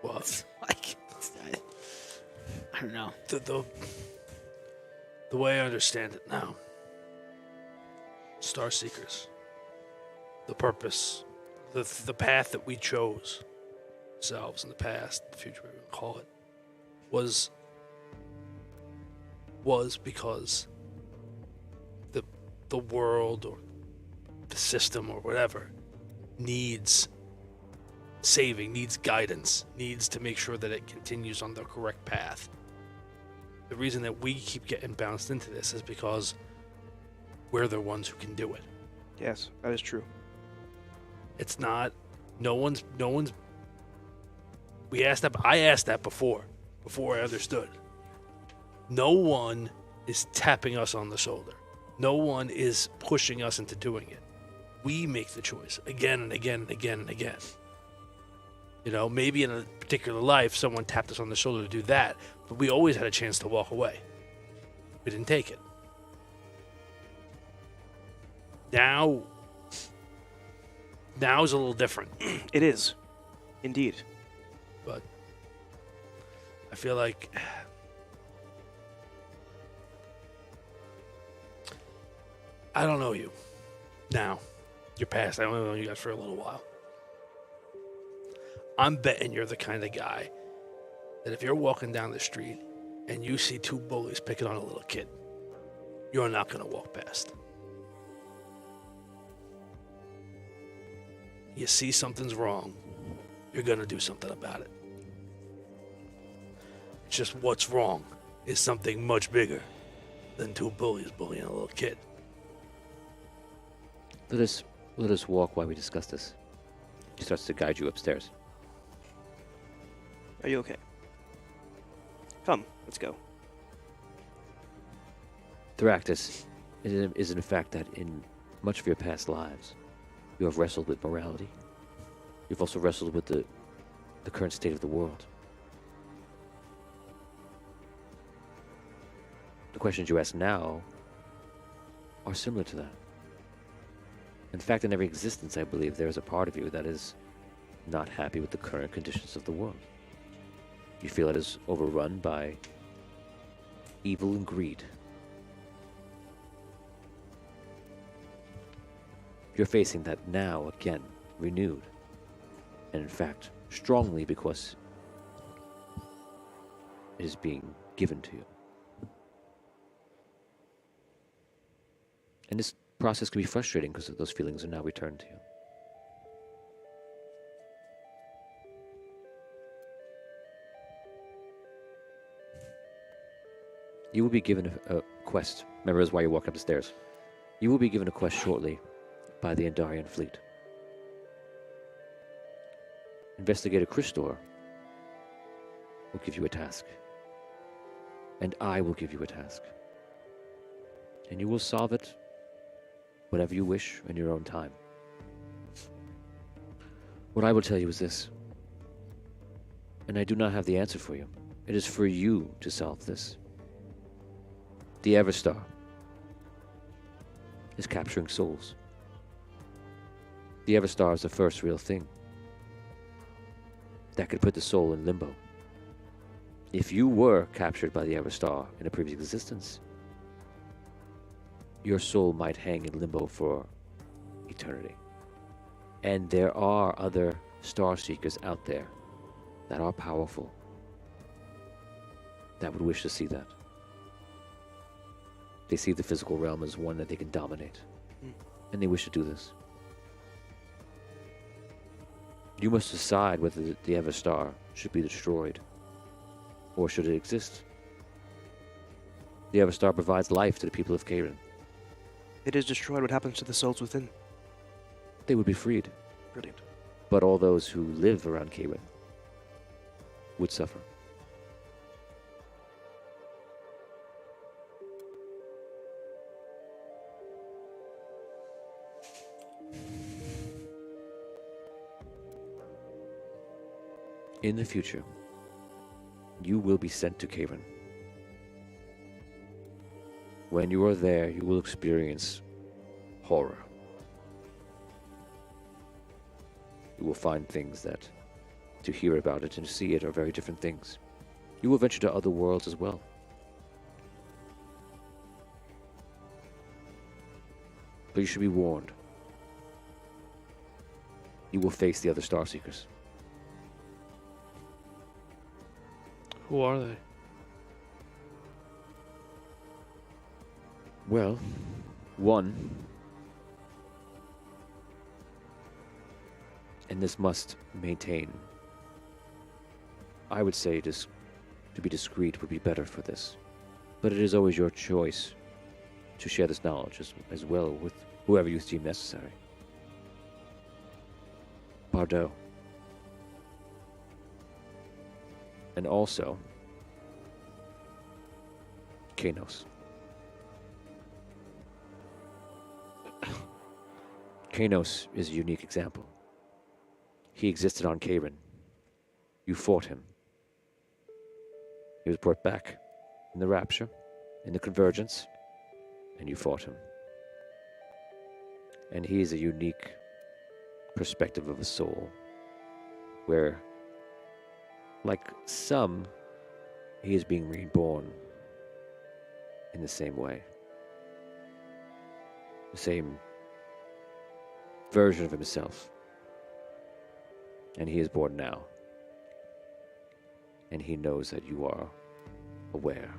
Well, Like, I don't know. the way I understand it now, Star Seekers, the purpose, the path that we chose ourselves in the past, the future, whatever you call it, was because the world or the system or whatever needs saving, needs guidance, needs to make sure that it continues on the correct path. The reason that we keep getting bounced into this is because we're the ones who can do it. Yes, that is true. It's not. No one's. We asked that. I asked that before I understood. No one is tapping us on the shoulder. No one is pushing us into doing it. We make the choice again and again and again and again. You know, maybe in a particular life, someone tapped us on the shoulder to do that, but we always had a chance to walk away. We didn't take it. Now is a little different, It is. Indeed. but I feel like I don't know you now. You're past. I only know you guys for a little while. I'm betting you're the kind of guy that if you're walking down the street and you see two bullies picking on a little kid, you're not going to walk past. You see something's wrong, you're going to do something about it. It's just what's wrong is something much bigger than two bullies bullying a little kid. Let us walk while we discuss this. She starts to guide you upstairs. Are you okay? Come, let's go. Thractus, it is in fact that in much of your past lives, you have wrestled with morality. You've also wrestled with the current state of the world. The questions you ask now are similar to that. In fact, in every existence, I believe there is a part of you that is not happy with the current conditions of the world. You feel it is overrun by evil and greed. You're facing that now again, renewed. And in fact, strongly because it is being given to you. And this process can be frustrating because those feelings are now returned to you. You will be given a quest. Remember, this is why you're walking up the stairs. You will be given a quest shortly by the Andarian fleet. Investigator Christor will give you a task. And I will give you a task. And you will solve it whenever you wish in your own time. What I will tell you is this, and I do not have the answer for you. It is for you to solve this. The Everstar is capturing souls. The Everstar is the first real thing that could put the soul in limbo. If you were captured by the Everstar in a previous existence, your soul might hang in limbo for eternity. And there are other star seekers out there that are powerful that would wish to see that. They see the physical realm as one that they can dominate. And they wish to do this. You must decide whether the Everstar should be destroyed or should it exist. The Everstar provides life to the people of Karen. It is destroyed. What happens to the souls within? They would be freed, Brilliant. but all those who live around Karen would suffer. In the future, you will be sent to Karen. When you are there, you will experience horror. You will find things that, to hear about it and to see it, are very different things. You will venture to other worlds as well. But you should be warned. You will face the other Starseekers. Who are they? Well, one, and this must maintain, I would say to be discreet would be better for this, but it is always your choice to share this knowledge as well with whoever you deem necessary. Bardot. And also, Kanos. Kanos is a unique example. He existed on Karen. You fought him. He was brought back in the Rapture, in the Convergence, and you fought him. And he is a unique perspective of a soul, where, like some, he is being reborn in the same way. The same version of himself. And he is born now. And he knows that you are aware.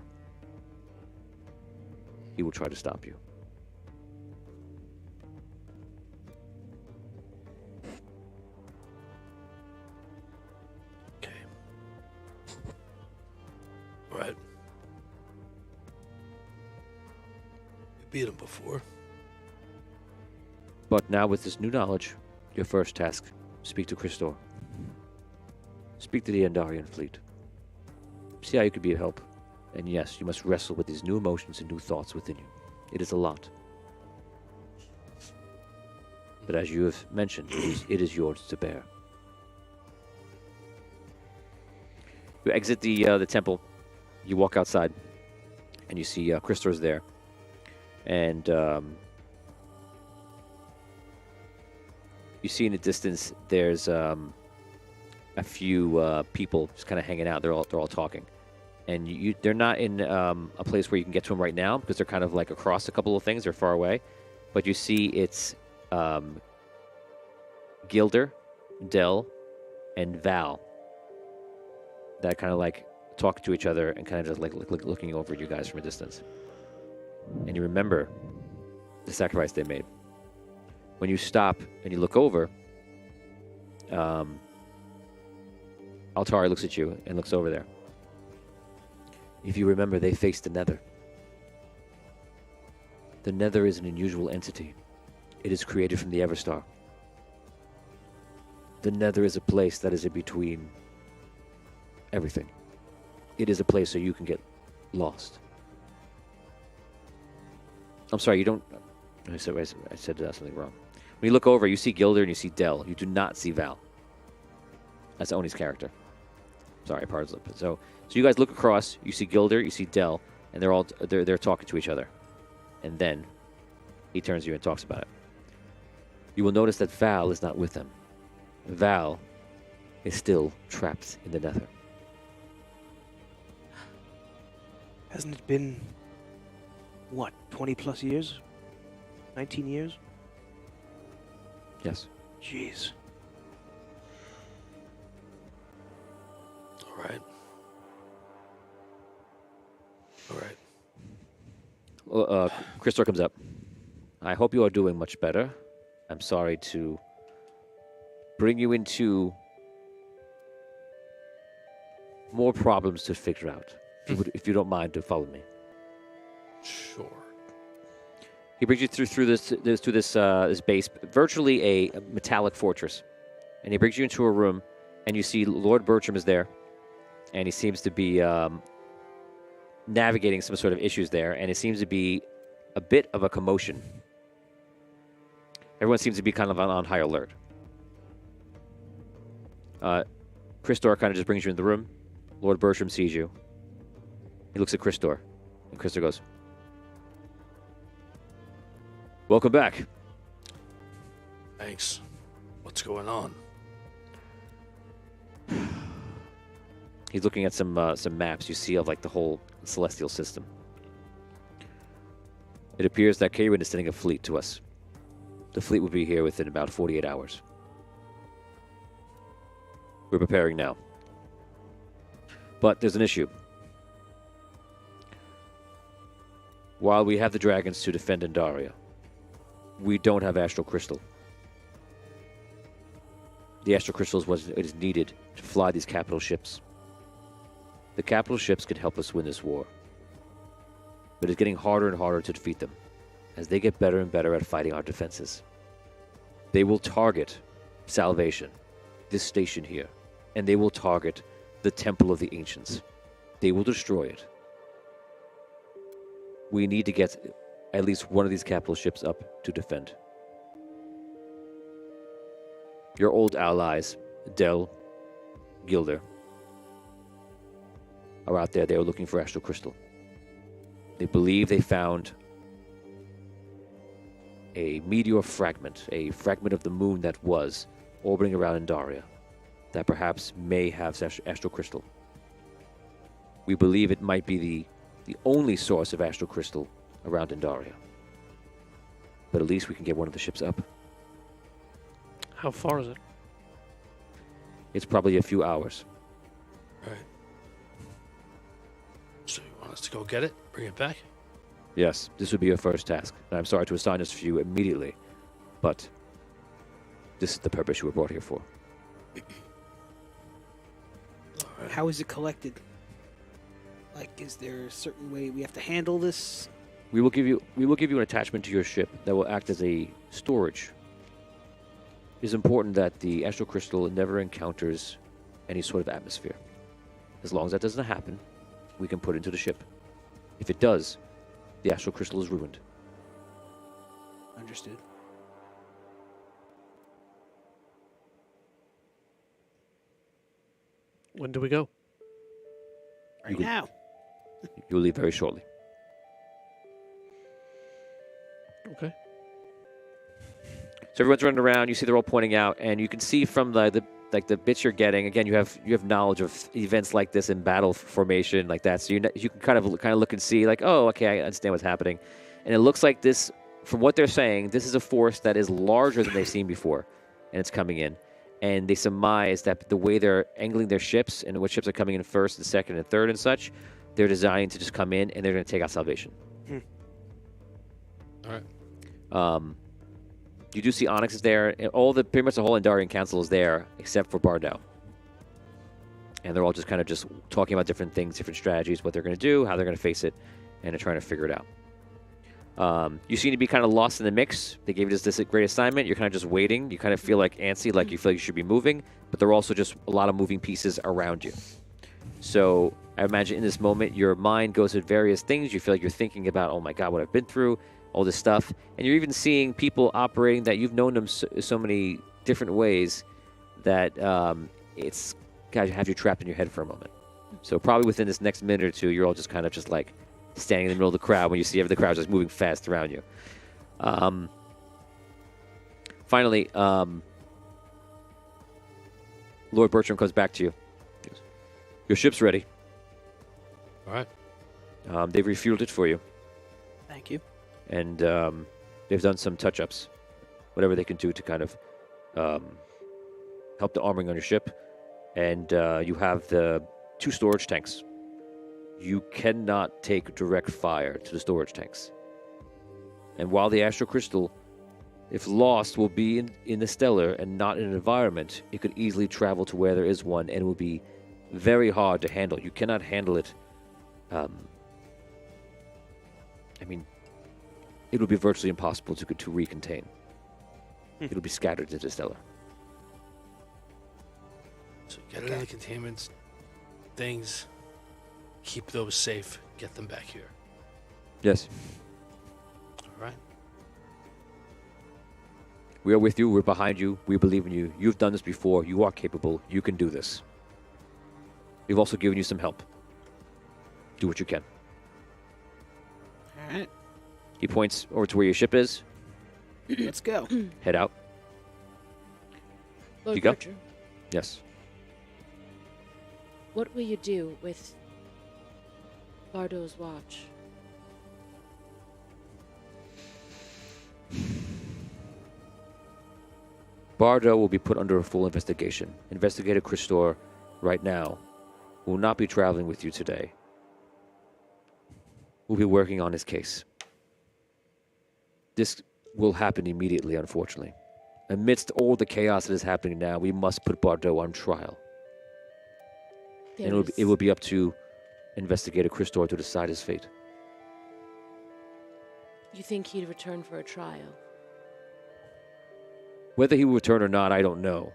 He will try to stop you. Okay. All right. You beat him before. But now with this new knowledge, your first task, speak to Christor. Speak to the Andarian fleet. See how you could be of help. And yes, you must wrestle with these new emotions and new thoughts within you. It is a lot. But as you have mentioned, it is yours to bear. You exit the temple. You walk outside, and you see Christor's there. And you see in the distance there's a few people just kind of hanging out. They're all talking, and they're not in a place where you can get to them right now because they're kind of like across a couple of things. They're far away, but you see it's Gilder, Dell, and Val that kind of like talk to each other and kind of just like looking over at you guys from a distance. And you remember the sacrifice they made. When you stop and you look over, Altari looks at you and looks over there. If you remember, they faced the Nether. The Nether is an unusual entity. It is created from the Everstar. The Nether is a place that is in between everything. It is a place so you can get lost. I'm sorry, you don't... I said something wrong. When you look over, you see Gilder and you see Dell. You do not see Val. That's Oni's character. Sorry, pardon. So you guys look across, you see Gilder, you see Dell, and they're talking to each other. And then he turns to you and talks about it. You will notice that Val is not with them. Val is still trapped in the Nether. Hasn't it been, what, 20 plus years? 19 years? Yes. Jeez. All right. All right. Well, Christor comes up. I hope you are doing much better. I'm sorry to bring you into more problems to figure out. If you don't mind to follow me. Sure. He brings you through this base, virtually a metallic fortress, and he brings you into a room, and you see Lord Bertram is there, and he seems to be navigating some sort of issues there, and it seems to be a bit of a commotion. Everyone seems to be kind of on high alert. Christor kind of just brings you in the room. Lord Bertram sees you. He looks at Christor, and Christor goes, "Welcome back." Thanks. What's going on? He's looking at some maps you see of like the whole celestial system. It appears that Kayrin is sending a fleet to us. The fleet will be here within about 48 hours. We're preparing now. But there's an issue. While we have the dragons to defend Andaria, we don't have Astral Crystal. The Astral Crystal is what is needed to fly these capital ships. The capital ships could help us win this war. But it's getting harder and harder to defeat them, as they get better and better at fighting our defenses. They will target Salvation, this station here, and they will target the Temple of the Ancients. They will destroy it. We need to get at least one of these capital ships up to defend. Your old allies, Dell, Gilder, are out there. They are looking for Astral Crystal. They believe they found a meteor fragment, a fragment of the moon that was orbiting around Andaria, that perhaps may have Astral Crystal. We believe it might be the only source of Astral Crystal around Andaria. But at least we can get one of the ships up. How far is it? It's probably a few hours. All right. So you want us to go get it? Bring it back? Yes, this would be your first task. And I'm sorry to assign this for you immediately, but this is the purpose you were brought here for. All right. How is it collected? Like, is there a certain way we have to handle this? We will give you an attachment to your ship that will act as a storage. It is important that the Astral Crystal never encounters any sort of atmosphere. As long as that doesn't happen, we can put it into the ship. If it does, the Astral Crystal is ruined. Understood. When do we go? Right now. You will leave very shortly. Okay. So everyone's running around. You see they're all pointing out, and you can see from the bits you're getting. Again, you have knowledge of events like this in battle formation like that. So you can kind of look and see like, oh, okay, I understand what's happening. And it looks like this, from what they're saying, this is a force that is larger than they've seen before, and it's coming in. And they surmise that the way they're angling their ships and what ships are coming in first and second and third and such, they're designed to just come in and they're going to take out Salvation. All right. You do see Onyx is there, and pretty much the whole Andarian Council is there, except for Bardow. And they're all just kind of just talking about different things, different strategies, what they're going to do, how they're going to face it, and they're trying to figure it out. You seem to be kind of lost in the mix. They gave you this great assignment. You're kind of just waiting. You kind of feel like antsy, like you feel like you should be moving, but there are also just a lot of moving pieces around you. So I imagine in this moment, your mind goes to various things. You feel like you're thinking about, oh my God, what I've been through, all this stuff. And you're even seeing people operating that you've known them so many different ways that it's got to have you trapped in your head for a moment. So probably within this next minute or two, you're all just kind of just like standing in the middle of the crowd when you see the crowd's just moving fast around you. Finally, Lord Bertram comes back to you. He goes, your ship's ready. All right. They've refueled it for you. Thank you. And they've done some touch-ups, whatever they can do to kind of help the armoring on your ship. And you have the 2 storage tanks. You cannot take direct fire to the storage tanks. And while the astral crystal, if lost, will be in the stellar and not in an environment, it could easily travel to where there is one, and it will be very hard to handle. You cannot handle it. I mean, it will be virtually impossible to recontain. It'll be scattered into the stellar. So get it in the containment things, keep those safe, get them back here. Yes. All right. We are with you. We're behind you. We believe in you. You've done this before. You are capable. You can do this. We've also given you some help. Do what you can. All right. He points over to where your ship is. Let's go. Head out. Lord You go? Bertram, Yes. what will you do with Bardo's watch? Bardo will be put under a full investigation. Investigator Christor, right now, will not be traveling with you today. We'll be working on his case. This will happen immediately, unfortunately. Amidst all the chaos that is happening now, we must put Bardo on trial. And it will be up to Investigator Christor to decide his fate. You think he'd return for a trial? Whether he will return or not, I don't know.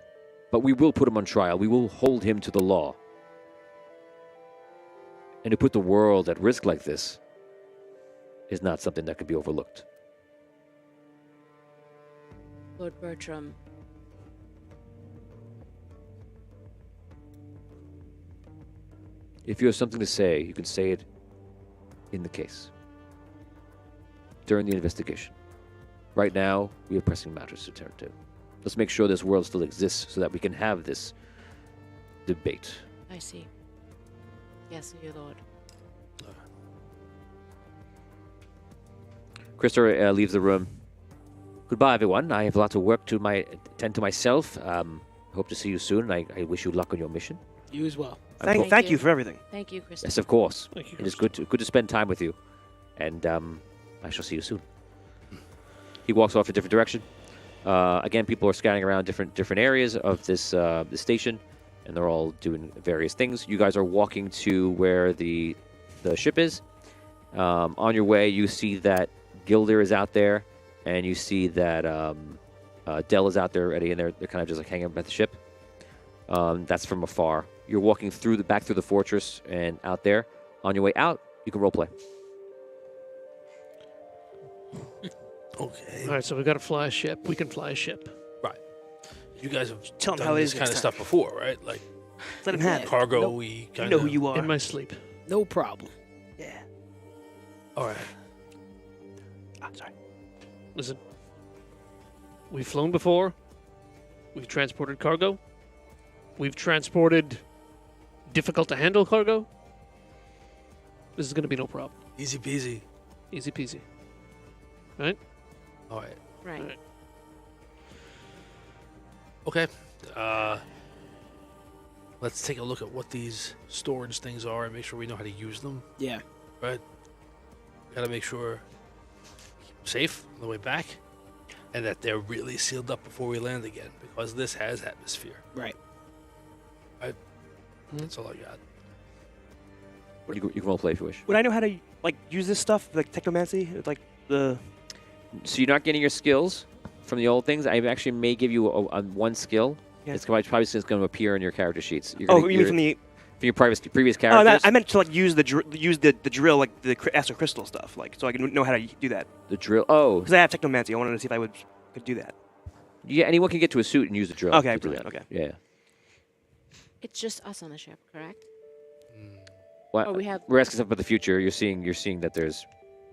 But we will put him on trial. We will hold him to the law. And to put the world at risk like this is not something that could be overlooked. Lord Bertram, If you have something to say, you can say it in the case. During the investigation. Right now, we have pressing matters to turn to. Let's make sure this world still exists so that we can have this debate. I see. Yes, your lord. Christopher leaves the room. Goodbye, everyone. I have a lot of work to attend to myself. Hope to see you soon. I wish you luck on your mission. You as well. Thank Thank you you. for everything. Thank you, Kristen. Yes, of course. Thank you, It is good to spend time with you. And I shall see you soon. He walks off a different direction. Again, people are scouting around different areas of this station, and they're all doing various things. You guys are walking to where the ship is. On your way, you see that Gilder is out there, and you see that Dell is out there already, and they're kind of just like hanging up at the ship. That's from afar. You're walking back through the fortress and out there. On your way out, you can roleplay. Okay. All right, so we got to fly a ship. We can fly a ship. Right. You guys have Tell 'em done how it this is kind of next stuff time. before, right? Like Let him have it. cargo. Nope. We You kind know who you are. In my sleep. No problem. Yeah. All right. Sorry. Listen, we've flown before. We've transported cargo. We've transported difficult to handle cargo. This is going to be no problem. Easy peasy. Easy peasy. Right? All right. Right. All right. Okay. Let's take a look at what these storage things are and make sure we know how to use them. Yeah. Right. Got to make sure keep them safe on the way back, and that they're really sealed up before we land again, because this has atmosphere. Right. That's all I got. You can roleplay if you wish. Would I know how to use this stuff, like technomancy? Like, the? So you're not getting your skills from the old things. I actually may give you a one skill. Yeah. It's probably going to appear in your character sheets. You're Oh, gonna, you mean from the? from your previous Oh, characters? I meant to like use the drill, like the Astro Crystal stuff, like so I can know how to do that. The drill. Oh, Because I have Technomancy, I wanted to see if I could do that. yeah. Anyone can get to a suit and use the drill. Okay, to do brilliant, that. okay. Yeah. It's just us on the ship, correct? Well, Oh, we have. we're asking stuff about the future. You're seeing that there's.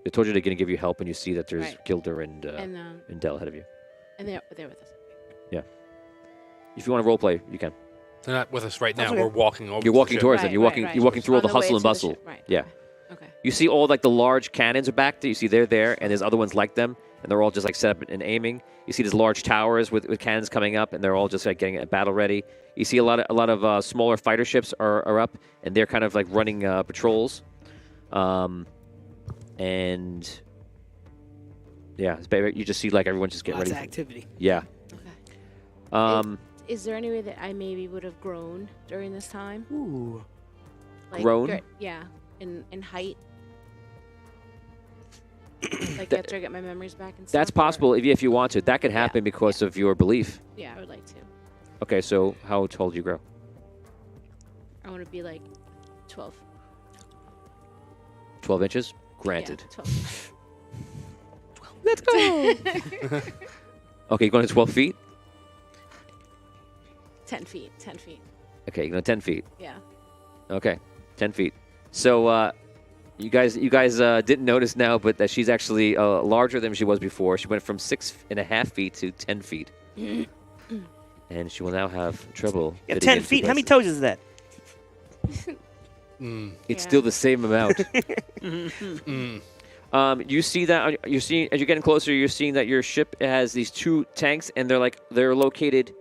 They told you they're going to give you help, and you see that there's Right. Gilder and Dell ahead of you. And they're with us. If you want to role play, you can. They're not with us right now. That's okay. We're walking over. You're to the walking ship. towards them. Right, You're right, walking. right. You're walking through all On the the way hustle and to the bustle. ship, right, Yeah. Okay. You see all like the large cannons are back there. You see they're there, and there's other ones like them, and they're all just like set up and aiming. You see these large towers with cannons coming up, and they're all just like getting a battle ready. You see a lot of smaller fighter ships are up, and they're kind of like running patrols. And yeah, you just see like everyone just get Lots ready. of activity. Yeah. Okay. Is there any way that I maybe would have grown during this time? Ooh. Like, Grown? Yeah, in height. Like Th- after I get my memories back and stuff. That's possible if you want to. That could happen because of your belief. Yeah, I would like to. Okay, so how tall do you grow? I want to be like 12. 12 inches? Granted. Yeah, 12. Let's go. Okay, you're going to 12 feet? 10 feet. 10 feet. Okay, you're going to 10 feet. Yeah. Okay, 10 feet. So you guys didn't notice now, but that she's actually larger than she was before. She went from 6.5 feet to 10 feet. And she will now have trouble. Yeah, fitting 10 into feet. How many places. toes is that? It's Yeah. still the same amount. You see that you're seeing as you're getting closer. You're seeing that your ship has these two tanks, and they're located.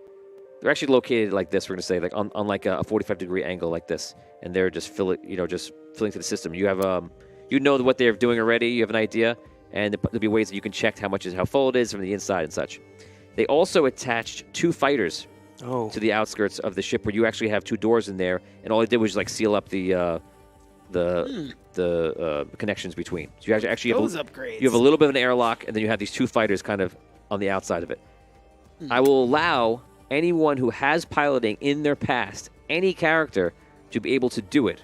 They're actually located like this. We're gonna say like on like a 45-degree angle like this, and they're just filling to the system. You have you know what they're doing already. You have an idea, and there'll be ways that you can check how full it is from the inside and such. They also attached two fighters Oh. to the outskirts of the ship, where you actually have two doors in there, and all they did was like seal up the connections between. So you actually have Those upgrades. you have a little bit of an airlock, and then you have these two fighters kind of on the outside of it. I will allow anyone who has piloting in their past, any character, to be able to do it.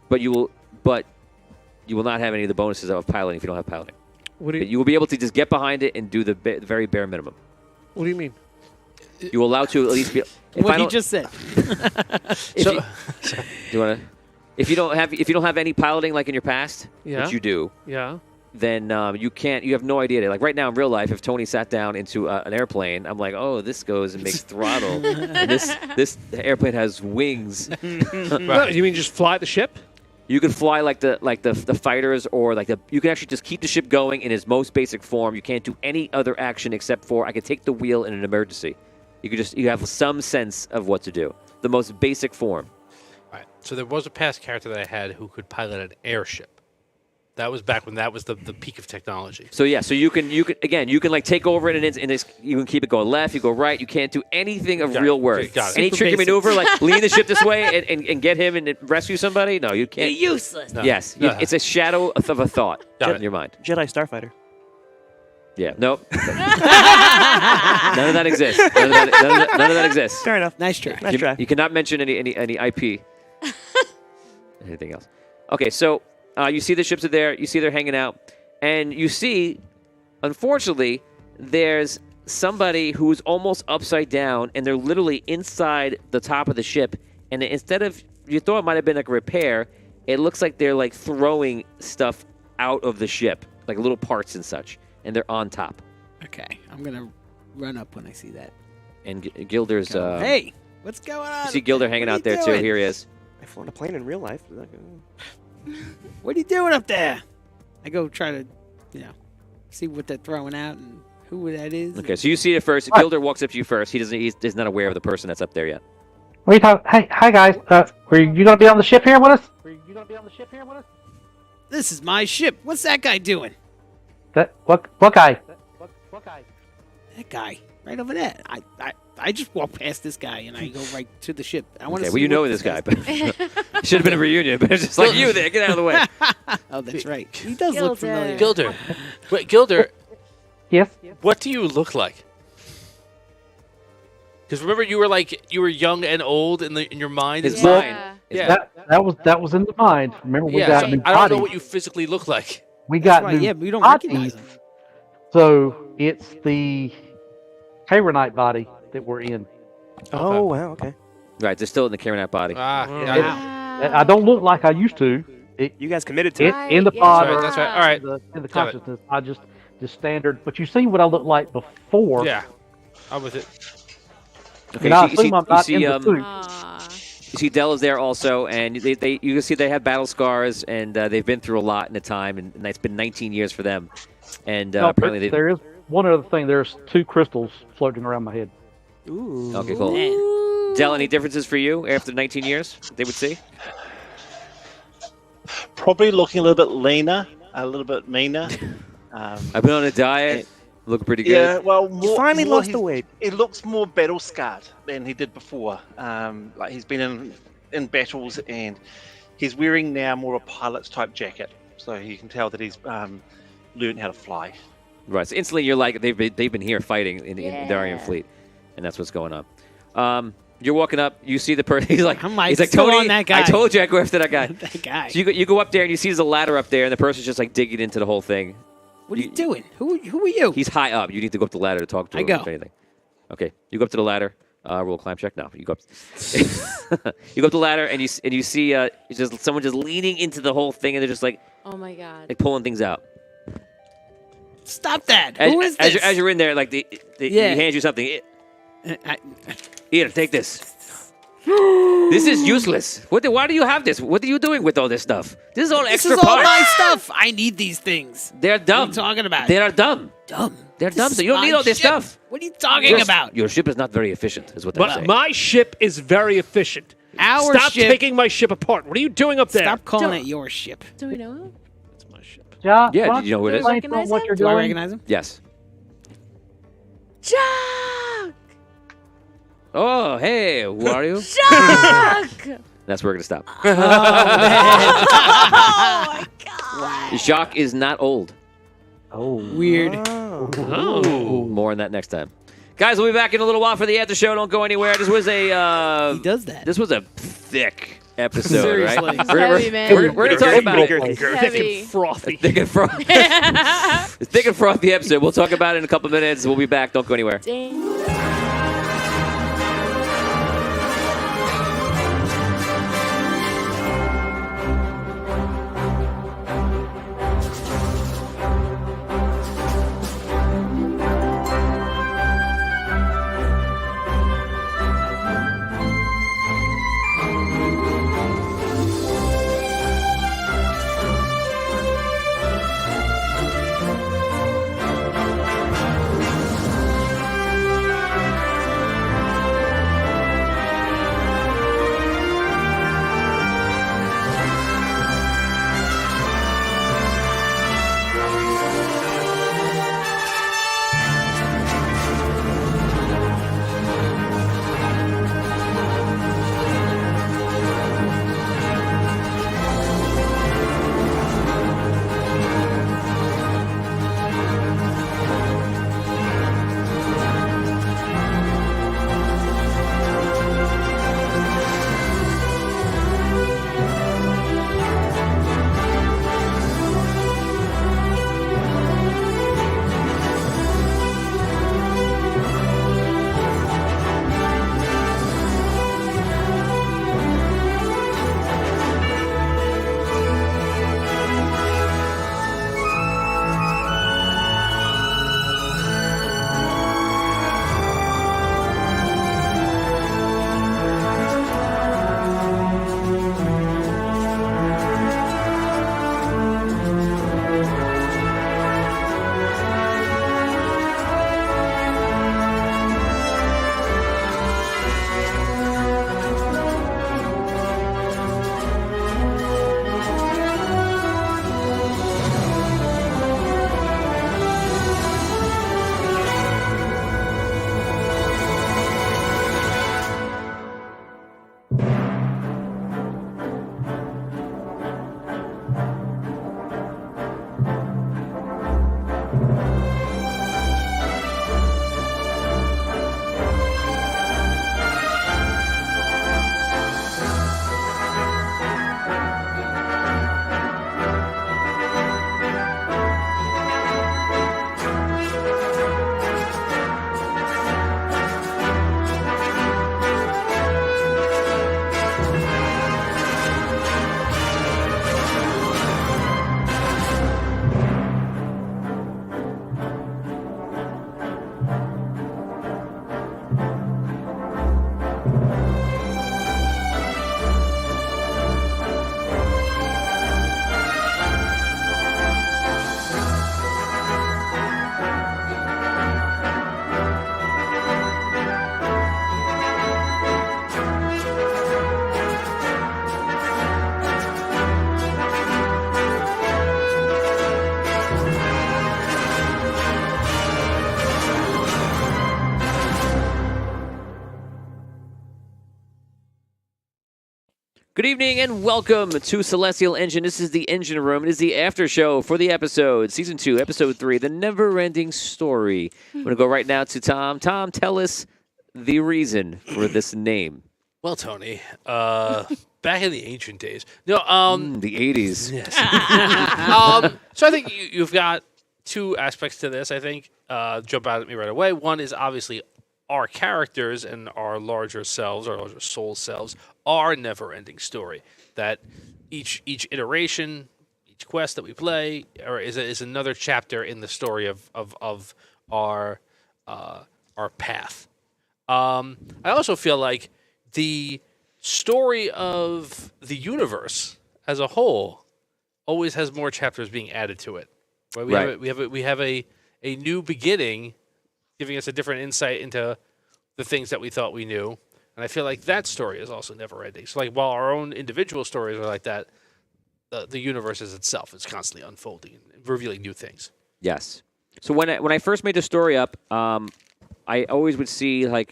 But you will not have any of the bonuses of piloting if you don't have piloting. What do But you, you will be able to just get behind it and do the very bare minimum. what do you mean? You will allow to at least be. If What I he don't- just said. if you, do you want to? If you don't have any piloting like in your past, Yeah. which you do, Yeah. then you can't. You have no idea. Like right now in real life, if Tony sat down into an airplane, I'm like, oh, this goes and makes throttle, and this airplane has wings. What, you mean just fly the ship? You can fly like the fighters, or you can actually just keep the ship going in its most basic form. You can't do any other action except for I can take the wheel in an emergency. You have some sense of what to do. The most basic form. All right. So there was a past character that I had who could pilot an airship. That was back when that was the peak of technology. So yeah, so you can like take over it, and you can keep it going left, you go right. You can't do anything of Got real it. worth. Got it. Any Super tricky basic. maneuver, like lean the ship this way and get him and rescue somebody? No, you can't. Useless. No. Yes, No. it's a shadow of a thought Got in your mind. Jedi Starfighter. Yeah, nope. None of that exists. None of that exists. Fair enough. Nice try. Nice try. You cannot mention any IP. Anything else? Okay, so you see the ships are there. You see they're hanging out, and you see, unfortunately, there's somebody who's almost upside down, and they're literally inside the top of the ship. And instead of you thought it might have been like a repair, it looks like they're like throwing stuff out of the ship, like little parts and such, and they're on top. Okay, I'm gonna run up when I see that. And Gilder's. Hey, what's going on? You see Gilder hanging What are out there you too. doing? Here he is. I've flown a plane in real life. What are you doing up there? I go try to, see what they're throwing out and who that is. Okay, so you see it first. Gilder walks up to you first. He's not aware of the person that's up there yet. What are you talking? Hey, hi guys. Were you gonna be on the ship here with us? This is my ship. What's that guy doing? What guy? That guy right over there. I I just walk past this guy and I go right to the ship. I want to. Okay, well, you know this guy, but it should have been a reunion. But it's just like you there. Get out of the way. Oh, that's right. He does look familiar. Gilder. Wait, Gilder, Yes. what do you look like? Because remember, you were young and old in your mind. His and mind. stuff? His Yeah. That was in the mind. Remember, we Yeah, got so new I don't know bodies. what you physically look like. We got That's right, new yeah, we don't bodies. recognize him. So it's the Kaironite body that we're in. Oh wow. Okay. Right, they're still in the Karenite body. Ah, Wow. got it. I don't look like I used to. You guys committed to it. In the Right, pod, yeah. That's right. All right. in the Got it. consciousness, I just standard. But you see what I looked like before. Yeah, I'm with it. Okay, And I you see, assume I'm not you in see, the suit. Aw. you see Dell is there also, and you can see they have battle scars, and they've been through a lot in the time, and it's been 19 years for them. And No, apparently they. there is one other thing. There's 2 crystals floating around my head. Ooh. Okay, cool. Man. Dell, any differences for you after 19 years? They would see. Probably looking a little bit leaner, a little bit meaner. I've been on a diet, looking pretty good. Yeah, well, You finally lost the he's- weight. He looks more battle scarred than he did before. Like he's been in battles, and he's wearing now more of a pilot's type jacket, so you can tell that he's learned how to fly. Right. So instantly, you're like they've been here fighting in the Darian Yeah. fleet, and that's what's going on. You're walking up. You see the person. He's like, I'm like, he's like still Tony. on that guy." I told you I'd go after that guy. That guy. So you go up there and you see there's a ladder up there, and the person's just like digging into the whole thing. What are you doing? Who are you? He's high up. You need to go up the ladder to talk to I him. go. If anything. Okay. You go up to the ladder. Roll a climb check. No, you go up. You go up the ladder and you see it's just someone just leaning into the whole thing, and they're just like Oh my god. pulling things out. Stop that. As, Who is as this? You're, as you're in there, like Yeah. he hands you something. I- Here, take this. This is useless. Why do you have this? What are you doing with all this stuff? This is all this extra is all parts. my stuff. I need these things. They're dumb. What are you talking about? They are dumb. dumb. They're This dumb. is So you don't my need all this ship. stuff. What are you talking Your- about? Your ship is not very efficient, is what they're saying. My ship is very efficient. Our Stop ship. taking my ship apart. What are you doing up there? Stop calling it your ship. Do we know him? It's my ship. Josh, Yeah, why did you know who it don't is? explain Recognize what him? you're Do I doing? recognize him? Yes. Jack! Oh, hey, who are you? Jack! That's where we're going to stop. Oh, my god. Jacques is not old. Oh, Weird. Oh. More on that next time. Guys, we'll be back in a little while for the after show. Don't go anywhere. This was a He does that. this was a thick episode, Seriously. right? It's heavy, man. We're going to talk about it. It's Thick heavy. and frothy. Thick and frothy. Thick and frothy episode. We'll talk about it in a couple minutes. We'll be back. Don't go anywhere. Dang. Good evening and welcome to Celestial Engine. This is the Engine Room. It is the after show for the episode, Season 2, Episode 3, The Never-Ending Story. I'm going to go right now to Tom. Tom, tell us the reason for this name. Well, Tony, back in the ancient days. No, The 80s. Yes. So I think you've got two aspects to this, I think, jump out at me right away. One is obviously our characters and our larger selves, our larger soul selves, are a never-ending story. That each iteration, each quest that we play, is another chapter in the story of our path. I also feel like the story of the universe as a whole always has more chapters being added to it. Right? We have a new beginning, giving us a different insight into the things that we thought we knew. And I feel like that story is also never ending. So like while our own individual stories are like that, the universe is itself is constantly unfolding and revealing new things. Yes. So when I first made the story up, I always would see how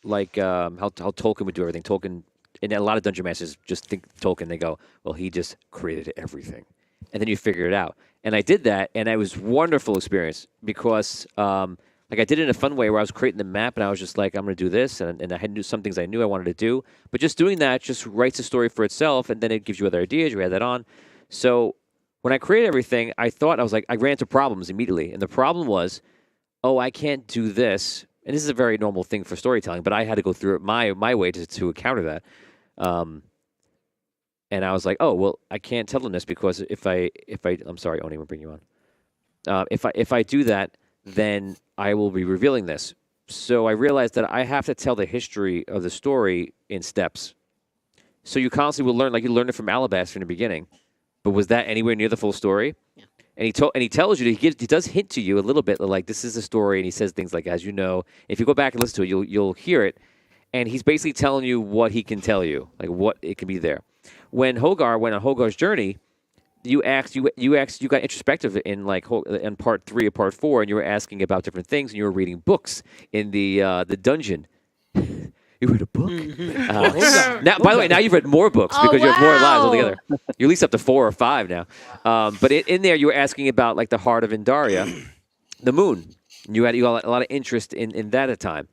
Tolkien would do everything. Tolkien, and a lot of Dungeon Masters just think Tolkien. They go, well, he just created everything, and then you figure it out. And I did that, and it was a wonderful experience because I did it in a fun way where I was creating the map, and I was just like, I'm going to do this, and I had some things I knew I wanted to do. But just doing that just writes a story for itself, and then it gives you other ideas. You add that on. So when I created everything, I ran into problems immediately, and the problem was, I can't do this. And this is a very normal thing for storytelling, but I had to go through it my way to counter that. And I was like, I can't tell them this because if I'm sorry, Oni, we'll bring you on. If I do that, then I will be revealing this. So I realized that I have to tell the history of the story in steps. So you constantly will learn, like you learned it from Alabaster in the beginning, but was that anywhere near the full story? Yeah. And he tells you, he does hint to you a little bit, like this is the story, and he says things like, as you know, if you go back and listen to it, you'll hear it, and he's basically telling you what he can tell you, like what it can be there. When Hogar went on Hogar's journey, you got introspective in in part 3 or part 4, and you were asking about different things, and you were reading books in the dungeon. You read a book? Now, by the way, now you've read more books because you have more lives altogether. You're at least up to 4 or 5 now. But in there, you were asking about like the heart of Indaria, the moon. You got a lot of interest in that at the time.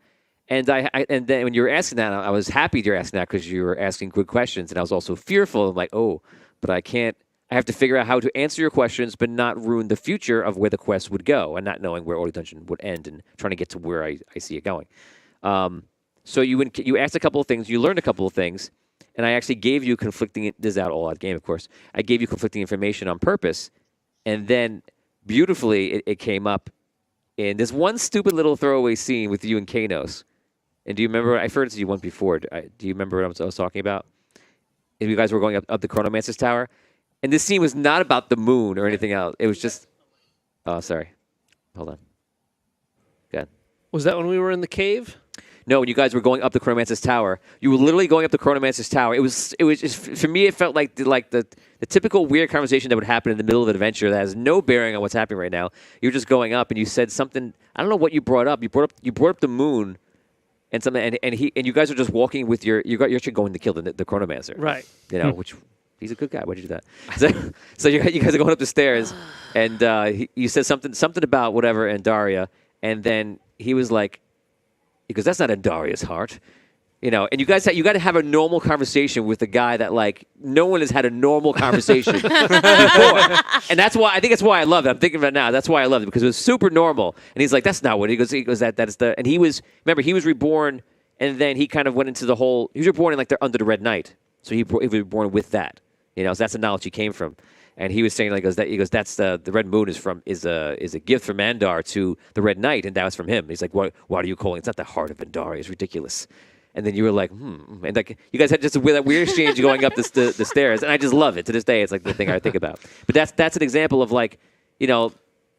And and then when you were asking that, I was happy you're asking that because you were asking good questions, and I was also fearful. I'm like, but I can't. I have to figure out how to answer your questions, but not ruin the future of where the quest would go, and not knowing where Holy Dungeon would end, and trying to get to where I see it going. So you asked a couple of things, you learned a couple of things, and I actually gave you conflicting. This is all out game, of course. I gave you conflicting information on purpose, and then beautifully it came up in this one stupid little throwaway scene with you and Kanos. And do you remember? I've heard it to you once before. Do you remember what I was talking about? And you guys were going up the Chronomancer's Tower. And this scene was not about the moon or anything else. It was just... Oh, sorry. Hold on. Go ahead. Was that when we were in the cave? No, when you guys were going up the Chronomancer's Tower. You were literally going up the Chronomancer's Tower. It was just, for me, it felt like the typical weird conversation that would happen in the middle of an adventure that has no bearing on what's happening right now. You were just going up, and you said something... I don't know what you brought up. You brought up the moon... And something, and you guys are just walking with you're actually going to kill the Chronomancer, right? You know, which he's a good guy. Why'd you do that? So you guys are going up the stairs, and you said something about whatever Andaria, and then he was like, because that's not Andaria's heart, you know. And you got to have a normal conversation with a guy that like no one has had a normal conversation before, and that's why I love it. I'm thinking about it now. That's why I love it because it was super normal. And he's like, that's not what he goes. That's the. And he was reborn, and then he kind of went into the whole. He was reborn in under the Red Knight, so he was born with that. You know, so that's the knowledge he came from. And he was saying that's the Red Moon is a gift from Mandar to the Red Knight, and that was from him. He's like, what are you calling it? It's not the heart of Andaria. It's ridiculous. And then you were like, and like you guys had just that weird exchange going up the stairs, and I just love it to this day. It's like the thing I think about. But that's an example of like, you know,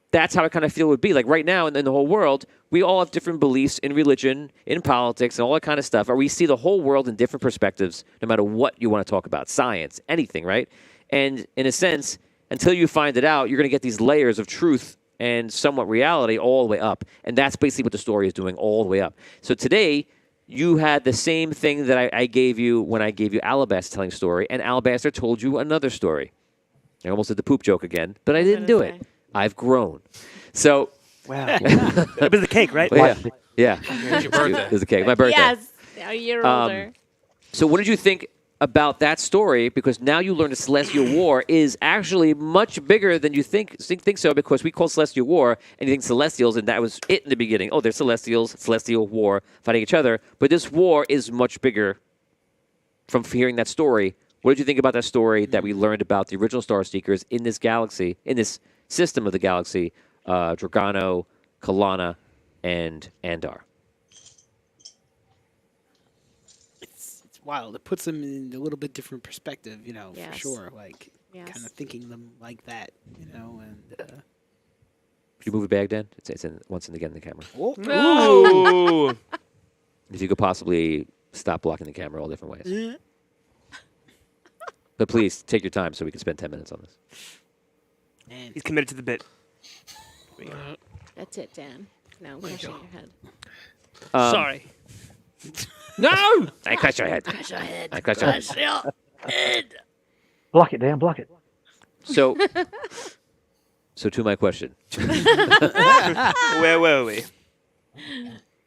that's how I kind of feel it would be. Like right now in the whole world, we all have different beliefs in religion, in politics, and all that kind of stuff. Or we see the whole world in different perspectives, no matter what you want to talk about, science, anything, right? And in a sense, until you find it out, you're going to get these layers of truth and somewhat reality all the way up. And that's basically what the story is doing all the way up. So today, you had the same thing that I gave you when I gave you Alabaster telling story, and Alabaster told you another story. I almost did the poop joke again, but I didn't do it. I've grown. So. Wow. It was the cake, right? Yeah. It's your birthday. It was the cake. My birthday. Yes, a year older. So what did you think about that story? Because now you learned that Celestial War is actually much bigger than you think so, because we call Celestial War anything Celestials, and that was it in the beginning. Oh, they're Celestials, Celestial War, fighting each other. But this war is much bigger from hearing that story. What did you think about that story that we learned about the original Star Seekers in this galaxy, in this system of the galaxy, Dragano, Kalana, and Andar? It's wild. It puts them in a little bit different perspective, for Yes. sure. Like, Yes. kind of thinking them like that, and. Could you move the bag, Dan? It's in once and again in the camera. Ooh. If you could possibly stop blocking the camera all different ways. But please, take your time so we can spend 10 minutes on this. And He's committed to the bit. That's it, Dan. No, crushing your head. Sorry. No! I crushed your head. Crush your head. I crushed your head. Crush your head. Block it, Dan. Block it. So to my question. Where were we?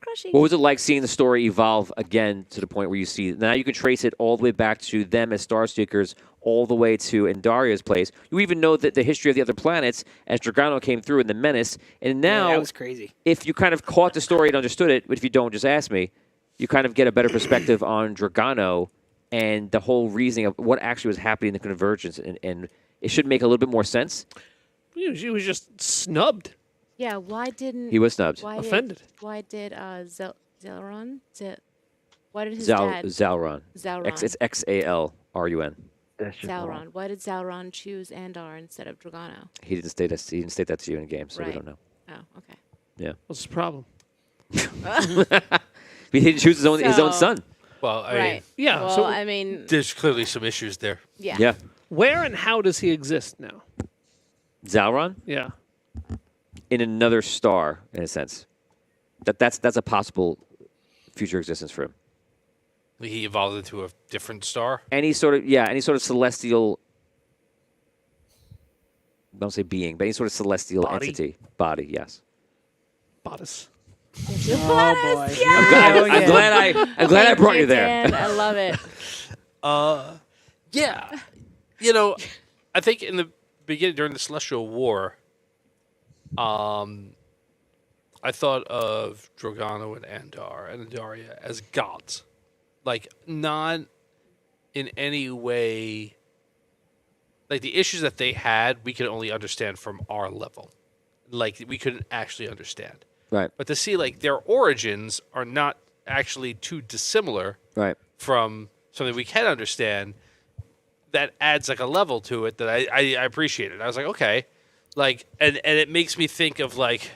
Crushing. What was it like seeing the story evolve again to the point where you see now you can trace it all the way back to them as Star Seekers, all the way to Endaria's place. You even know that the history of the other planets as Dragano came through in the Menace, and now that was crazy. if you kind of caught the story and understood it, but if you don't, just ask me. You kind of get a better perspective on Dragano and the whole reasoning of what actually was happening in the Convergence, and it should make a little bit more sense. She was just snubbed. Yeah, why didn't He was snubbed. Offended. Why did Zelron? Why did his Zalron. dad Zalron. Zelron? It's Xalrun. That's just wrong. Zelron. Why did Zelron choose Andar instead of Dragano? He didn't state that. He didn't state that to you in the game, so we Right. don't know. Oh, okay. Yeah, What's the problem? he didn't choose his own So- son. Well, I mean, Right. Yeah, Well, so- I mean, there's clearly some issues there. yeah. Yeah, Where and how does he exist now? Zalron Yeah. in another star, in a sense. That's a possible future existence for him. He evolved into a different star. Any sort of celestial. I don't say being, but any sort of celestial Body. entity, body. Yes. Bodice. Oh, boy. I'm glad I brought you there. Dan. I love it. Yeah. I think in the beginning, during the Celestial War, I thought of Dragano and Andar and Andaria as gods. Like, not in any way. Like, the issues that they had, we could only understand from our level. Like, we couldn't actually understand. Right. But to see, like, their origins are not actually too dissimilar Right. from something we can understand, that adds like a level to it that I appreciate it. I was like, okay, like, and it makes me think of like,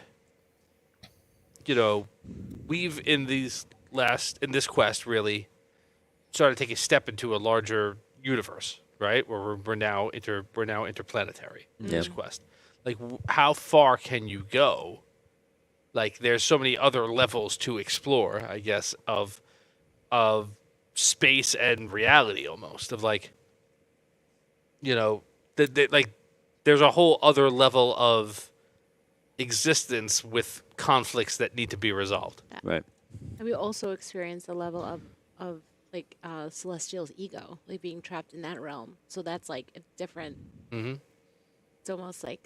we've in this quest really started to take a step into a larger universe, right? Where we're now interplanetary in this quest. Like, how far can you go? Like, there's so many other levels to explore, I guess, of space and reality almost, of like, like there's a whole other level of existence with conflicts that need to be resolved. Right. And we also experience a level of like Celestial's ego, like being trapped in that realm. So that's like a different. Mm-hmm. It's almost like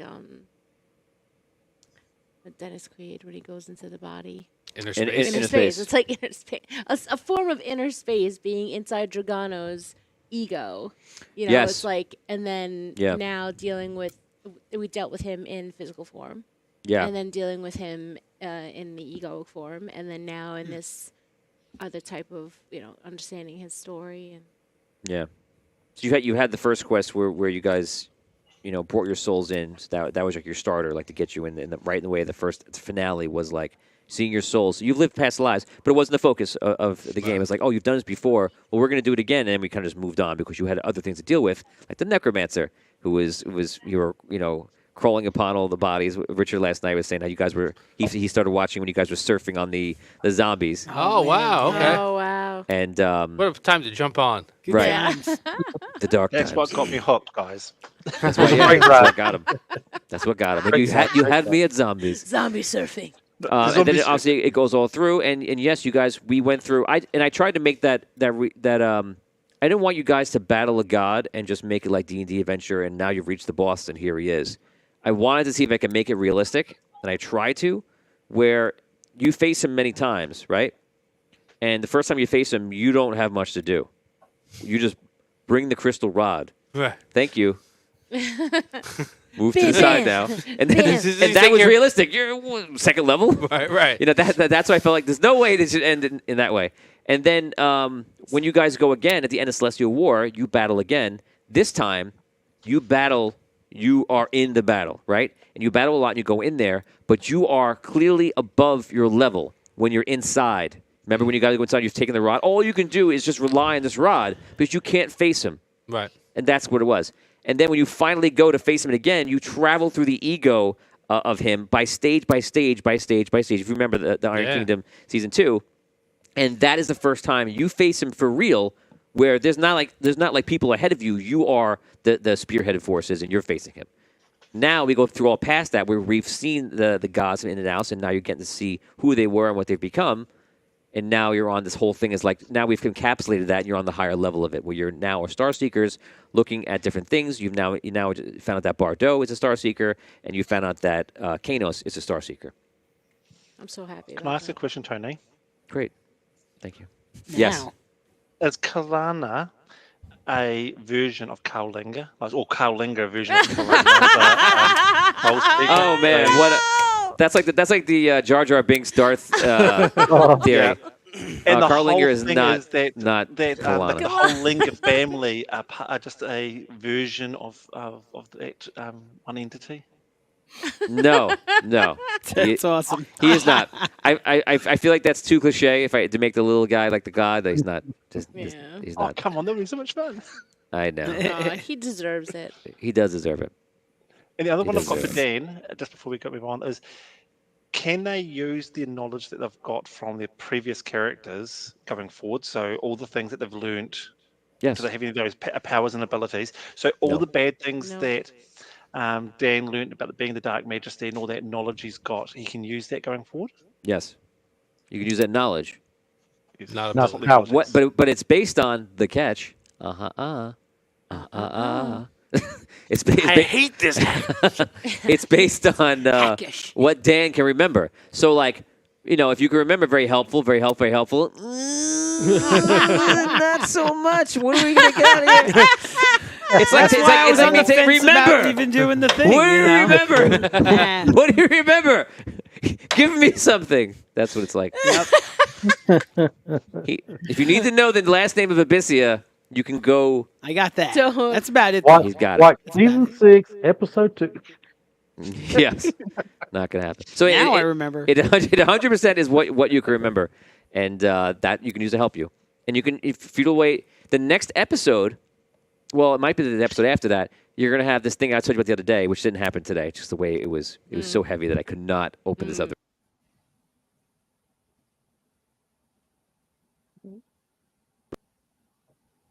Dennis Quaid when he goes into the body. Inner In- space. Inner space. It's like inner space. A form of inner space being inside Dragano's ego. Yes. It's like, and then Yeah. now we dealt with him in physical form. Yeah. And then dealing with him in the ego form. And then now in this other type of, understanding his story. And Yeah. So you had the first quest where you guys, brought your souls in. So that was like your starter, like to get you in the way. The first finale was like seeing your souls. You've lived past lives, but it wasn't the focus of the game. It's like, oh, you've done this before. Well, we're going to do it again, and then we kind of just moved on because you had other things to deal with, like the necromancer, who was you were crawling upon all the bodies. Richard last night was saying how you guys were. He started watching when you guys were surfing on the zombies, Oh, wow. Okay. Oh wow. and What a time to jump on. Good Right. times. the dark That's times. what got me hooked, guys. That's what, yeah, that's what got him. That's what got him. And you had me at zombies. Zombie surfing. And then obviously it goes all through, and yes, you guys, we went through. I tried to make that I didn't want you guys to battle a god and just make it like D&D adventure, and now you've reached the boss, and here he is. I wanted to see if I could make it realistic, and I tried to, where you face him many times, right? And the first time you face him, you don't have much to do. You just bring the crystal rod. Right. Thank you. Move to the Bam. side now, and then Bam. and that was realistic. You're second level, Right. You know that's why I felt like there's no way this should end in that way. And then when you guys go again at the end of Celestial War, you battle again. This time, you are in the battle, right? And you battle a lot, and you go in there, but you are clearly above your level when you're inside. Remember when you guys go inside, you've taken the rod. All you can do is just rely on this rod because you can't face him. Right. And that's what it was. And then when you finally go to face him again, you travel through the ego of him by stage by stage by stage by stage. If you remember the Iron Kingdom Season 2. And that is the first time you face him for real, where there's not like people ahead of you. You are the spearheaded forces, and you're facing him. Now we go through all past that, where we've seen the gods in and out, and now you're getting to see who they were and what they've become. And now you're on this whole thing is like, now we've encapsulated that, and you're on the higher level of it, where you're now a Star Seekers looking at different things. You now found out that Bardo is a Star Seeker, and you found out that Kanos is a Star Seeker. I'm so happy. Can I ask a question, Tony? Great. Thank you. Yes. Now, Is Kalana a version of Kaulinga? Or Kaulinga a version of Kalana? Oh man, that's like the Jar Jar Binks Darth theory. Yeah. And the Carlinger whole is thing not is that Kalana. the whole Linga family are just a version of that one entity. No. that's awesome. He is not. I feel like that's too cliche. To make the little guy like the god, he's not. He's Oh, not. come on, that would be so much fun. I know. Aw, he deserves it. He does deserve it. And the other one I've does got for do Dan, just before we move on, is can they use the knowledge that they've got from their previous characters going forward? So all the things that they've learned, Yes. do they have any of those powers and abilities? So all No. the bad things No. that Dan learned about being the Dark Majesty and all that knowledge he's got, he can use that going forward? Yes. You can use that knowledge. Not a Not ability. power. What? But it's based on the catch. It's hate this. it's based on Hackish. what Dan can remember. So, like, if you can remember, very helpful, very helpful, very helpful. Not so much. What are we gonna get out of here? It's like me saying, remember. even doing the thing. What do you remember? Nah. What do you remember? Give me something. That's what it's like. If you need to know the last name of Abyssia, you can go. I got that. Don't. That's about it. Watch, He's got it. watch season 6, episode 2. Yes, not gonna happen. So Now I remember. It 100% is what you can remember, and that you can use to help you. And you can, if you don't wait, the next episode. Well, it might be the episode after that. You're gonna have this thing I told you about the other day, which didn't happen today. Just the way it was so heavy that I could not open this other.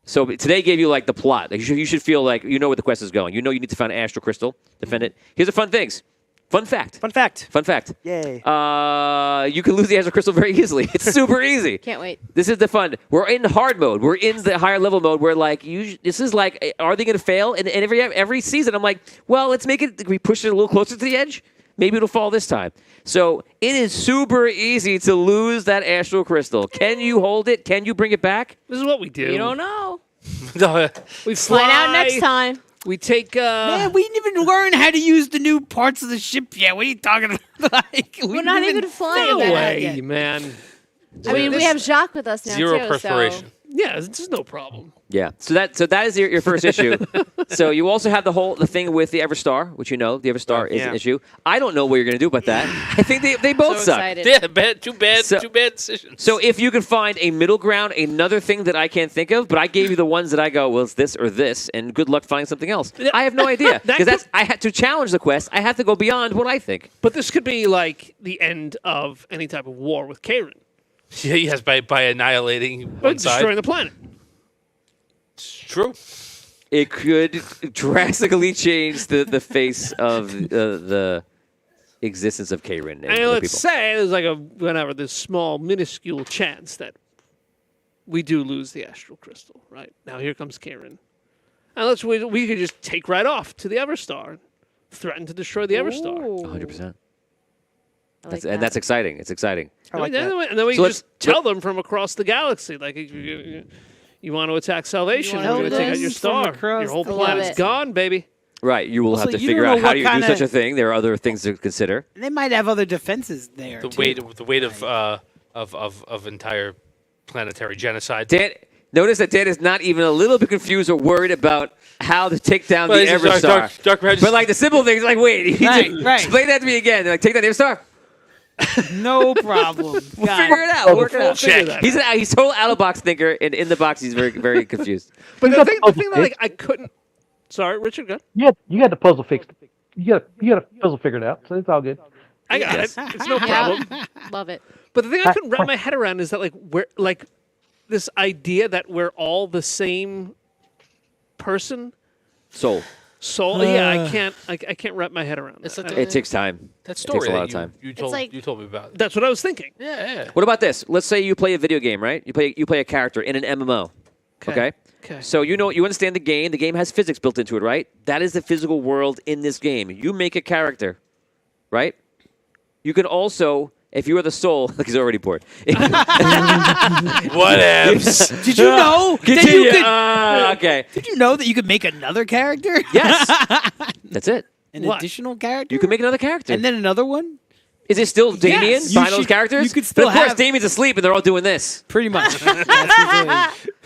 So today gave you like the plot. Like, you should feel like you know where the quest is going. You know you need to find an astral crystal, defend it. Here's the fun things. Fun fact. Fun fact. Fun fact. Yay. You can lose the astral crystal very easily. It's super easy. Can't wait. This is the fun. We're in hard mode. We're in the higher level mode where like this is like, are they going to fail? And every season I'm like, well, let's make it. We push it a little closer to the edge. Maybe it'll fall this time. So it is super easy to lose that astral crystal. Can you hold it? Can you bring it back? This is what we do. You don't know. We fly. Find out next time. We take. Man, we didn't even learn how to use the new parts of the ship yet. What are you talking about? Like, We're not even flying no that way, yet. man. I mean, we have Jacques with us now Zero too. perspiration. So Yeah, it's no problem. Yeah. So that is your first issue. So you also have the thing with the Everstar, which the Everstar is an issue. I don't know what you're going to do about that. I think they both So suck. excited. Yeah, two bad decisions. So if you can find a middle ground, another thing that I can't think of, but I gave you the ones that I go, well, it's this or this, and good luck finding something else. I have no idea because I had to challenge the quest. I have to go beyond what I think. But this could be like the end of any type of war with Karen. Yeah, yes, by annihilating one Destroying side. the planet. It's true. It could drastically change the face of the existence of Karen and And the let's people. say there's this small, minuscule chance that we do lose the astral crystal, right? Now here comes Karen. And we could just take right off to the Everstar and threaten to destroy the Everstar. 100%. I like And that's exciting. It's exciting. I like that. And then we So can just tell them from across the galaxy, like, you want to attack Salvation, You we're wanna going to take out help your us star. from across Your whole the planet's galaxy. gone, baby. Right. You will Also, have to you figure don't out know how what do you do kinda- such a thing. There are other things to consider. And they might have other defenses there. The too. weight of entire planetary genocide. Dan, notice that Dan is not even a little bit confused or worried about how to take down Well, the it's Everstar. Dark Matter But like the simple things, like wait, Right. explain that to me again. Like take down the Everstar. No problem. We'll God. figure it out. We'll work it out. Check. He's total out of box thinker, and in the box he's very very confused. But the got thing the that like, I couldn't. Sorry, Richard, go. You got the puzzle fixed. You got a puzzle figured out, so it's all good. I got it. It's no problem. Love it. But the thing I couldn't wrap my head around is that we're this idea that we're all the same person. Soul. Soul. Yeah, I can't wrap my head around It's that. like It takes time. That It story takes a lot that of time. you told like- you told me about. That's what I was thinking. Yeah. What about this? Let's say you play a video game, right? You play a character in an MMO. Okay. Okay. So you understand the game. The game has physics built into it, right? That is the physical world in this game. You make a character, right? You can also, if you are the soul, like he's already bored. Whatevs. Did you know that Continue. you could? Okay. Did you know that you could make another character? Yes. That's it. An What? additional character. You can make another character. and then another one. Is it still Damien Yes. behind You those should- characters? you could still but of course, have- Damien's asleep and they're all doing this. Pretty much. That's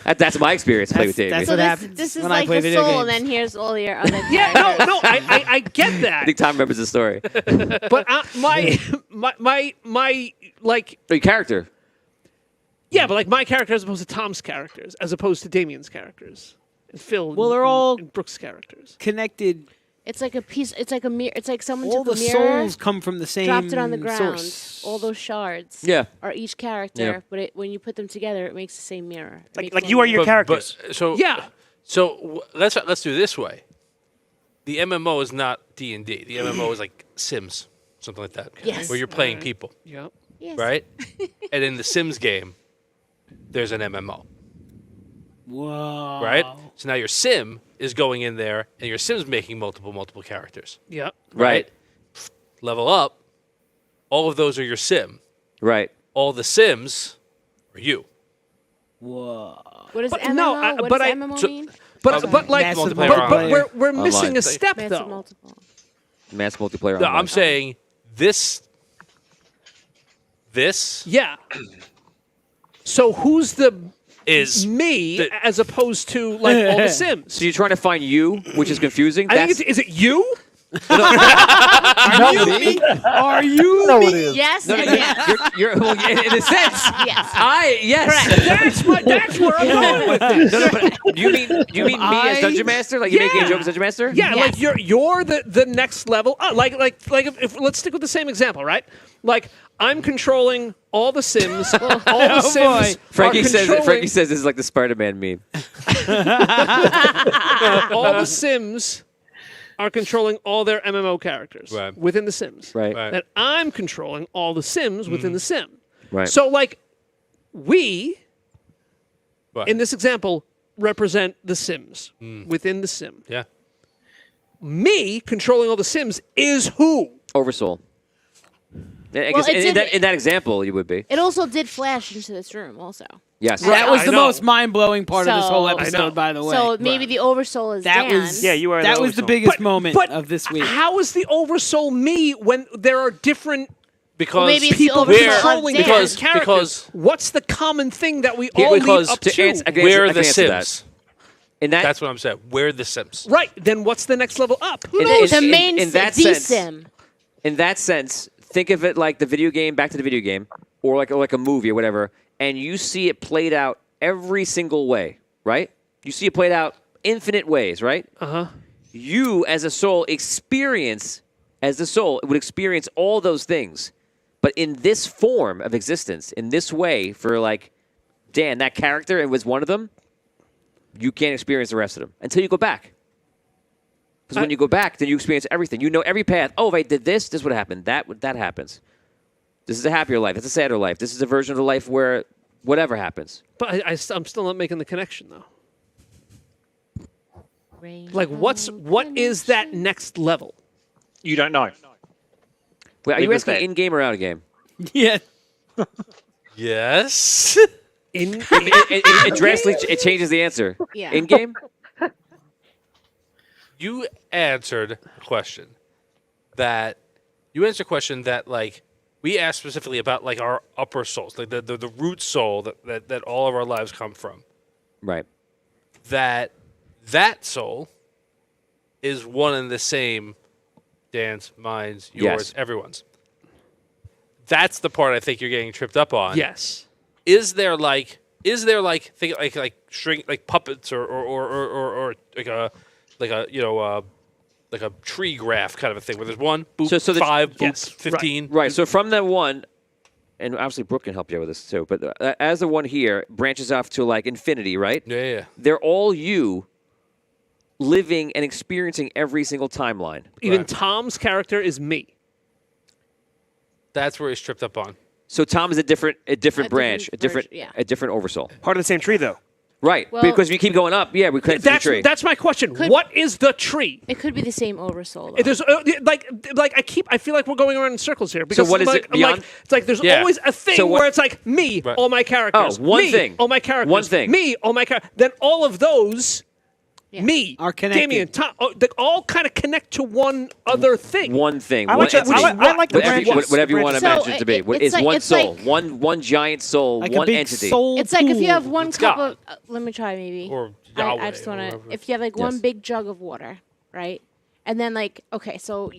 usually- That's my experience playing with That's- Damien. So what this, happens this is when I like play the video soul, games. and then here's all your other Yeah, characters. no, I get I that. think Tom remembers the story. But my like, Your character. yeah, but like my character as opposed to Tom's characters, as opposed to Damien's characters, and Phil. Well, they're all- and Brooks' characters. connected. It's like a piece. It's like a mirror. It's like someone All took the a mirror, souls come from the same. dropped it on the ground. Source. All those shards. Yeah. Are each character, Yeah. but when you put them together, it makes the same mirror. It makes Like one you are mirror. your characters. So Yeah. So let's do it this way. The MMO is not D&D. The MMO is like Sims, something like that. Yes. Where you're playing people, Yeah. Yes. right? And in the Sims game, there's an MMO, Whoa. right? So now your Sim is going in there, and your Sim's making multiple characters. Yeah. Right. Level up. All of those are your Sim. Right. All the Sims are you. Whoa. What does But MMO? no, what but does I- MMO so- mean? But like, Massive but we're Online. missing a step Massive though. multiple. Mass multiplayer. No, online. I'm saying this. Yeah. So who's the Is me the- as opposed to like all the Sims? So you're trying to find you, which is confusing. I think is it you? Are you me? Are you No, me? it is. Yes. No, no, and yes. you're well, in a sense. Yes. Yes. That's where I'm going with this. No, but you mean me as Dungeon Master? Like you make a Yeah. joke as Dungeon Master? Yeah, Yes. like you're the next level. Like if let's stick with the same example, right? Like I'm controlling all the Sims. All the Sims. Frankie are says controlling- this is like the Spider-Man meme. all the Sims are controlling all their MMO characters Right. within the Sims. Right. Right. And I'm controlling all the Sims within the Sim. Right. So like we What? in this example represent the Sims within the Sim. yeah. Me controlling all the Sims is who? Oversoul. I Well, guess it's in that example, you would be. It also did flash into this room, also. Yes. That was I the know. most mind-blowing part of this whole So- episode, by the way. So maybe the Oversoul is that Dan. was Yeah, you are That the was the Oversoul. biggest moment of this week. How is the Oversoul me when there are different Because maybe it's the People oversoul of controlling Dan. different characters. because- What's the common thing that we Here- all lead because up to to? answer- I can we're I the can answer that. Sims. In that, That's what I'm saying. We're the Sims. Right. Then what's the next level up? Who In- knows? The main in that the sense- sim. in that sense, think of it like the video game, back to the video game, or like a movie or whatever, and you see it played out every single way, right? You see it played out infinite ways, right? You as a soul would experience all those things. But in this form of existence, in this way, for like Dan, that character, it was one of them, you can't experience the rest of them until you go back. Because when you go back, then you experience everything. You know every path. Oh, if I did this, this would happen. That happens. This is a happier life. It's a sadder life. This is a version of the life where whatever happens. But I'm still not making the connection though. Like, what is that next level? You don't know. Wait, are you Leave it asking at that. in game or out of game? Yeah. Yes. It drastically it changes the answer. Yeah. In game? You answered a question that like we asked specifically about like our upper souls, like the root soul that all of our lives come from. Right. That soul is one and the same. Dan's, mine's, yours, Yes. everyone's. That's the part I think you're getting tripped up on. Yes. Is there like think like string like puppets or like a like a tree graph kind of a thing where there's one boop So the- 5 boop yes, 15 Right. So from that one, and obviously Brooke can help you with this too, but as the one here branches off to like infinity, right? yeah. They're all you living and experiencing every single timeline. Even Right. Tom's character is me. That's where he's tripped up on. So Tom is a different branch, a different version, yeah. a different oversoul. Part of the same tree, though. Right. Well- because if you keep going up, yeah, we connect to the tree. That's my question. What is the tree? It could be the same oversoul. Though. There's I feel like we're going around in circles here because what is like, it beyond- it's like there's Yeah. always a thing So what- where it's like me, Right. all my characters. Oh, one me, thing. all my characters. One thing. Me, all my characters. Then all of those, Yeah. me, Are connected. Damien, Tom, they all kind of connect to one other thing. One thing. I one like, I entity. like, I like the whatever, branches. whatever you want to So imagine it to be. it's It's like- one it's soul. like- one giant soul. Like one a big entity. soul It's like if you pool. have one It's cup God. of. Let me try maybe. Or I Yahweh just or want to. whatever. If you have like one Yes. big jug of water, right? And then like okay, so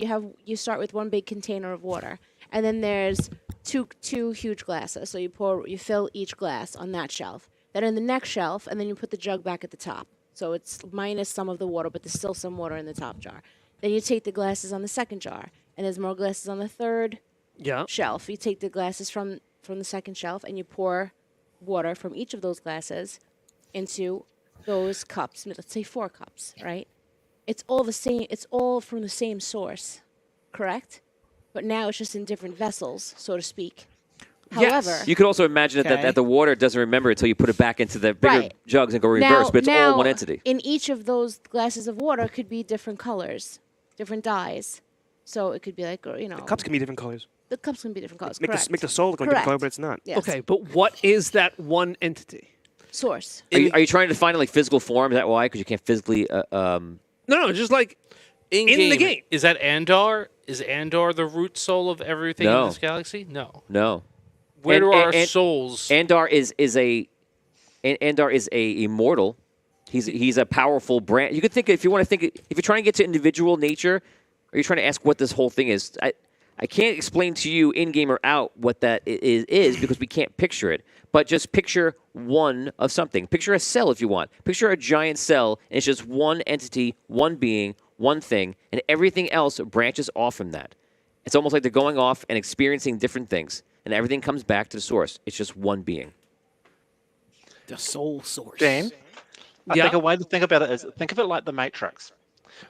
you start with one big container of water, and then there's two huge glasses. So you fill each glass on that shelf. Then in the next shelf, and then you put the jug back at the top. So it's minus some of the water, but there's still some water in the top jar. Then you take the glasses on the second jar, and there's more glasses on the third Yeah. shelf. You take the glasses from the second shelf, and you pour water from each of those glasses into those cups. Let's say 4 cups, right? It's all the same. It's all from the same source, correct? But now it's just in different vessels, so to speak. Yes. However, You could also imagine Okay. that the water doesn't remember until you put it back into the bigger Right. jugs and go reverse, but it's all one now, entity. In each of those glasses of water could be different colors, different dyes. So it could be like, Cups can be different colors. the cups can be different colors. Make correct. the soul look like a different color, Correct. but it's not. Yes. Okay, but what is that one entity? Source. Are you trying to find it like physical form? Is that why? Because you can't physically. No, just like In the game. Is that Andar? Is Andar the root soul of everything No. in this galaxy? No. No. Where do our and- souls? Andar is a immortal. He's a powerful brand. You could think if you want to think if you're trying to get to individual nature, or you're trying to ask what this whole thing is. I can't explain to you in game or out what that is because we can't picture it. But just picture one of something. Picture a cell if you want. Picture a giant cell, and it's just one entity, one being, one thing, and everything else branches off from that. It's almost like they're going off and experiencing different things, and everything comes back to the source. It's just one being. The soul source. Dan, I Yeah. think a way to think about it is think of it like the Matrix,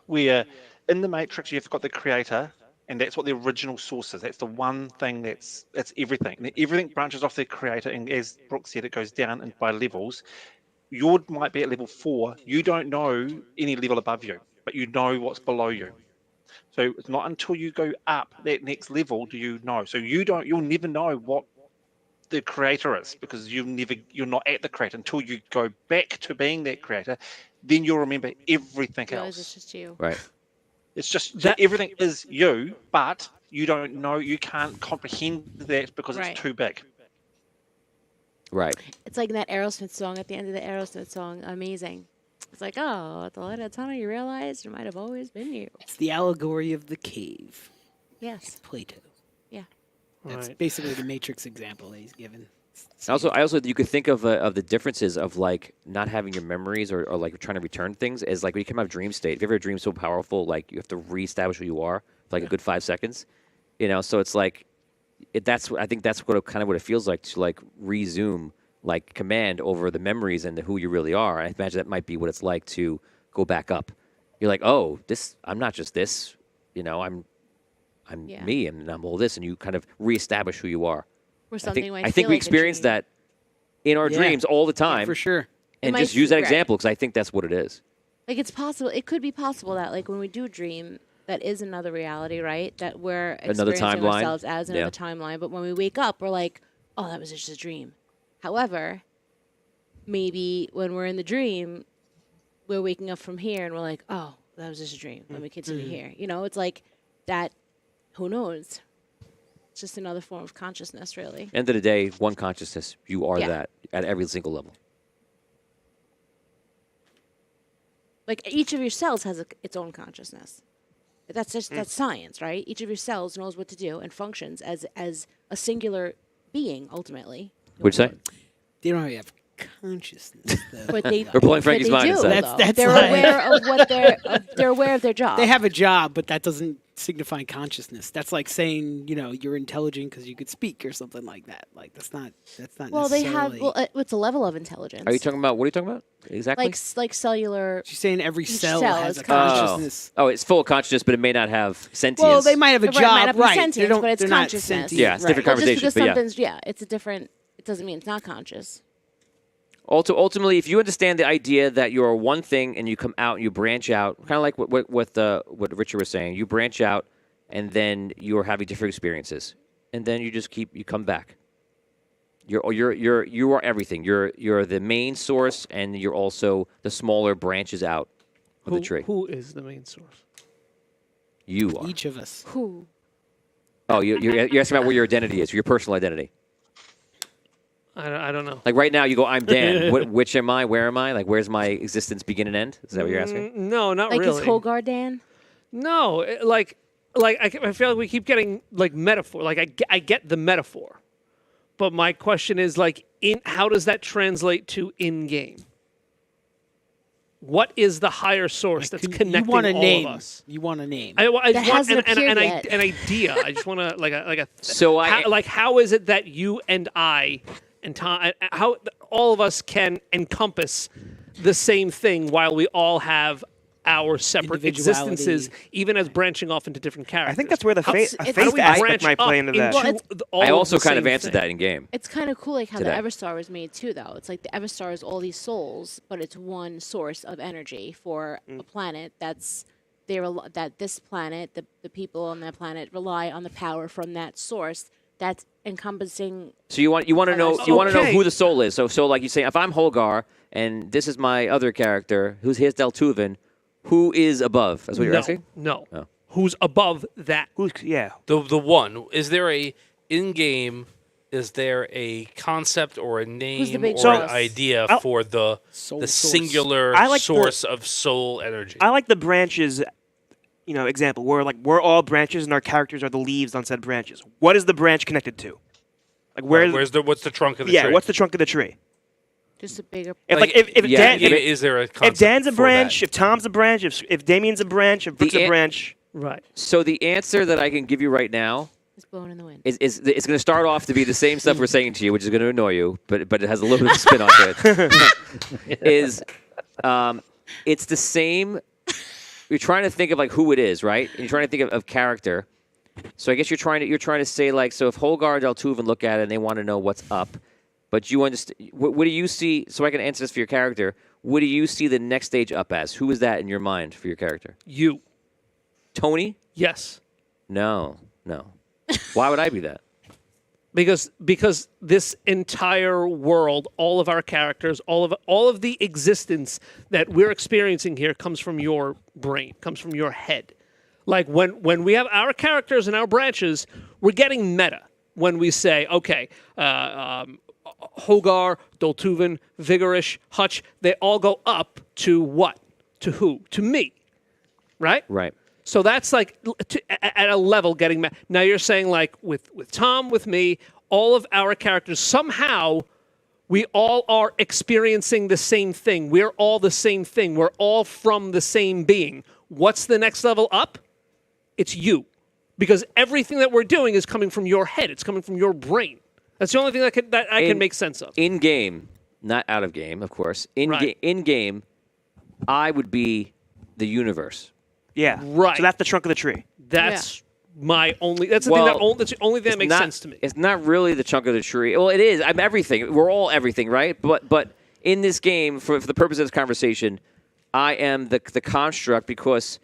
where in the Matrix you've got the creator, and that's what the original source is. That's the one thing that's everything. And everything branches off the creator, and as Brooke said, it goes down and by levels. Yours might be at level 4. You don't know any level above you, but you know what's below you. So it's not until you go up that next level do you know. So you'll never know what the creator is because you're not at the creator until you go back to being that creator. Then you'll remember everything Realize else. it's just you. Right. It's just That- everything is you, but you don't know, you can't comprehend that because Right. it's too big. Right. It's like that Aerosmith song at the end of the Aerosmith song, Amazing. It's like, oh, at the light of the tunnel, you realize it might have always been you. It's the allegory of the cave. Yes. Plato. Yeah. That's Right. basically the Matrix example that he's given. I also, you could think of the differences of like not having your memories or like trying to return things as like when you come out of dream state. If you ever dream so powerful, like you have to reestablish who you are for like a good 5 seconds, So it's like, I think that's what kind of what it feels like to like resume like command over the memories and who you really are. I imagine that might be what it's like to go back up. You're like, oh, I'm not just this, I'm Yeah. me and I'm all this, and you kind of reestablish who you are. Or I something think, might I think feel we like a experience dream. that in our Yeah. dreams all the time, For sure. and might just use that right. example because I think that's what it is. Like it's possible. It could be possible that like when we do dream, that is another reality, right? That we're Another experiencing timeline. ourselves as another Yeah. timeline. But when we wake up, we're like, oh, that was just a dream. However, maybe when we're in the dream, we're waking up from here and we're like, oh, that was just a dream. Let me continue here. It's like that. Who knows? It's just another form of consciousness, really. End of the day, one consciousness. You are Yeah. that at every single level. Like each of your cells has its own consciousness. That's science, right? Each of your cells knows what to do and functions as a singular being ultimately. What'd you say? They don't really have consciousness, though. But they We're pulling but Frankie's they mind do, inside. though. That's they're like- aware of what they're aware of their job. They have a job, but that doesn't signify consciousness. That's like saying, you're intelligent because you could speak or something like that. Like that's not well, they have necessarily- it's a level of intelligence. Are you talking about? What are you talking about exactly? like cellular? She's saying every Each cell cell has is a conscious. consciousness. Oh, it's full of consciousness, but it may not have sentience. Well, they might have a Right, it might job, not be right? sentience, They don't, but it's they're not consciousness. sentient, Yeah, it's different right. Well, just conversation, because but yeah. something's it's a different. It doesn't mean it's not conscious. Ultimately, if you understand the idea that you're one thing and you come out and you branch out, kind of like what Richard was saying, you branch out and then you're having different experiences, and then you come back. You are everything. You're the main source, and you're also the smaller branches out of the tree. Who is the main source? You are. Each of us. Who? Oh, you're asking about where your identity is, your personal identity. I don't know. Like right now, you go, I'm Dan. Which am I? Where am I? Like, where's my existence begin and end? Is that what you're asking? No, not Like really. is Hogar Dan? No, I feel like we keep getting like metaphor. Like I get the metaphor, but my question is like, how does that translate to in game? What is the higher source that's connecting you want a all name. of us? You want a name. I That just want hasn't appeared yet. an idea. I just want to like a. So how is it that you and I and Tom, how all of us can encompass the same thing while we all have our separate Individuality. existences, even as branching off into different characters? I think that's where the How- faith, It's- faith how do we aspect branch might play up into that. Well, it's- all I of also the kind of same answered thing? that in game. It's kind of cool, like how Today. the Everstar was made too, though. It's like the Everstar is all these souls, but it's one source of energy for a planet that this planet, the people on that planet rely on the power from that source. That's encompassing. So you want to know Okay. who the soul is. So like you say, if I'm Holgar and this is my other character, here's Deltuven, who is above? That's what you're asking. No. Oh. Who's above that? Yeah. The one, is there a in game? Is there a concept or a name big or an boss? idea I'll- for the Soul the source. singular I like the- source of soul energy? I like the branches, example where like we're all branches and our characters are the leaves on said branches. What is the branch connected to? Like What's the trunk of the yeah? tree? What's the trunk of the tree? Just a bigger. If yeah, Dan, yeah, if, is there a if concept Dan's a for branch, that? if Tom's a branch, if Damien's a branch, if Brooke's a an- branch, Right. So the answer that I can give you right now It's blowing in the wind. is it's going to start off to be the same stuff we're saying to you, which is going to annoy you, but it has a little bit of spin onto it. It's the same. You're trying to think of like who it is, right? And you're trying to think of character. So I guess you're trying to say like, so if Holgar and Deltuven look at it and they want to know what's up, but you understand, what do you see? So I can answer this for your character. What do you see the next stage up as? Who is that in your mind for your character? You. Tony? Yes. No. Why would I be that? Because this entire world, all of our characters, all of the existence that we're experiencing here comes from your brain, comes from your head. Like when we have our characters and our branches, we're getting meta when we say, okay, Hogar, Doltuven, Vigorish, Hutch, they all go up to what? To who? To me, right? Right. So that's like at a level getting meta. Now you're saying like with Tom, with me, all of our characters, somehow we all are experiencing the same thing. We're all the same thing. We're all from the same being. What's the next level up? It's you. Because everything that we're doing is coming from your head. It's coming from your brain. That's the only thing that I can make sense of. In game, not out of game, of course. In game, I would be the universe. Yeah. Right. So that's the trunk of the tree. That's my only. That's the that's the only thing that makes sense to me. It's not really the chunk of the tree. Well, it is. I'm everything. We're all everything, right? But in this game, for the purpose of this conversation, I am the construct because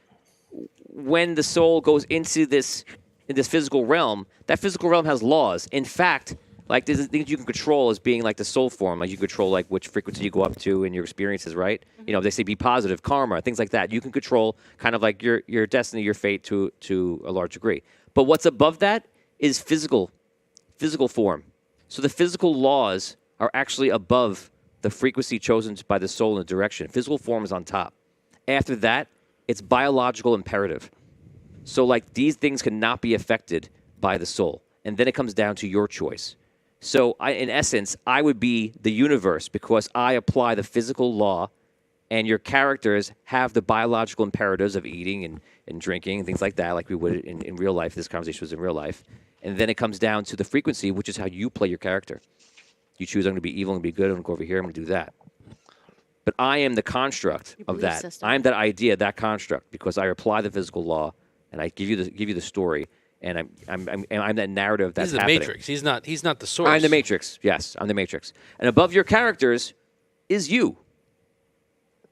when the soul goes into this physical realm, that physical realm has laws. In fact, like there's things you can control as being like the soul form. Like you control like which frequency you go up to in your experiences, right? You know, they say be positive, karma, things like that. You can control kind of like your destiny, your fate to a large degree. But what's above that is physical form. So the physical laws are actually above the frequency chosen by the soul in the direction. Physical form is on top. After that, it's biological imperative. So like these things cannot be affected by the soul. And then it comes down to your choice. So in essence, I would be the universe because I apply the physical law and your characters have the biological imperatives of eating and drinking and things like that, like we would in real life. This conversation was in real life. And then it comes down to the frequency, which is how you play your character. You choose, I'm going to be evil, I'm going to be good, I'm going to go over here, I'm going to do that. But I am the construct of that. System. I am that idea, that construct, because I apply the physical law and I give you the story, and I'm that narrative that's happening. He's the Matrix. He's not the source. I'm the Matrix. Yes, I'm the Matrix. And above your characters is you.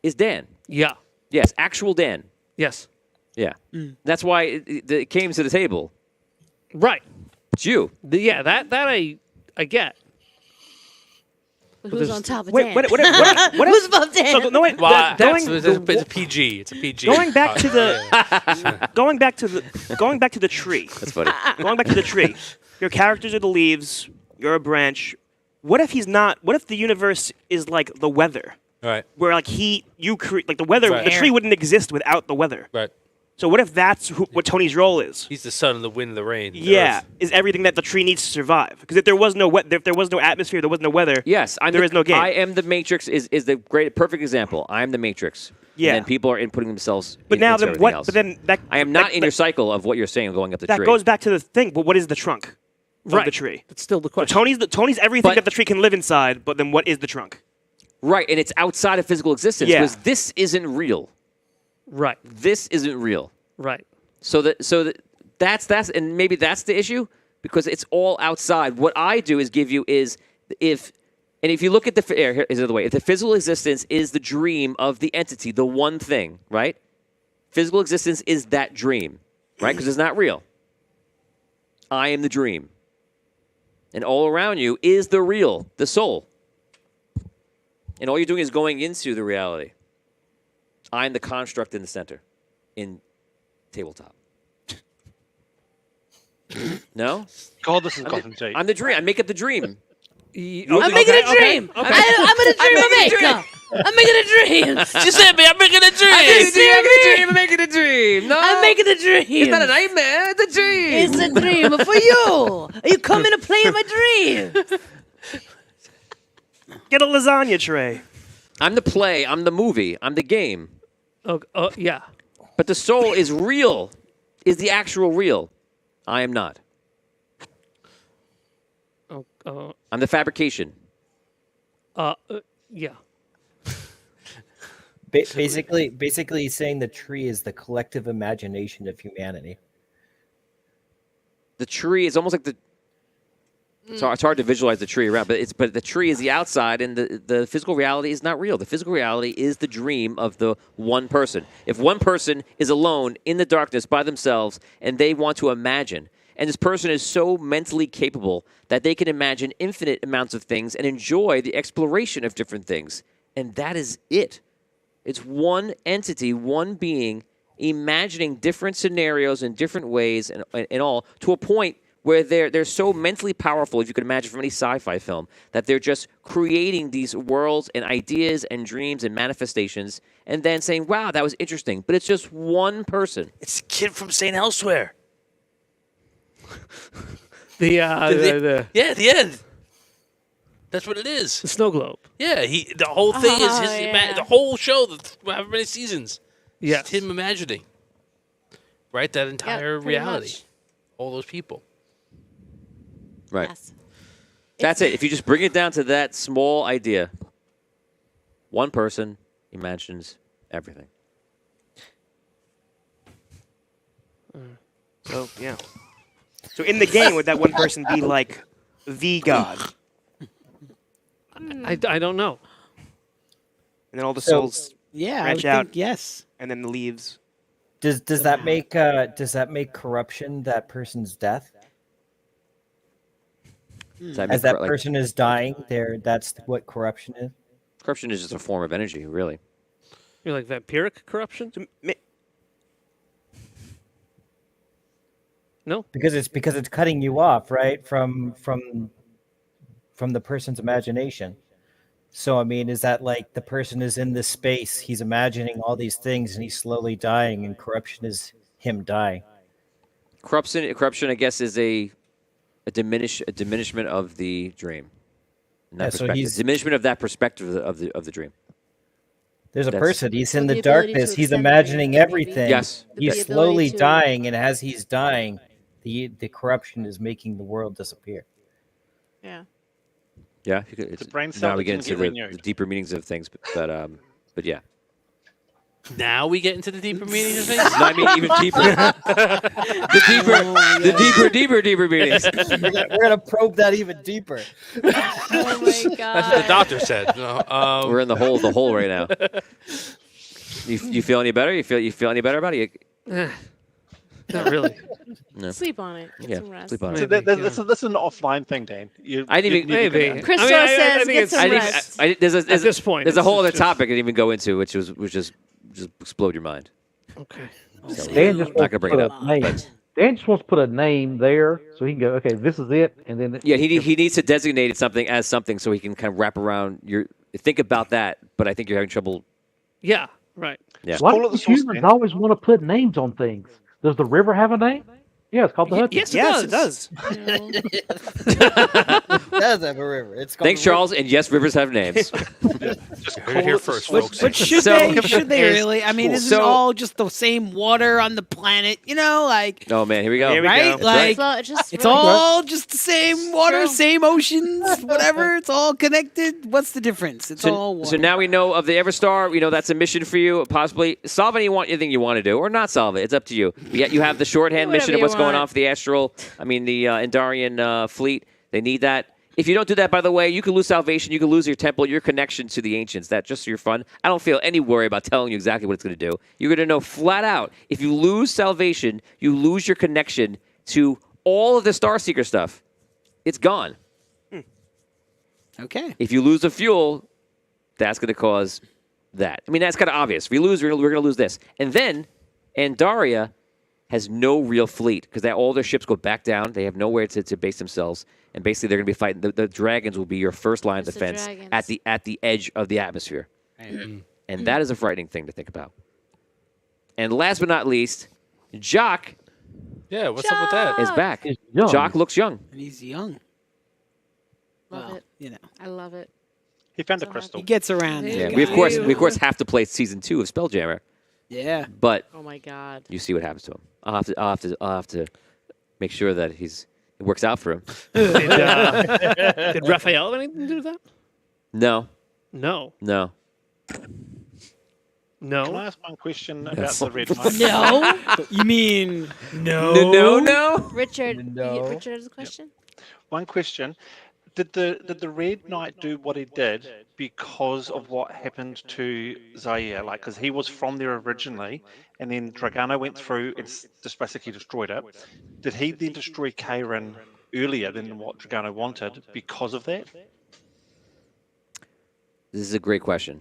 Is Dan. Yeah. Yes, actual Dan. Yes. Yeah. That's why it came to the table. Right. It's you. That I get. Who's on top of Wait, Dan? what Who's above Dan? So, no, wait, Well, going, it's a PG. It's a PG. going back to the going back to the tree. That's funny. Going back to the tree. Your characters are the leaves. You're a branch. What if he's not? What if the universe is like the weather? Right. Where like you create like the weather. Right. The tree wouldn't exist without the weather. Right. So what if that's what Tony's role is? He's the sun and the wind and the rain. The Yeah, earth. is everything that the tree needs to survive. Because if there was no atmosphere, there was no weather. Yes, there is no game. I am the Matrix. Is the perfect example. I am the Matrix. Yeah. And then people are inputting themselves. But now into then everything what? else. But then that I am not in your cycle of what you're saying going up the that tree. goes back to the thing. But what is the trunk of Right. the tree? That's still the So question. Tony's everything But- that the tree can live inside. But then what is the trunk? Right, and it's outside of physical existence Yeah. because this isn't real. Right. This isn't real. Right. So that's and maybe that's the issue because it's all outside. What I do is give you is if you look at here's another way. If the physical existence is the dream of the entity, the one thing, right? Physical existence is that dream, right? Because it's not real. I am the dream. And all around you is the real, the soul. And all you're doing is going into the reality. I'm the construct in the center, in tabletop. No? God, this has gotten deep. I'm the dream. I make up the dream. I'm making a dream. I'm in a dream maker. I'm making a dream. She said me. I'm making a dream. I'm making a dream. No. I'm making a dream. It's not a nightmare. It's a dream. It's a dream for you. You come in to play in my dream. Get a lasagna tray. I'm the play. I'm the movie. I'm the game. Yeah. But the soul is real, is the actual real. I am not. I'm the fabrication. Yeah. Basically, he's saying the tree is the collective imagination of humanity. The tree is almost like the. So it's hard to visualize the tree around, but the tree is the outside, and the physical reality is not real. The physical reality is the dream of the one person. If one person is alone in the darkness by themselves, and they want to imagine, and this person is so mentally capable that they can imagine infinite amounts of things and enjoy the exploration of different things, and that is it. It's one entity, one being, imagining different scenarios in different ways and all to a point where they're so mentally powerful, if you could imagine from any sci-fi film, that they're just creating these worlds and ideas and dreams and manifestations and then saying, wow, that was interesting. But it's just one person. It's a kid from St. Elsewhere. The the end. That's what it is. snow globe. Yeah, the whole thing is his. yeah. The whole show, however many seasons. Yes. It's him imagining. Right, that entire pretty reality, much. all those people. Right. Yes. That's it. If you just bring it down to that small idea, one person imagines everything. So yeah. So in the game, would that one person be like the god, I don't know. and then all the So- souls Yeah, I branch would out, think yes. and then the leaves? Does that make corruption that person's death? Does that As mean that person is dying, that's what corruption is. corruption is just a form of energy, really. You're like vampiric corruption? So, No. Because it's cutting you off, right, from the person's imagination. So I mean, is that like the person is in this space, he's imagining all these things, and he's slowly dying, and corruption is him dying. Corruption, I guess, is a diminishment of the dream. In that Yeah, so perspective. he's- Diminishment of that perspective of the dream. There's a That's- person, he's So in the the ability to darkness, he's extend imagining reality, maybe? everything. Yes. He's The slowly ability to- dying, and as he's dying, the corruption is making the world disappear. Yeah. Yeah, you could, The brain now cell we that get can into get the renewed. deeper meanings of things, but yeah. Now we get into the deeper meaning of things. No, I mean even deeper. deeper meanings. We're gonna probe that even deeper. Oh my That's what the god. doctor said. No, We're in the hole right now. You feel any better? You feel any better about it? Not really. No. Sleep on it. Get Yeah, some rest. sleep on it. So Maybe, this is an offline thing, Dan. I didn't even- Maybe. Crystal I says think get it's- some I didn't. rest. There's At this point, there's a it's whole other just- topic I didn't even go into, which just explode your mind. Okay. So Dan just not wants gonna bring to it put up. a name. Dan just wants to put a name there so he can go, okay, this is it, and then Yeah, he needs to designate something as something so he can kind of wrap around think about that. But I think you're having trouble. Yeah. Right. Yeah. Why Call do it the source, humans Dan. always want to put names on things? Does the river have a name? Yeah, it's called the Hudson. Yes, Yes, it does. Does have a river. It's called Thanks, Charles. And yes, rivers have names. Just Heard it here first, folks. But should So- they? Should they really? I mean, isn't So- it all just the same water on the planet? You know, like Oh man, here we go. Here we right? go. Like So it just it's really- all just the same water, True. same oceans, whatever. It's all connected. What's the difference? It's all So, water. so now we know of the Everstar. We know that's a mission for you. Possibly solve anything you want to do, or not solve it. It's up to you. Yet you have the shorthand Whatever mission of you what's going want. on for the Astral. I mean the Endarian fleet. They need that. If you don't do that, by the way, you can lose salvation. You can lose your temple, your connection to the ancients. That just for your fun. I don't feel any worry about telling you exactly what it's going to do. You're going to know flat out. If you lose salvation, you lose your connection to all of the Starseeker stuff. It's gone. okay. If you lose the fuel, that's going to cause that. I mean, that's kind of obvious. If we lose, we're going to lose this. And then Andaria has no real fleet because all their ships go back down. They have nowhere to base themselves. And basically, they're going to be fighting. The dragons will be your first line of It's the defense dragons. at the edge of the atmosphere. And that is a frightening thing to think about. And last but not least, Jock Yeah, what's up with that? is back. He's young. Jock looks young. And he's young. Love Well, it. you know, I love it. He found a So crystal. he gets around. There it. Yeah, you we go. of course have to play season 2 of Spelljammer, Yeah. but Oh my god. you see what happens to him. I'll have to make sure that it works out for him. Did Raphael have anything to do with that? No, No. no. Can I No. ask one question about Yes. the red knight? No. You mean no? No. Richard, No. Richard has a question? One question: Did the red knight do what he did because of what happened to Zaire? Like, because he was from there originally, and then Dragano went through and just basically destroyed it. Did he then destroy Kairin earlier than what Dragano wanted because of that? This is a great question.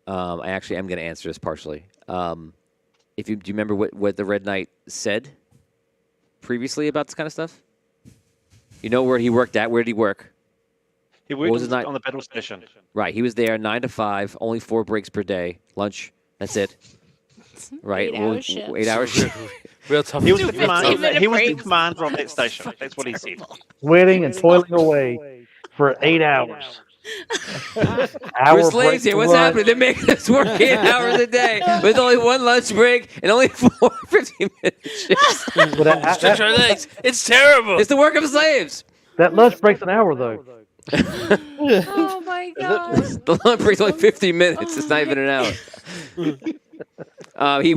I actually am going to answer this partially. If you do you remember what the Red Knight said previously about this kind of stuff? You know where he worked at? Where did he work? He What was his worked night? on the battle station. Right. He was there 9 to 5, only 4 breaks per day, lunch. That's it. Right. 8-hour shift. 8 hour shift. Real tough. He was the 15 commander. minute He was the breaks. commander on that station. That's what he said. Sweating and toiling away for 8 hours. We're Hour slaves break here. for What's lunch. happening? They're making us work 8 hours a day with only 1 lunch break and only 4 15-minute shifts. But Stretch our legs. It's terrible. It's the work of slaves. that lunch break's an hour, though. Oh my god. The lunch break's only 15 minutes. It's not even an hour. He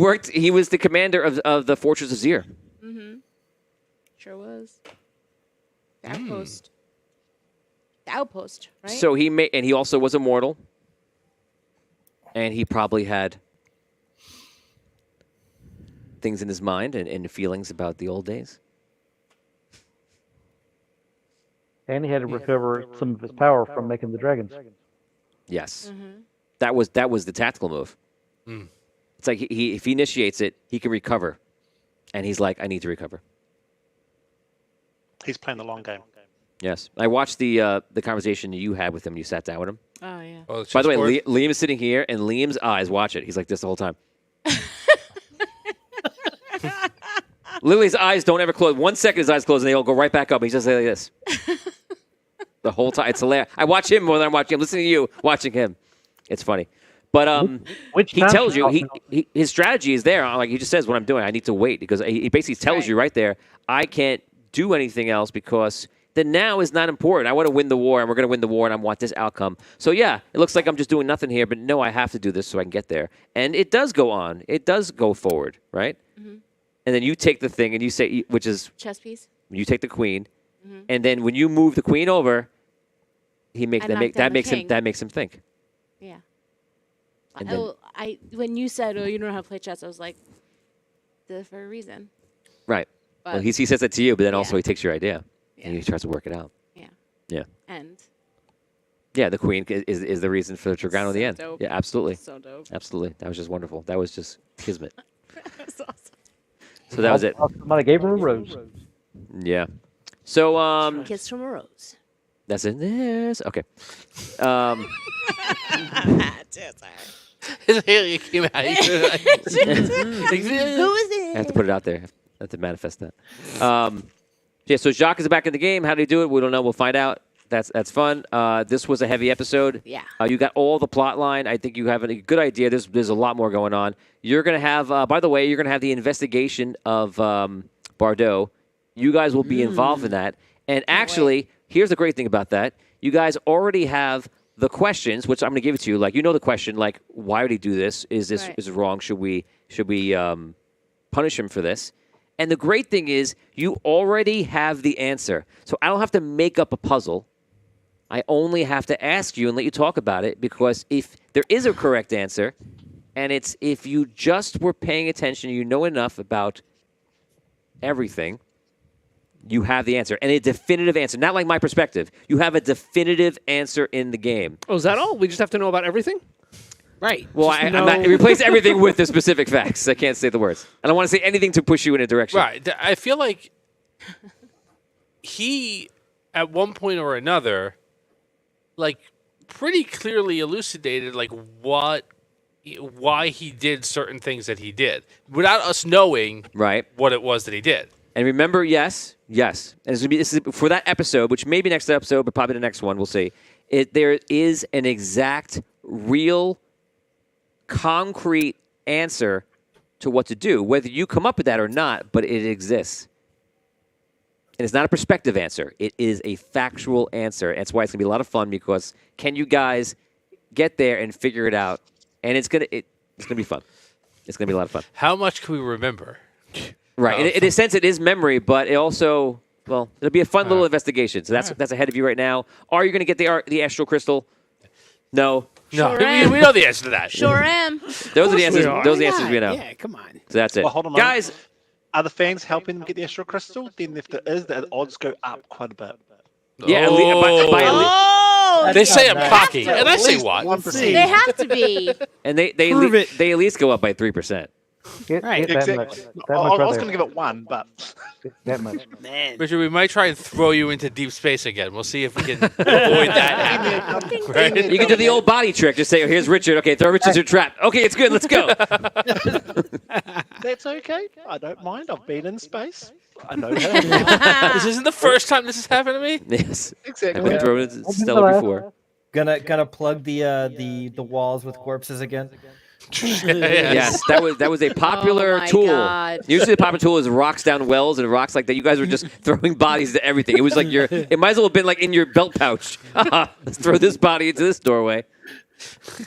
was the commander of the Fortress of Zir. Mm-hmm. Sure was. The outpost. The outpost, right? So and he also was immortal. And he probably had things in his mind and feelings about the old days. And he had to recover some of his power from making the dragons. Yes. Mm-hmm. That was the tactical move. It's like if he initiates it, he can recover. And he's like, I need to recover. He's playing the long game. Yes. I watched the conversation you had with him when you sat down with him. Oh yeah. Oh, By the way, Liam is sitting here, and Liam's eyes watch it. He's like this the whole time. Lily's eyes don't ever close. 1 second his eyes close, and they all go right back up. He's just like this. The whole time. It's hilarious. I watch him more than I'm watching him. Listening to you, watching him. It's funny. But he tells you, his strategy is there. Like he just says what I'm doing. I need to wait because he basically tells you right there, I can't do anything else because the now is not important. I want to win the war, and we're going to win the war, and I want this outcome. So, yeah, it looks like I'm just doing nothing here, but no, I have to do this so I can get there. And it does go on. It does go forward, right? Mm-hmm. And then you take the thing, and you say, which is... Chess piece. You take the queen, and then when you move the queen over, that makes him think. Yeah. And then, When you said, you don't know how to play chess, I was like, did it for a reason. right. But Well, he says that to you, but then also yeah. he takes your idea, and Yeah. he tries to work it out. Yeah. Yeah. And Yeah, the queen is the reason for Dragano in the end. dope. Yeah, absolutely. so dope. Absolutely. That was just wonderful. That was just kismet. That's awesome. So that was it. Somebody gave her a rose. Yeah. So Kiss from a rose. that's it. Yes. Okay. His alien came out. Who is I it? have to put it out there. I have to manifest that. Yeah. So Jacques is back in the game. How did he do it? We don't know. We'll find out. That's fun. This was a heavy episode. Yeah. You got all the plot line. I think you have a good idea. There's a lot more going on. You're going to have, by the way, you're going to have the investigation of Bardot. You guys will be involved in that. And actually, here's the great thing about that. You guys already have the questions, which I'm going to give it to you. Like, you know the question, like, why would he do this? Is this Right. is it wrong? Should we punish him for this? And the great thing is you already have the answer. So I don't have to make up a puzzle. I only have to ask you and let you talk about it because if there is a correct answer, and it's if you just were paying attention, you know enough about everything, you have the answer. And a definitive answer. Not like my perspective. You have a definitive answer in the game. Oh, is that all? We just have to know about everything? Right. Well, I'm not, replace everything with the specific facts. I can't say the words. I don't want to say anything to push you in a direction. Right. I feel like he, at one point or another, like pretty clearly elucidated like why he did certain things that he did without us knowing Right. what it was that he did. And remember, yes. And this is for that episode, which may be next episode, but probably the next one. We'll see. There is an exact, real, concrete answer to what to do, whether you come up with that or not, but it exists. And it's not a perspective answer. It is a factual answer. And that's why it's going to be a lot of fun because can you guys get there and figure it out? And it's going to be fun. It's going to be a lot of fun. How much can we remember? Right. In a sense, it is memory, but it also, well, it'll be a fun little investigation. So that's ahead of you right now. Are you going to get the astral crystal? No. No, Sure we am. know the answer to that. Sure am. Those are the answers. are. Those are the answers we know. Yeah, come on. So that's it. Well, hold on a Guys, moment. Are the fans helping them get the astral crystal? Then if there is, the odds go up quite a bit. yeah, by Oh, They say I'm not cocky, nice. and I say At what? least 1%. they have to be. and they Prove it. they at least go up by 3%. Right. That Exactly. much. I, That I much right was there. going to give it 1, but That much. Man. Richard, we might try and throw you into deep space again. We'll see if we can avoid that happening. Right? You can do the old body trick. Just say, oh, here's Richard. Okay, throw Richard to trap. Okay, it's good. Let's go. that's okay. I don't mind. I've been in space. I know that. This isn't the first time this has happened to me. Yes. Exactly. I've been thrown into Stella before. Gonna plug the walls with corpses again. Yes, that was a popular Oh my tool. God. Usually the popular tool is rocks down wells and rocks like that. You guys were just throwing bodies to everything. It was like it might as well have been like in your belt pouch. Let's throw this body into this doorway.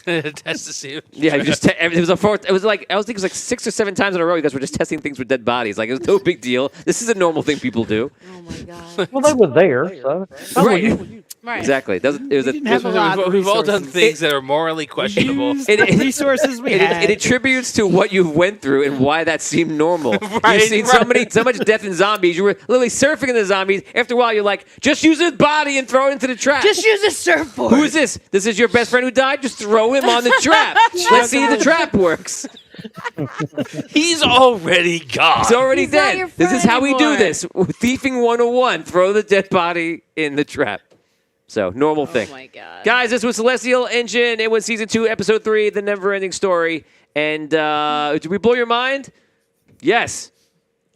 Test to see. Yeah, you just it was a fourth. It was like I was thinking it was like 6 or 7 times in a row. You guys were just testing things with dead bodies. Like it was no big deal. This is a normal thing people do. Oh my god. Well, they were there, so. Right. Exactly. It was didn't have a lot of We've all done resources. things that are morally questionable. Use the resources we had. It attributes to what you went through and why that seemed normal. You've seen so much death in zombies. You were literally surfing in the zombies. After a while, you're like, just use his body and throw it into the trap. Just use a surfboard. Who is this? This is your best friend who died? Just throw him on the trap. Let's see if the trap works. He's already gone. He's already He's not dead. your This is friend how we do anymore. this. Thiefing 101. Throw the dead body in the trap. So, normal thing. Oh my god. Guys, this was Celestial Engine. It was Season 2, Episode 3, The Never-Ending Story. And did we blow your mind? Yes.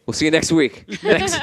We'll see you next week. Thanks.